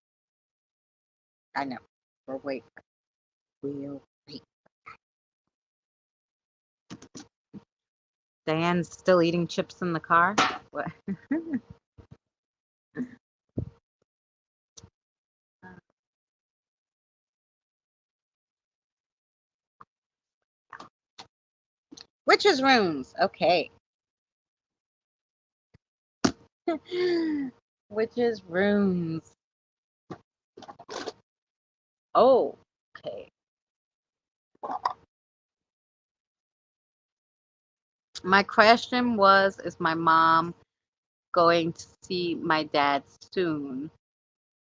I know. We'll wait. We'll wait. Diane's still eating chips in the car? What? Witch's runes. Okay. Witch's runes. Oh, okay. My question was, is my mom going to see my dad soon?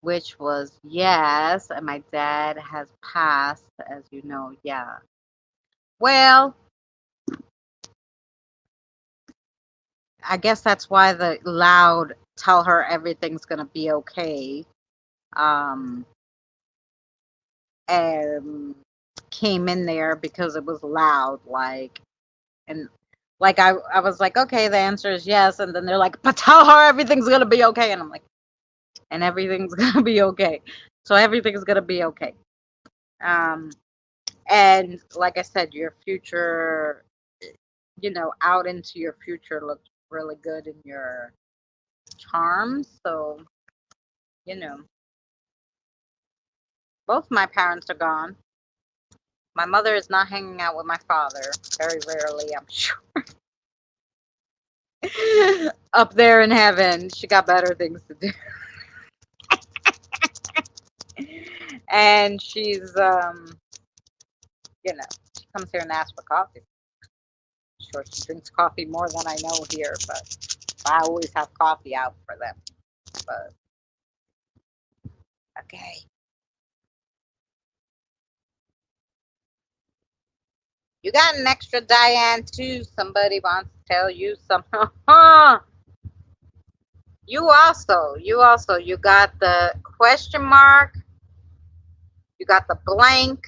Which was yes, and my dad has passed, as you know. Yeah. Well, I guess that's why the loud tell her everything's gonna be okay. Um, and came in there because it was loud, like, and like I was like, okay, the answer is yes, and then they're like, but tell her everything's gonna be okay, and I'm like, and everything's gonna be okay, so everything's gonna be okay. Um, and like I said, your future, out into your future looks really good in your charms. So, you know, both my parents are gone. My mother is not hanging out with my father. Very rarely, I'm sure. Up there in heaven, she got better things to do. And she's, she comes here and asks for coffee. I'm sure she drinks coffee more than I know here, but I always have coffee out for them. But okay. You got an extra Diane too. Somebody wants to tell you something. You got the question mark. You got the blank.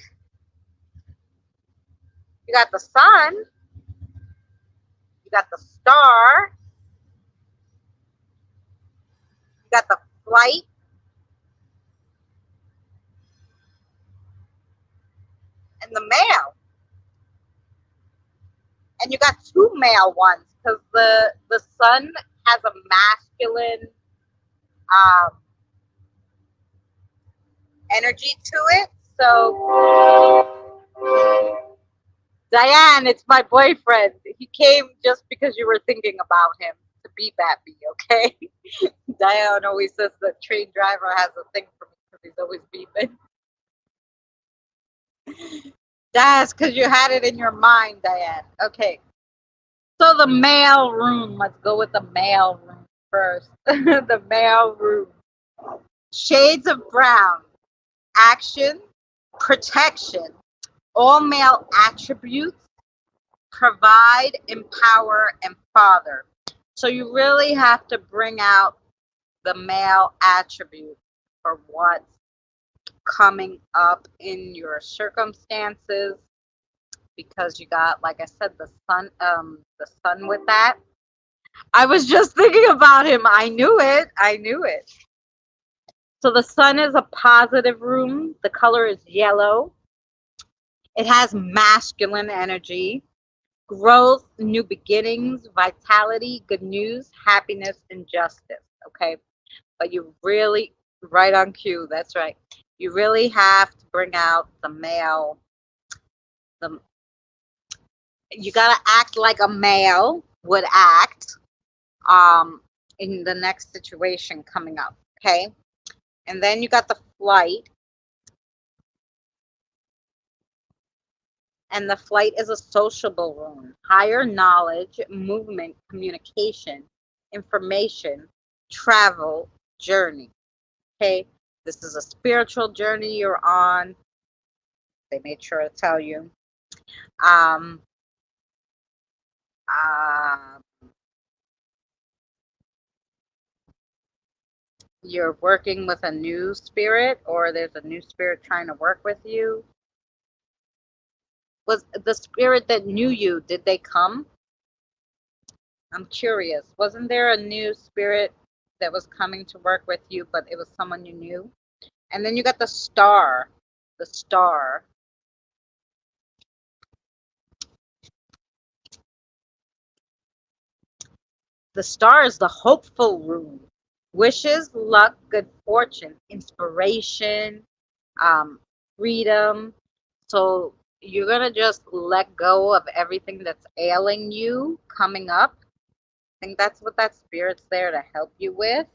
You got the sun. You got the star. You got the flight and the male. And you got two male ones because the sun has a masculine um, energy to it. So Diane, it's my boyfriend. He came just because you were thinking about him to beep at me, okay? Diane always says the train driver has a thing for me because he's always beeping. That's because you had it in your mind, Diane. Okay. So the mail room. Let's go with the mail room first. The mail room. Shades of brown. Action. Protection. All male attributes. Provide, empower, and father. So you really have to bring out the male attribute for what's coming up in your circumstances, because you got, like I said, the sun with that. I was just thinking about him. I knew it. So the sun is a positive room. The color is yellow. It has masculine energy, growth, new beginnings, vitality, good news, happiness, and justice. Okay. But you really, right on cue, that's right. You really have to bring out the male. The You gotta act like a male would act in the next situation coming up. Okay. And then you got the flight. And the flight is a sociable rune. Higher knowledge, movement, communication, information, travel, journey. Okay, this is a spiritual journey you're on. They made sure to tell you. Um, uh, you're working with a new spirit, or there's a new spirit trying to work with you. Was the spirit that knew you, did they come? I'm curious. Wasn't there a new spirit that was coming to work with you, but it was someone you knew? And then you got the star. The star. The star is the hopeful rune. Wishes, luck, good fortune, inspiration, um, freedom. So you're going to just let go of everything that's ailing you coming up. I think that's what that spirit's there to help you with.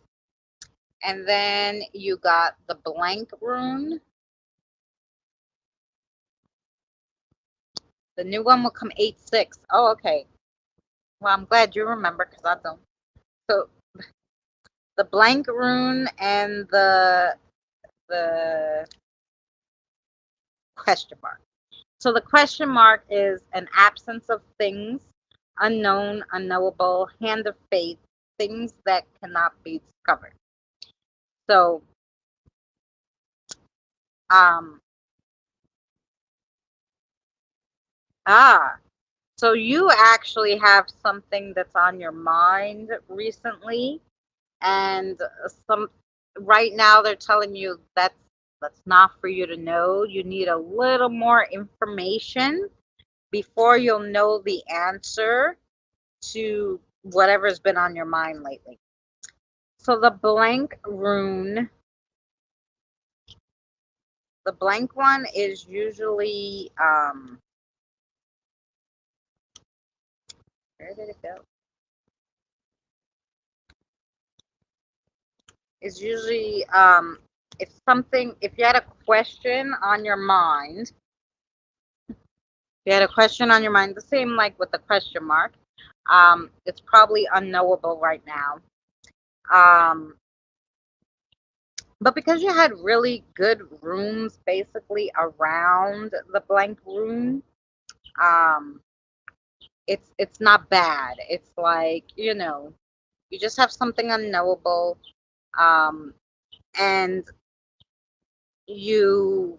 And then you got the blank rune. The new one will come 8/6. Oh, okay. Well, I'm glad you remember because I don't. So the blank rune and the question mark. So the question mark is an absence of things, unknown, unknowable, hand of faith, things that cannot be discovered. So um ah so you actually have something that's on your mind recently, and some right now they're telling you that's not for you to know. You need a little more information before you'll know the answer to whatever's been on your mind lately. So the blank rune, the blank one is usually where did it go? Is usually if you had a question on your mind, the same like with the question mark, it's probably unknowable right now. But because you had really good runes basically around the blank rune, um, it's not bad. It's like, you just have something unknowable, um, and you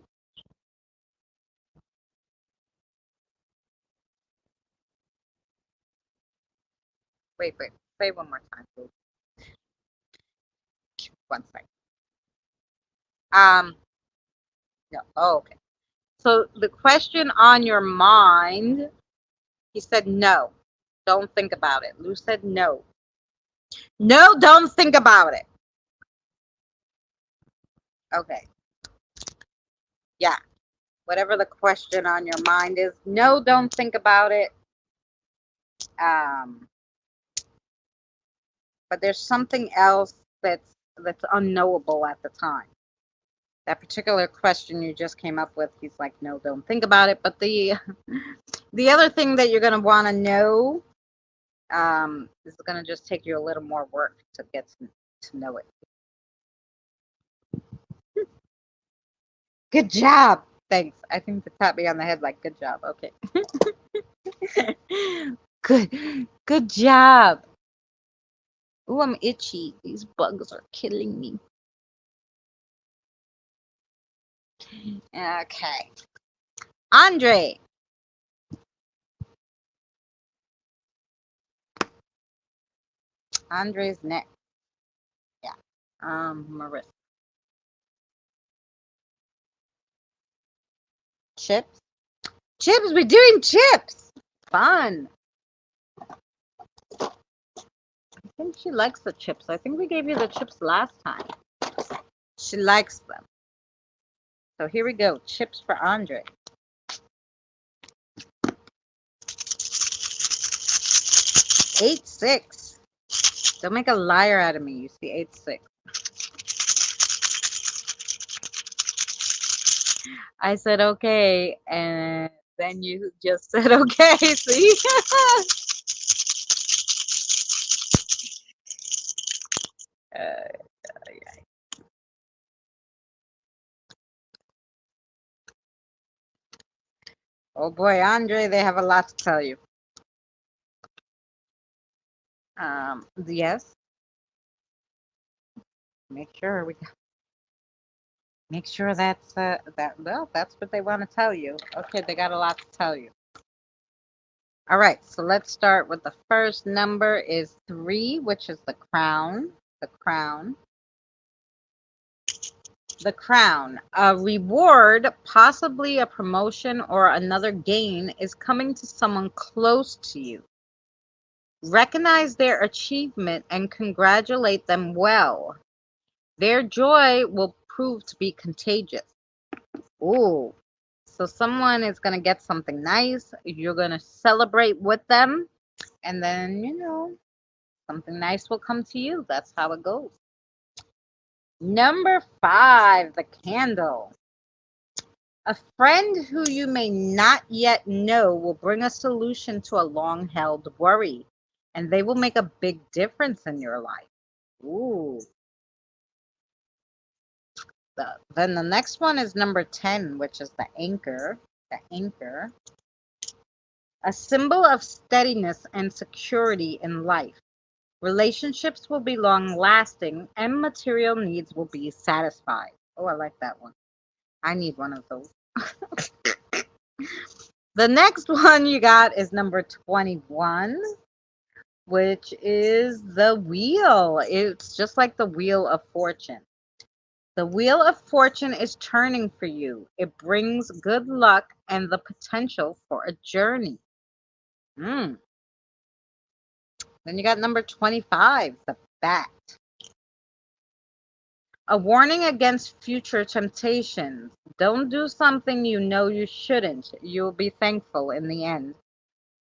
wait, say one more time, please. One second. Um, no, oh, okay. So the question on your mind, he said no. Don't think about it. Lou said no. No, don't think about it. Okay. Yeah. Whatever the question on your mind is, no, don't think about it. Um, but there's something else that's unknowable at the time. That particular question you just came up with, he's like, no, don't think about it. But the the other thing that you're gonna want to know is gonna just take you a little more work to get to know it. Good job. Thanks. I think to tap me on the head like good job. Okay. Good job. Ooh, I'm itchy. These bugs are killing me. Okay. Andre. Andre's next. Yeah. Marissa. Chips. Chips. We're doing chips. Fun. I think she likes the chips. I think we gave you the chips last time. She likes them. So here we go. Chips for Andre. 8/6. Don't make a liar out of me. You see 8/6. I said okay, and Then you just said okay. See? uh, oh boy, Andre, they have a lot to tell you. Yes. Make sure we make sure that's that. Well, that's what they want to tell you. Okay, they got a lot to tell you. All right, so let's start with the first number is 3, which is the crown. The crown. The crown. A reward, possibly a promotion or another gain, is coming to someone close to you. Recognize their achievement and congratulate them well. Their joy will prove to be contagious. Ooh. So someone is going to get something nice. You're going to celebrate with them. And then, something nice will come to you. That's how it goes. Number 5, the candle. A friend who you may not yet know will bring a solution to a long held worry, and they will make a big difference in your life. Ooh. Then the next one is number 10, which is the anchor. The anchor. A symbol of steadiness and security in life. Relationships will be long lasting and material needs will be satisfied. Oh, I like that one. I need one of those. The next one you got is number 21, which is the wheel. It's just like the wheel of fortune. The wheel of fortune is turning for you. It brings good luck and the potential for a journey. Mm. Then you got number 25, the bat. A warning against future temptations. Don't do something you know you shouldn't. You'll be thankful in the end.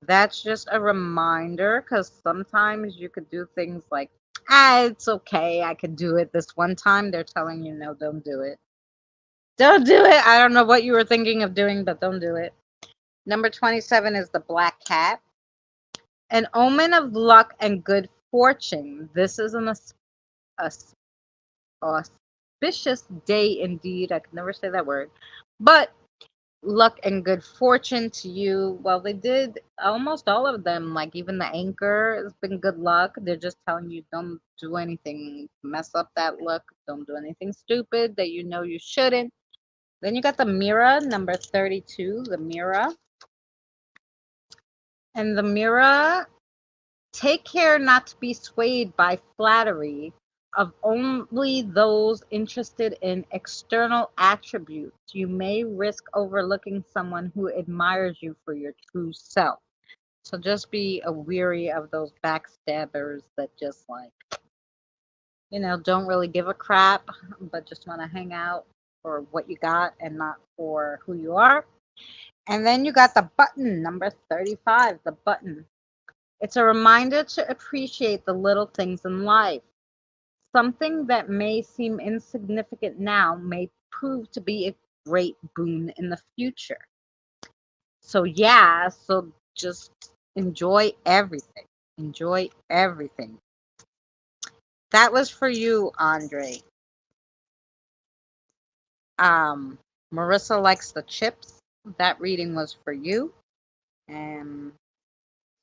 That's just a reminder because sometimes you could do things like, it's okay. I could do it this one time. They're telling you, no, don't do it. Don't do it. I don't know what you were thinking of doing, but don't do it. Number 27 is the black cat. An omen of luck and good fortune. This is an auspicious day indeed. I can never say that word. But luck and good fortune to you. Well, they did almost all of them. Like even the anchor has been good luck. They're just telling you don't do anything, mess up that luck. Don't do anything stupid that you know you shouldn't. Then you got the mirror, number 32, the mirror. And the mirror, take care not to be swayed by flattery of only those interested in external attributes. You may risk overlooking someone who admires you for your true self. So just be weary of those backstabbers that just don't really give a crap, but just want to hang out for what you got and not for who you are. And then you got the button, number 35, the button. It's a reminder to appreciate the little things in life. Something that may seem insignificant now may prove to be a great boon in the future. So, yeah, so just enjoy everything. Enjoy everything. That was for you, Andre. Marissa likes the chips. That reading was for you. And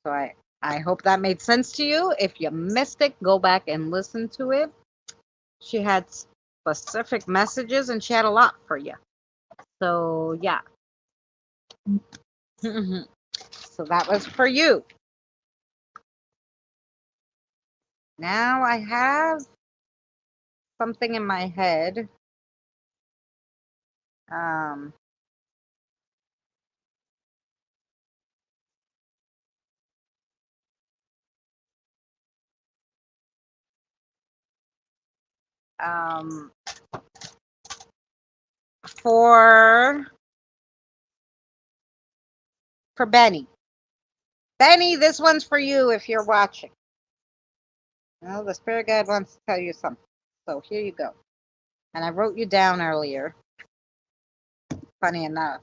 so I hope that made sense to you. If you missed it, go back and listen to it. She had specific messages and she had a lot for you. So, yeah. So that was for you. Now I have something in my head. Um, um, for Benny. Benny, this one's for you if you're watching. Well, the spirit guide wants to tell you something. So here you go. And I wrote you down earlier. Funny enough.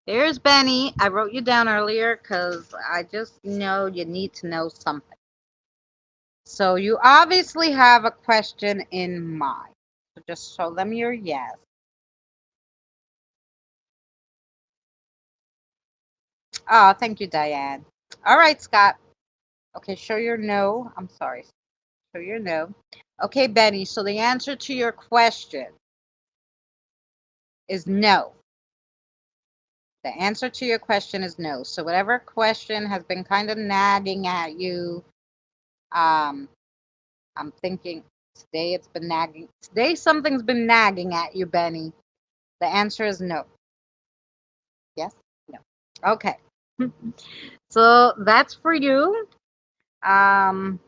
Here's Benny. I wrote you down earlier because I just know you need to know something. So you obviously have a question in mind. So just show them your yes. Oh, thank you, Diane. All right, Scott. Okay, show your no. I'm sorry. Show your no. Okay, Benny. So the answer to your question is no. The answer to your question is no. So whatever question has been kind of nagging at you, I'm thinking today it's been nagging. Today something's been nagging at you, Benny. The answer is no. Yes? No. Okay. So that's for you. Um,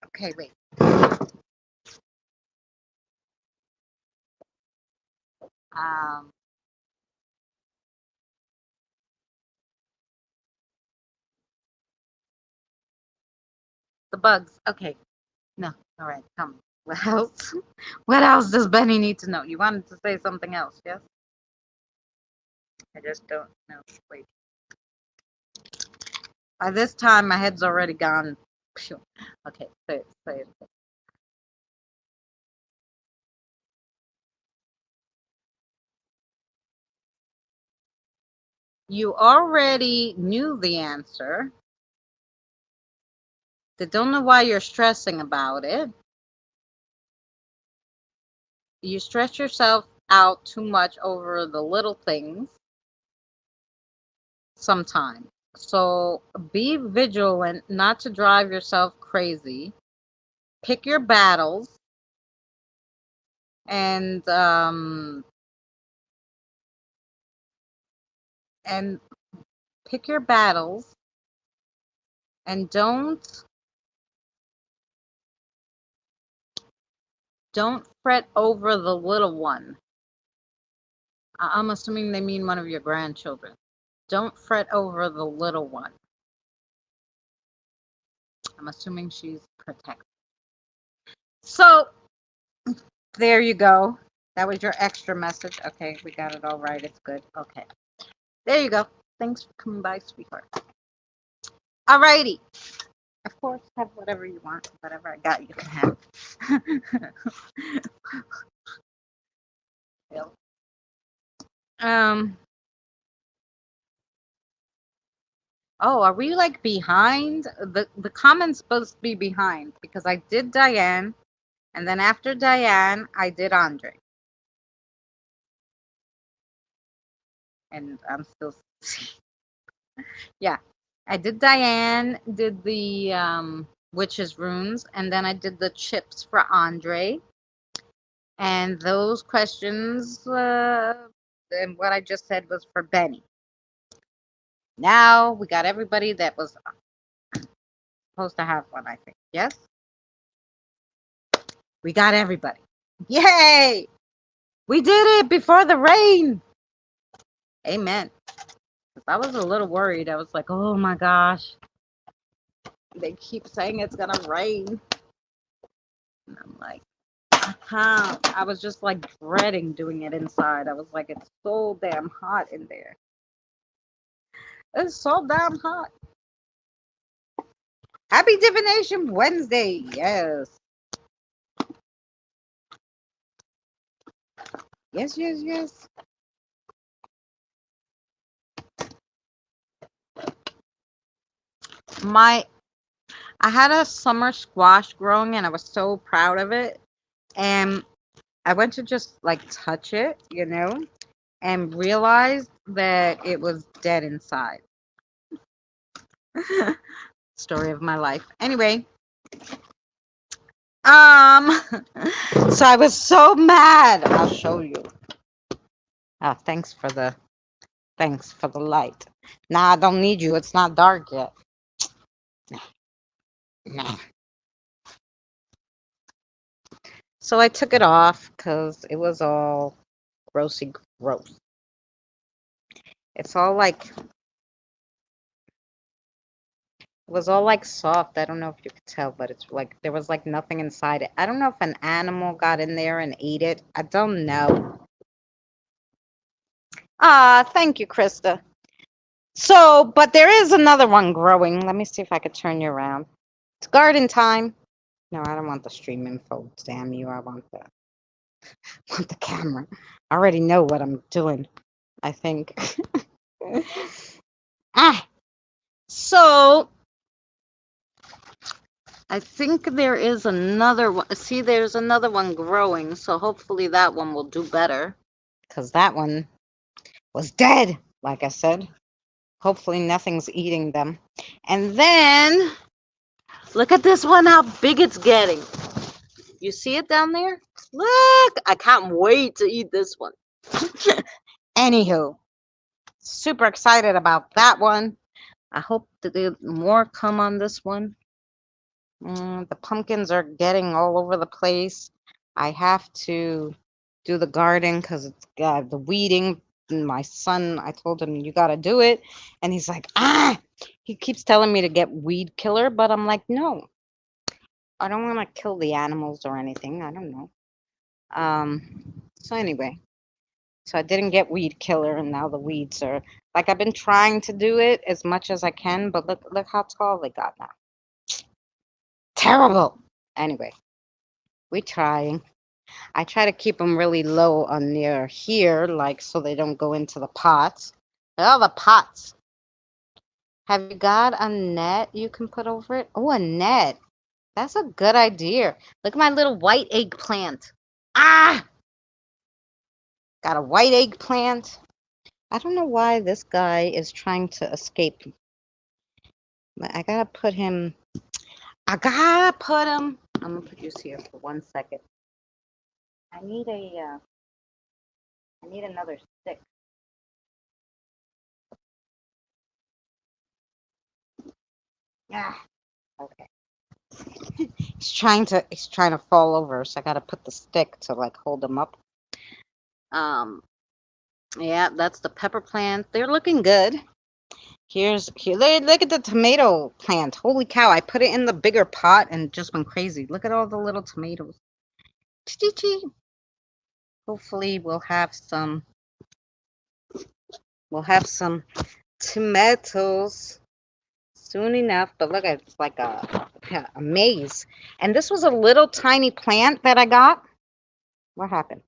okay, wait. Um, the bugs. Okay. No. All right. Come. What else? What else does Benny need to know? You wanted to say something else, yes? I just don't know. Wait. By this time, my head's already gone. Phew. Okay, say it, say it. You already knew the answer. They don't know why you're stressing about it. You stress yourself out too much over the little things sometimes. So be vigilant not to drive yourself crazy. Pick your battles and and pick your battles and don't fret over the little one. I'm assuming they mean one of your grandchildren. Don't fret over the little one. I'm assuming she's protected. So there you go. That was your extra message. Okay, we got it all right. It's good. Okay. There you go. Thanks for coming by, sweetheart. Alrighty. Of course, have whatever you want. Whatever I got, you can have. um. Oh, are we like behind? The comment's supposed to be behind because I did Diane, and then after Diane, I did Andre, and I'm still. Yeah, I did Diane, did the witch's runes, and then I did the chips for Andre. And those questions, and what I just said was for Benny. Now we got everybody that was supposed to have one, I think. Yes? We got everybody. Yay! We did it before the rain. Amen. I was a little worried. I was like, oh my gosh. They keep saying it's going to rain. And I'm like, I was just like dreading doing it inside. I was like, it's so damn hot in there. It's so damn hot. Happy Divination Wednesday. Yes. Yes, yes, yes. I had a summer squash growing and I was so proud of it. And I went to just like touch it, and realized that it was dead inside. Story of my life. Anyway, so I was so mad. I'll show you. Oh, thanks for the light. Nah, I don't need you. It's not dark yet. Nah. So I took it off because it was all grossy gross. It's all like It was all like soft. I don't know if you could tell, but it's like there was like nothing inside it. I don't know if an animal got in there and ate it. I don't know. Ah, thank you, Krista. So, but there is another one growing. Let me see if I could turn you around. It's garden time. No, I don't want the stream info. Damn you. I want the want the camera. I already know what I'm doing, I think. Ah, so I think there is another one. See, there's another one growing, so hopefully that one will do better. Because that one was dead, like I said. Hopefully nothing's eating them. And then, look at this one, how big it's getting. You see it down there? Look, I can't wait to eat this one. Anywho, super excited about that one. I hope that more come on this one. The pumpkins are getting all over the place. I have to do the garden because it's got the weeding. My son, I told him, you got to do it. And he's like, he keeps telling me to get weed killer, but I'm like, no, I don't want to kill the animals or anything. I don't know. So anyway, so I didn't get weed killer, and now the weeds are like I've been trying to do it as much as I can, but look how tall they got now. Terrible. Anyway, we trying. I try to keep them really low on near here, like so they don't go into the pots. Oh, the pots. Have you got a net you can put over it? Oh, a net. That's a good idea. Look at my little white eggplant. Ah! Got a white eggplant. I don't know why this guy is trying to escape. But I gotta put him. I'm gonna put you here for 1 second. I need another stick. Yeah. Okay. He's trying to fall over, so I gotta put the stick to like hold him up. Um. Yeah, that's the pepper plant. They're looking good. Here. Look at the tomato plant. Holy cow! I put it in the bigger pot and it just went crazy. Look at all the little tomatoes. Chee. Hopefully we'll have some. We'll have some tomatoes soon enough. But look, it's like a maze. And this was a little tiny plant that I got. What happened?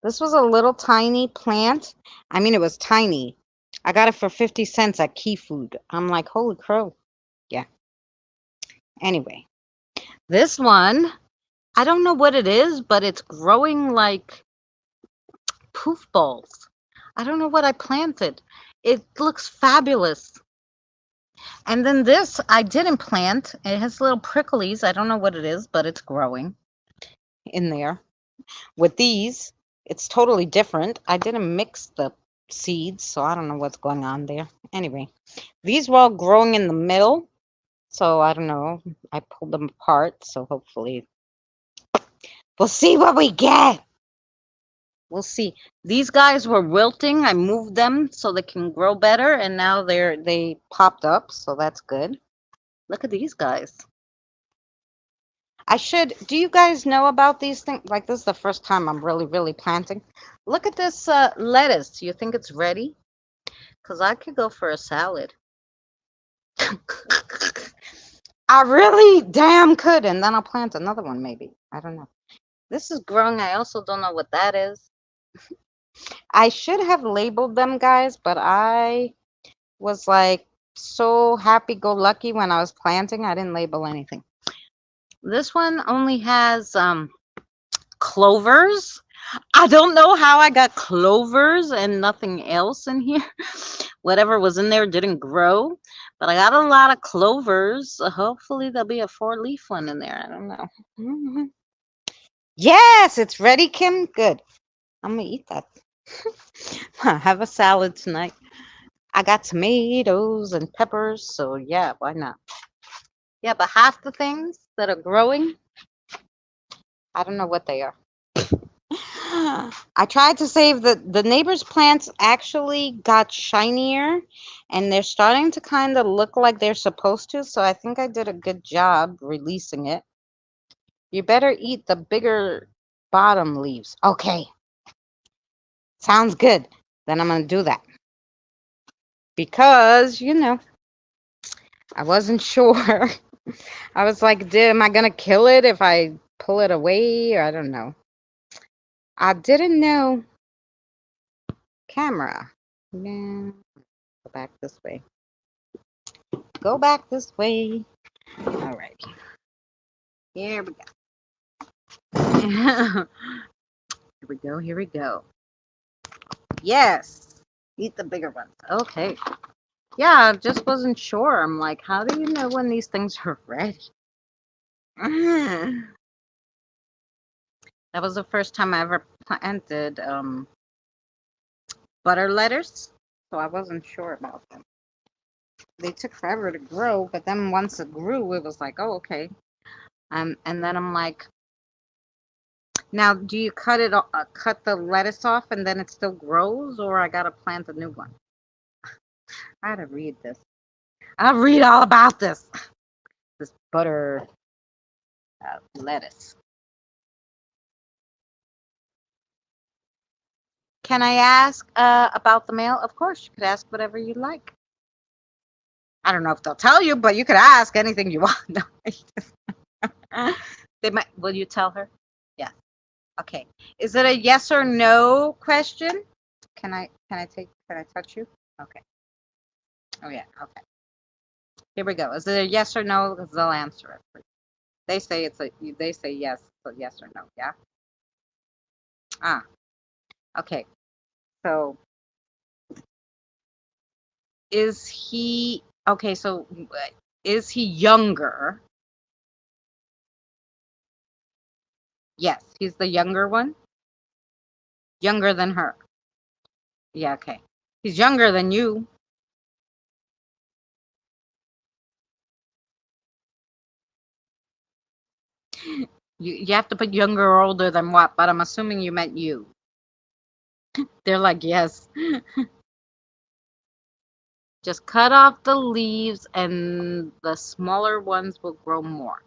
This was a little tiny plant. I mean, it was tiny. I got it for 50 cents at Key Food. I'm like, holy crow. Yeah. Anyway, this one, I don't know what it is, but it's growing like poof balls. I don't know what I planted. It looks fabulous. And then this, I didn't plant. It has little pricklies. I don't know what it is, but it's growing in there. With these, it's totally different. I didn't mix the seeds, so I don't know what's going on there. Anyway, these were all growing in the middle, so I don't know. I pulled them apart, so hopefully we'll see what we get. We'll see. These guys were wilting. I moved them so they can grow better, and now they popped up, so that's good. Look at these guys. Do you guys know about these things? Like, this is the first time I'm really planting. Look at this lettuce. Do you think it's ready? Because I could go for a salad. I really damn could. And then I'll plant another one, maybe. I don't know. This is growing. I also don't know what that is. I should have labeled them, guys, but I was like so happy-go-lucky when I was planting. I didn't label anything. This one only has clovers. I don't know how I got clovers and nothing else in here. Whatever was in there didn't grow, but I got a lot of clovers. So hopefully there'll be a 4-leaf one in there. I don't know. Yes, it's ready, Kim. Good. I'm gonna eat that. Have a salad tonight. I got tomatoes and peppers, so yeah, why not? Yeah, but half the things that are growing, I don't know what they are. I tried to save the neighbor's plants actually got shinier and they're starting to kind of look like they're supposed to, so I think I did a good job releasing it. You better eat the bigger bottom leaves. Okay. Sounds good. Then I'm going to do that. Because, I wasn't sure. I was like, am I going to kill it if I pull it away? Or I don't know. I didn't know. Camera. Yeah. Go back this way. Go back this way. All right. Here we go. Here we go. Here we go. Yes. Eat the bigger ones. Okay. Yeah, I just wasn't sure. I'm like, how do you know when these things are ready? That was the first time I ever planted butter lettuce, so I wasn't sure about them. They took forever to grow, but then once it grew, it was like, oh, okay. And then I'm like, now do you cut the lettuce off and then it still grows, or I gotta plant a new one? I gotta read this. I'll read all about this. This butter lettuce. Can I ask about the mail? Of course, you could ask whatever you like. I don't know if they'll tell you, but you could ask anything you want. No. They might. Will you tell her? Yeah. Okay. Is it a yes or no question? Can I touch you? Okay. Oh yeah. Okay. Here we go. Is it a yes or no? Because they'll answer it for you. They say yes. So yes or no. Yeah. Ah. Okay. So is he okay? So is he younger? Yes, he's the younger one. Younger than her. Yeah, okay. He's younger than you. You have to put younger or older than what, but I'm assuming you meant you. They're like, yes. Just cut off the leaves and the smaller ones will grow more.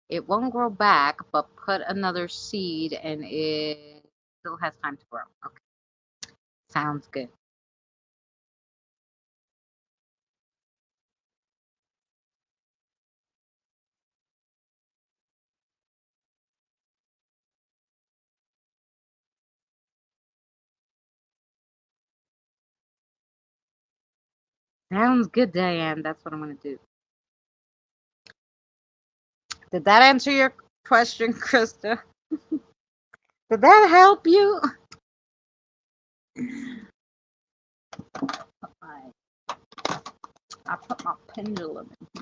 It won't grow back, but put another seed and it still has time to grow. Okay. Sounds good. Sounds good, Diane. That's what I'm going to do. Did that answer your question, Krista? Did that help you? I put my pendulum in.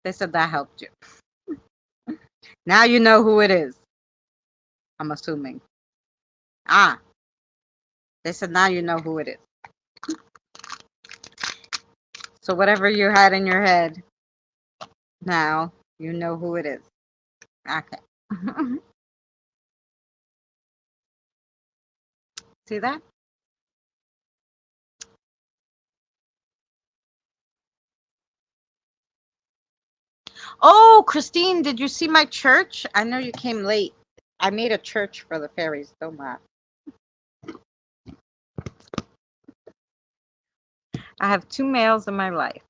They said that helped you. Now you know who it is. I'm assuming. Ah, they said now you know who it is. So whatever you had in your head, now you know who it is. Okay. See that? Oh, Christine, did you see my church? I know you came late. I made a church for the fairies. Don't laugh. I have two males in my life,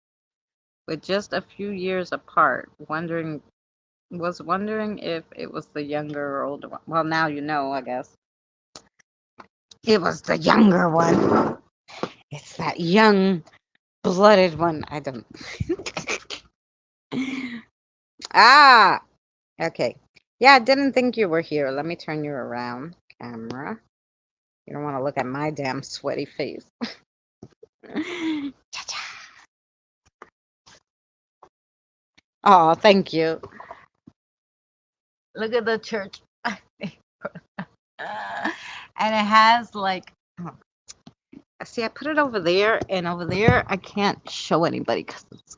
with just a few years apart. Wondering if it was the younger or older one. Well, now you know, I guess. It was the younger one. It's that young blooded one. I don't. Ah, okay. Yeah, I didn't think you were here. Let me turn you around, camera. You don't want to look at my damn sweaty face. Oh, thank you. Look at the church. And it has like, see, I put it over there, and over there I can't show anybody because it's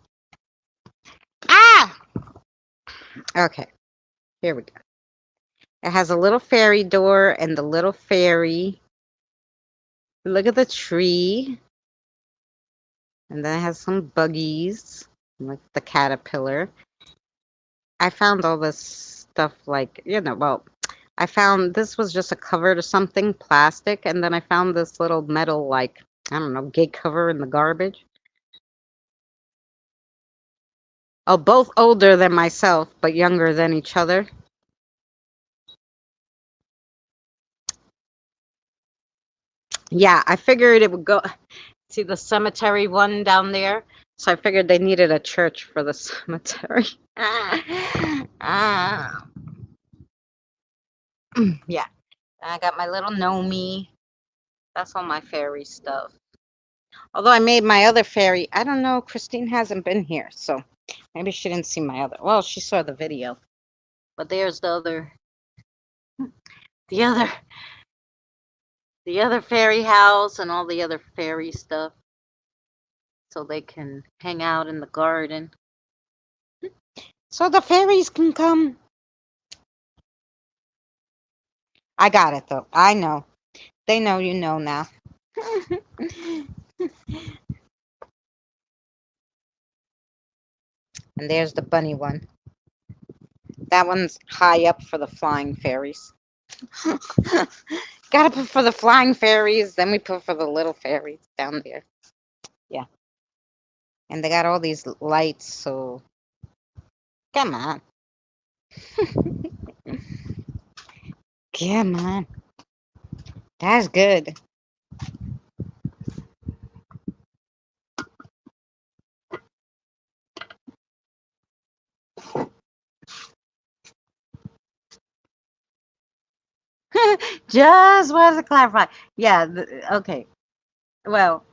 ah. Okay, here we go. It has a little fairy door and the little fairy. Look at the tree, and then it has some buggies, like the caterpillar. I found all this stuff, like, well, I found this was just a cover to something, plastic, and then I found this little metal, like, I don't know, gate cover in the garbage. Oh, both older than myself, but younger than each other. Yeah, I figured it would go. See the cemetery one down there? So I figured they needed a church for the cemetery. Ah. Yeah. I got my little Nomi. That's all my fairy stuff. Although I made my other fairy. I don't know. Christine hasn't been here, so maybe she didn't see my other. Well, she saw the video. But there's the other, the other fairy house and all the other fairy stuff, so they can hang out in the garden. So the fairies can come. I got it though. I know. They know you know now. And there's the bunny one. That one's high up for the flying fairies. Gotta put for the flying fairies, then we put for the little fairies down there. Yeah. And they got all these lights, so come on. Come on. That's good. Just wanted to clarify. Yeah, okay. Well,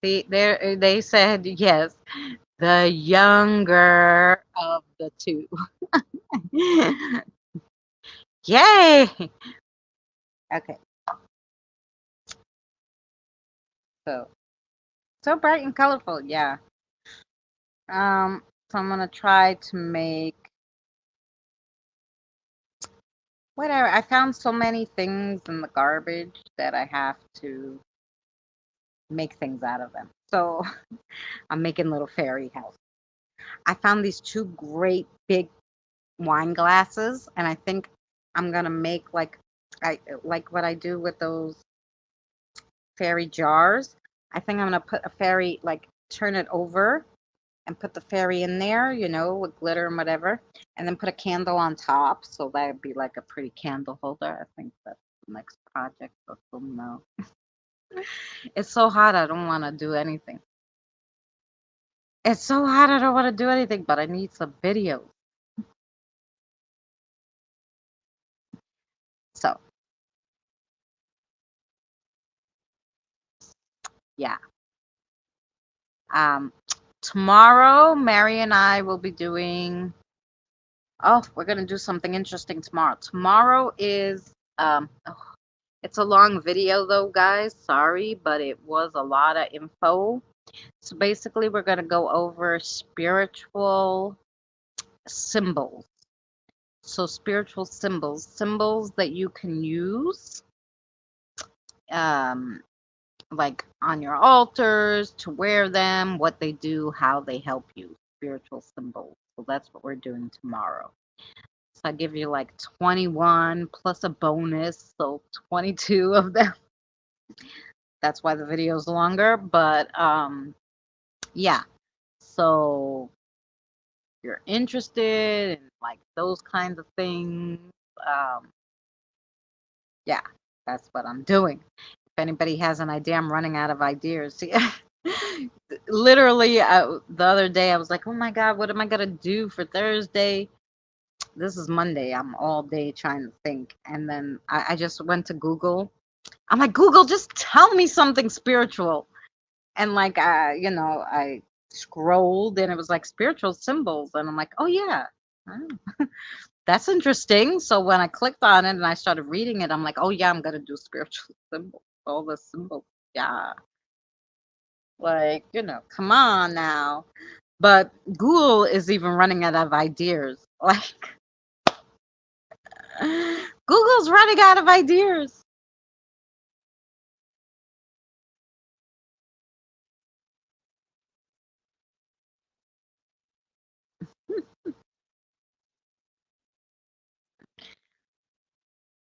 they said yes, the younger of the two. Yay! Okay, so so bright and colorful, yeah. So I'm gonna try to make whatever. I found so many things in the garbage that I have to make things out of them. So I'm making little fairy houses. I found these two great big wine glasses, and I think I'm gonna make I like what I do with those fairy jars. I think I'm gonna put a fairy, like turn it over and put the fairy in there, with glitter and whatever, and then put a candle on top, so that would be like a pretty candle holder. I think that's the next project. But no, it's so hot. I don't want to do anything. It's so hot. I don't want to do anything, but I need some videos. So yeah. Um, Tomorrow, Mary and I will be doing. Oh, we're gonna do something interesting tomorrow. Tomorrow is oh, it's a long video though, guys. Sorry, but it was a lot of info. So basically, we're gonna go over spiritual symbols. So spiritual symbols that you can use, um, like on your altars, to wear them, what they do, how they help you. Spiritual symbols. So that's what we're doing tomorrow. So I give you like 21 plus a bonus, so 22 of them. That's why the video is longer, but yeah. So if you're interested in like those kinds of things, um, yeah, that's what I'm doing. If anybody has an idea, I'm running out of ideas. Literally, the other day I was like, oh my God, what am I gonna do for Thursday? This is Monday. I'm all day trying to think. And then I just went to Google. I'm like, Google, just tell me something spiritual. And like, I scrolled and it was like spiritual symbols. And I'm like, oh yeah. Oh, that's interesting. So when I clicked on it and I started reading it, I'm like, oh yeah, I'm gonna do spiritual symbols, all the symbols. Yeah. Like, come on now. But Google is even running out of ideas. Like, Google's running out of ideas.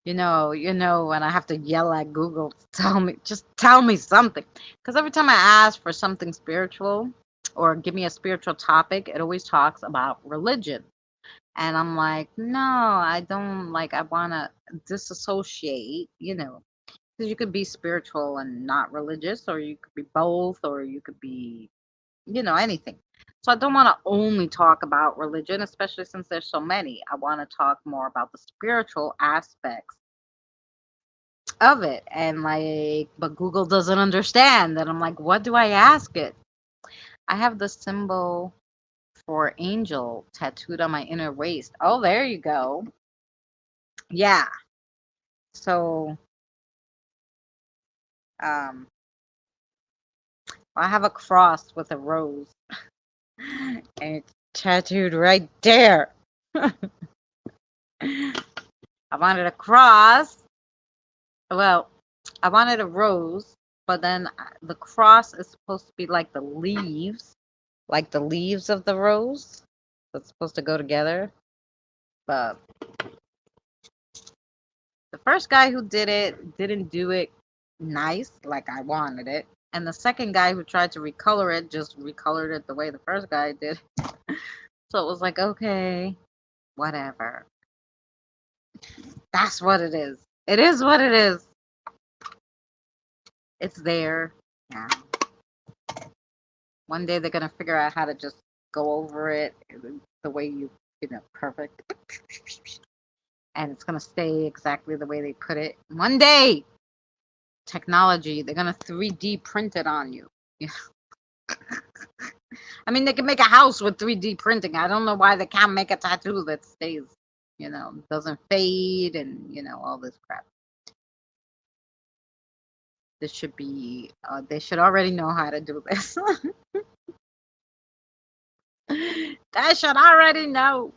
When I have to yell at Google to just tell me something. Because every time I ask for something spiritual or give me a spiritual topic, it always talks about religion. And I'm like, no, I don't like, I want to disassociate, because you could be spiritual and not religious, or you could be both, or you could be, anything. So I don't want to only talk about religion, especially since there's so many. I want to talk more about the spiritual aspects of it. And like, but Google doesn't understand. And I'm like, what do I ask it? I have the symbol for angel tattooed on my inner waist. Oh, there you go. Yeah. So um I have a cross with a rose and it's tattooed right there. I wanted a cross. Well, I wanted a rose, but then the cross is supposed to be like the leaves of the rose. That's supposed to go together. But the first guy who did it didn't do it nice like I wanted it. And the second guy who tried to recolor it just recolored it the way the first guy did. So it was like, okay, whatever. That's what it is. It is what it is. It's there. Yeah. One day they're gonna figure out how to just go over it the way perfect. And it's gonna stay exactly the way they put it. One day, technology, they're gonna 3D print it on you. Yeah. I mean, they can make a house with 3D printing. I don't know why they can't make a tattoo that stays, doesn't fade and, all this crap. This should be, they should already know how to do this. They should already know.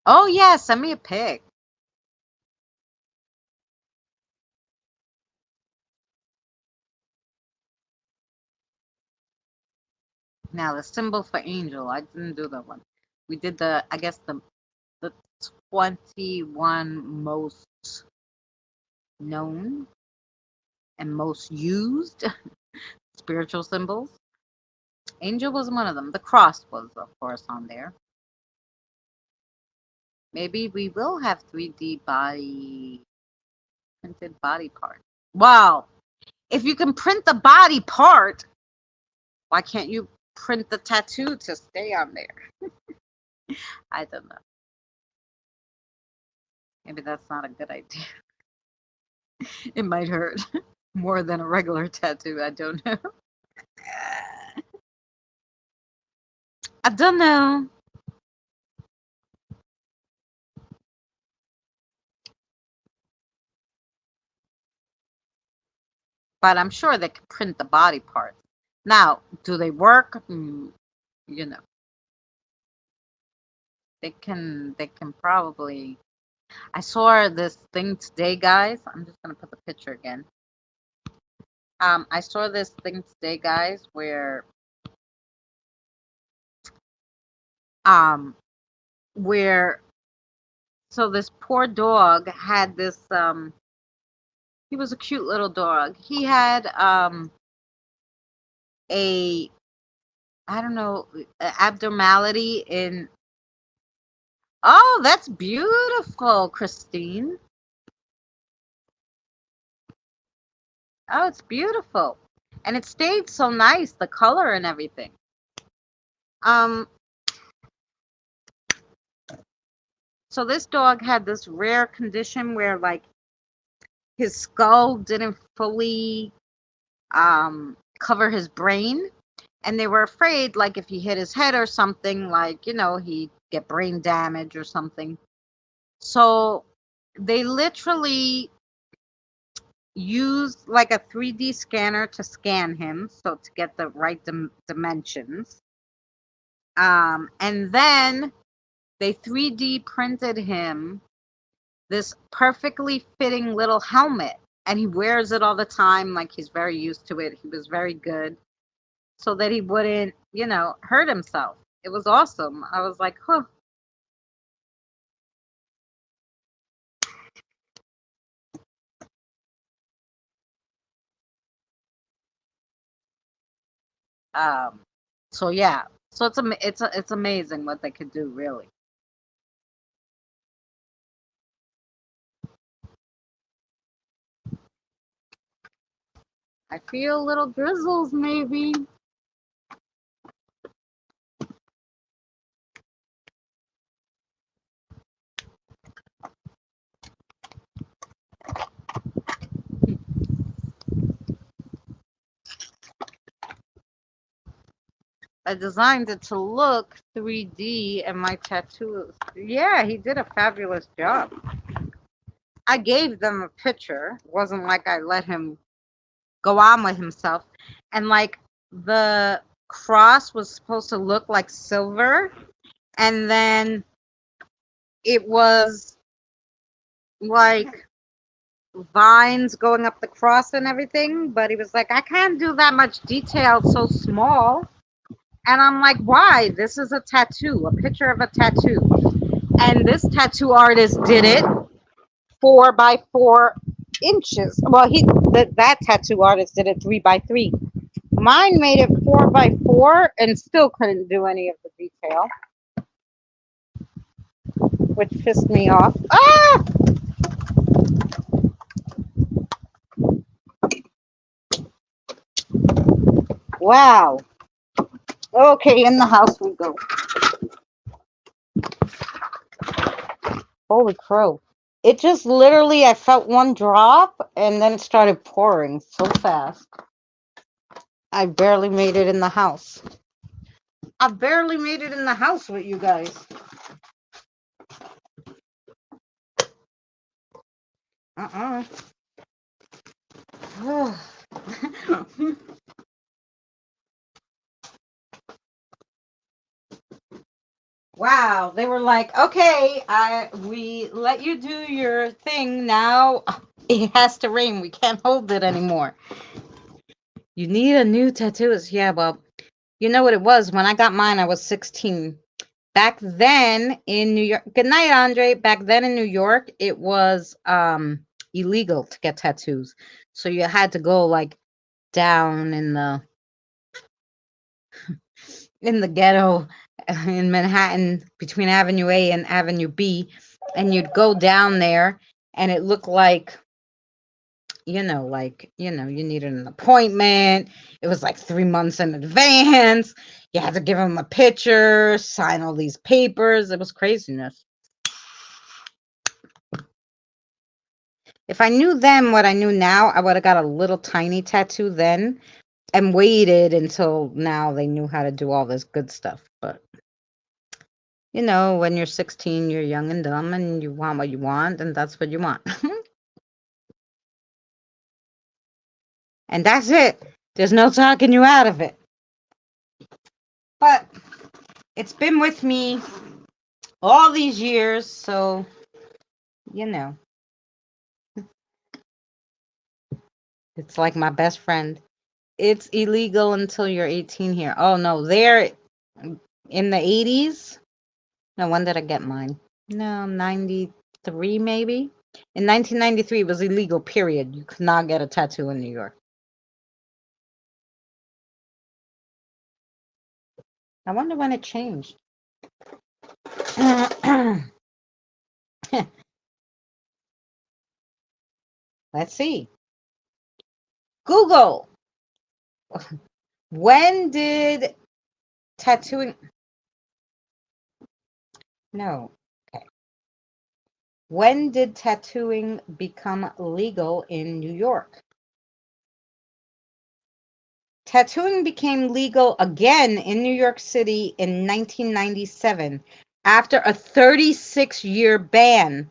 Oh, yeah, send me a pic. Now, the symbol for angel, I didn't do that one. We did I guess, the 21 most known and most used spiritual symbols. Angel was one of them. The cross was, of course, on there. Maybe we will have 3D printed body part. Wow. If you can print the body part, why can't you print the tattoo to stay on there? I don't know. Maybe that's not a good idea. It might hurt more than a regular tattoo. I don't know. I don't know. But I'm sure they can print the body parts. Now, do they work? You know, they can probably. I saw this thing today, guys. I'm just gonna put the picture again. I saw this thing today, guys, where um where so this poor dog had this he was a cute little dog. He had a I don't know abnormality in. Oh, that's beautiful, Christine. Oh, it's beautiful. And it stayed so nice, the color and everything. Um, so this dog had this rare condition where like his skull didn't fully cover his brain, and they were afraid, like, if he hit his head or something, like, he'd get brain damage or something. So they literally used like a 3D scanner to scan him, so to get the right dimensions. And then they 3D printed him this perfectly fitting little helmet, and he wears it all the time, like he's very used to it. He was very good, so that he wouldn't, hurt himself. It was awesome. I was like, huh. Um, so yeah, so it's amazing what they could do, really. I feel little drizzles, maybe. I designed it to look 3D, and my tattoo. Yeah, he did a fabulous job. I gave them a picture. It wasn't like I let him go on with himself. And like the cross was supposed to look like silver, and then it was like vines going up the cross and everything. But he was like, I can't do that much detail so small. And I'm like, why? This is a tattoo, a picture of a tattoo. And this tattoo artist did it 4 by 4 inches. Well, that tattoo artist did it 3 by 3. Mine made it 4 by 4 and still couldn't do any of the detail, which pissed me off. Ah! Wow. Okay, in the house we go. Holy crow. It just literally, I felt one drop and then it started pouring so fast. I barely made it in the house. I barely made it in the house with you guys. Uh-uh. Wow, they were like, okay, we let you do your thing. Now it has to rain. We can't hold it anymore. You need a new tattoo. Yeah, well, you know what it was? When I got mine, I was 16. Back then in New York, good night, Andre. Back then in New York, it was illegal to get tattoos. So you had to go like down in the ghetto in Manhattan between Avenue A and Avenue B, and you'd go down there and it looked like, you needed an appointment. It was like 3 months in advance. You had to give them a picture, sign all these papers. It was craziness. If I knew then what I knew now, I would have got a little tiny tattoo then and waited until now they knew how to do all this good stuff. But when you're 16, you're young and dumb and you want what you want, and that's what you want. And that's it. There's no talking you out of it. But it's been with me all these years, so, it's like my best friend. It's illegal until you're 18 here. Oh, no, they're in the 80s. No, when did I get mine? No, 93 maybe. In 1993, it was illegal, period. You could not get a tattoo in New York. I wonder when it changed. Let's see. Google. When did tattooing? No. Okay. When did tattooing become legal in New York? Tattooing became legal again in New York City in 1997 after a 36-year ban.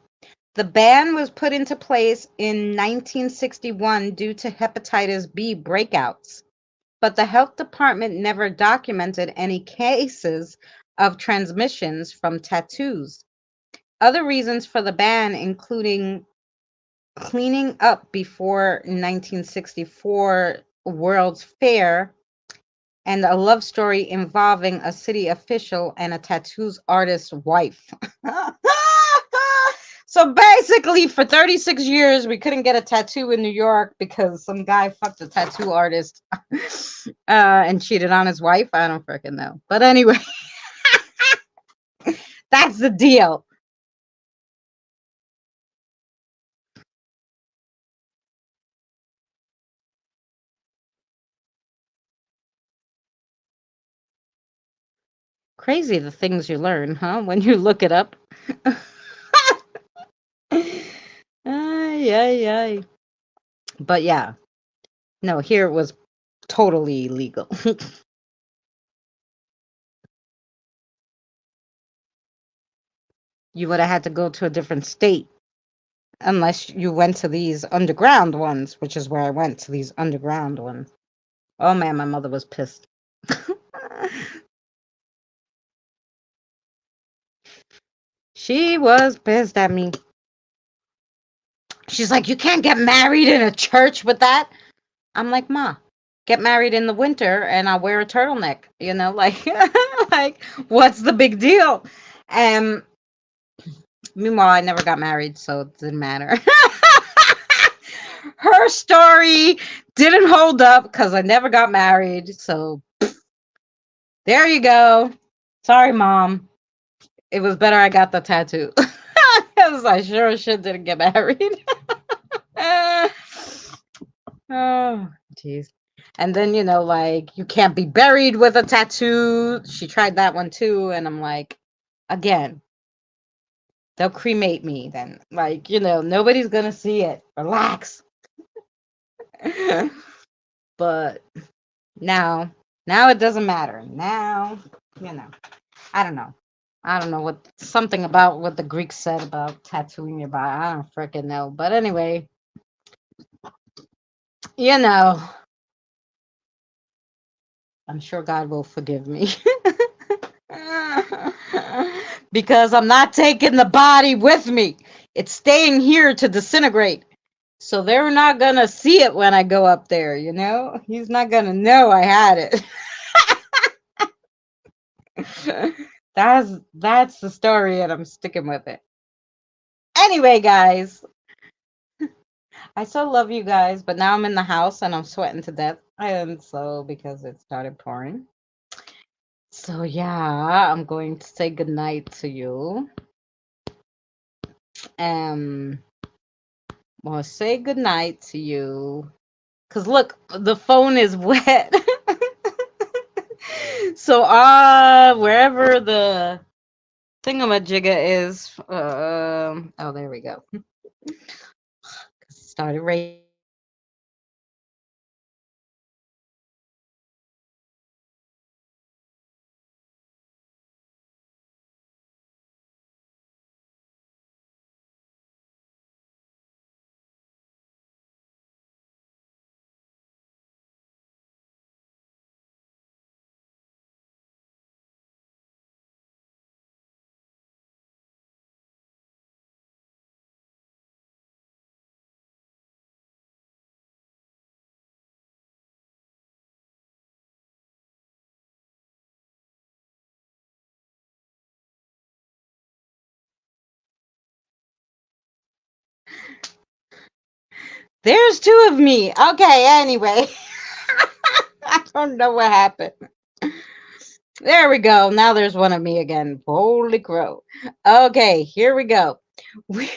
The ban was put into place in 1961 due to hepatitis B breakouts, but the health department never documented any cases of transmissions from tattoos. Other reasons for the ban, including cleaning up before 1964 World's Fair and a love story involving a city official and a tattoos artist's wife. So basically, for 36 years, we couldn't get a tattoo in New York because some guy fucked a tattoo artist and cheated on his wife. I don't freaking know. But anyway, that's the deal. Crazy the things you learn, huh? When you look it up. Ay, ay, ay. But yeah, no, here it was totally illegal. You would have had to go to a different state unless you went to these underground ones, which is where I went to these underground ones. Oh man, my mother was pissed. She was pissed at me. She's like, "You can't get married in a church with that." I'm like, "Ma, get married in the winter and I'll wear a turtleneck." You know, like, like, what's the big deal? And meanwhile, I never got married, so it didn't matter. Her story didn't hold up because I never got married. So there you go. Sorry, Mom. It was better I got the tattoo. Because I sure as shit didn't get married. Oh, jeez. And then, like, you can't be buried with a tattoo. She tried that one too. And I'm like, again, they'll cremate me then. Like, nobody's going to see it. Relax. But now it doesn't matter. Now, you know, I don't know. I don't know what something about what the Greeks said about tattooing your body. I don't freaking know. But anyway, you know, I'm sure God will forgive me. Because I'm not taking the body with me. It's staying here to disintegrate. So they're not going to see it when I go up there, He's not going to know I had it. That's the story and I'm sticking with it. Anyway, guys, I so love you guys, but now I'm in the house and I'm sweating to death. And so because it started pouring. So yeah, I'm going to say goodnight to you. Um well, say goodnight to you. Cause look, the phone is wet. So wherever the thingamajigga is, oh, there we go. Started raining. There's two of me. Okay, anyway. I don't know what happened. There we go. Now there's one of me again. Holy crow. Okay, here we go. We're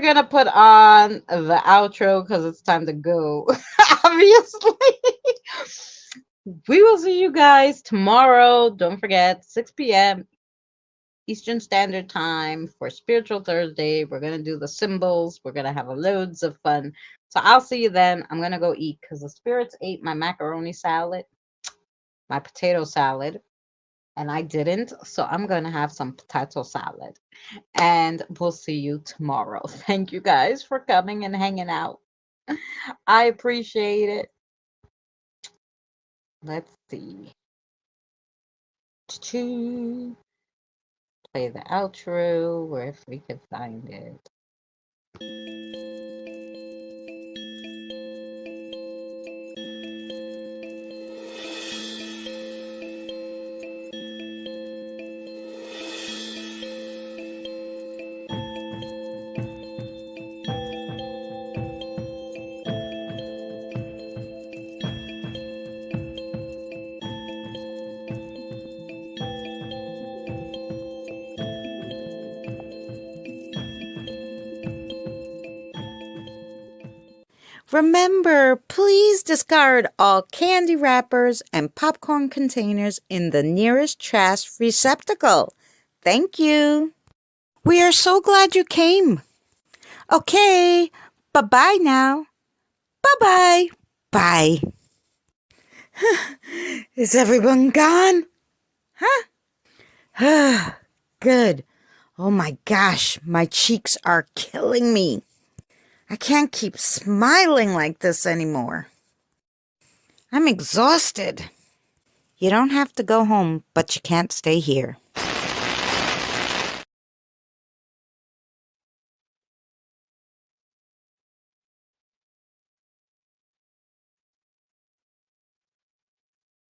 gonna put on the outro because it's time to go. Obviously. We will see you guys tomorrow. Don't forget, 6 p.m. Eastern Standard Time for Spiritual Thursday. We're going to do the symbols. We're going to have loads of fun. So I'll see you then. I'm going to go eat because the spirits ate my macaroni salad, my potato salad, and I didn't. So I'm going to have some potato salad. And we'll see you tomorrow. Thank you guys for coming and hanging out. I appreciate it. Let's see. Play the outro, or if we could find it. Remember, please discard all candy wrappers and popcorn containers in the nearest trash receptacle. Thank you. We are so glad you came. Okay, bye-bye now. Bye-bye. Bye. Is everyone gone? Huh? Good. Oh my gosh, my cheeks are killing me. I can't keep smiling like this anymore. I'm exhausted. You don't have to go home, but you can't stay here.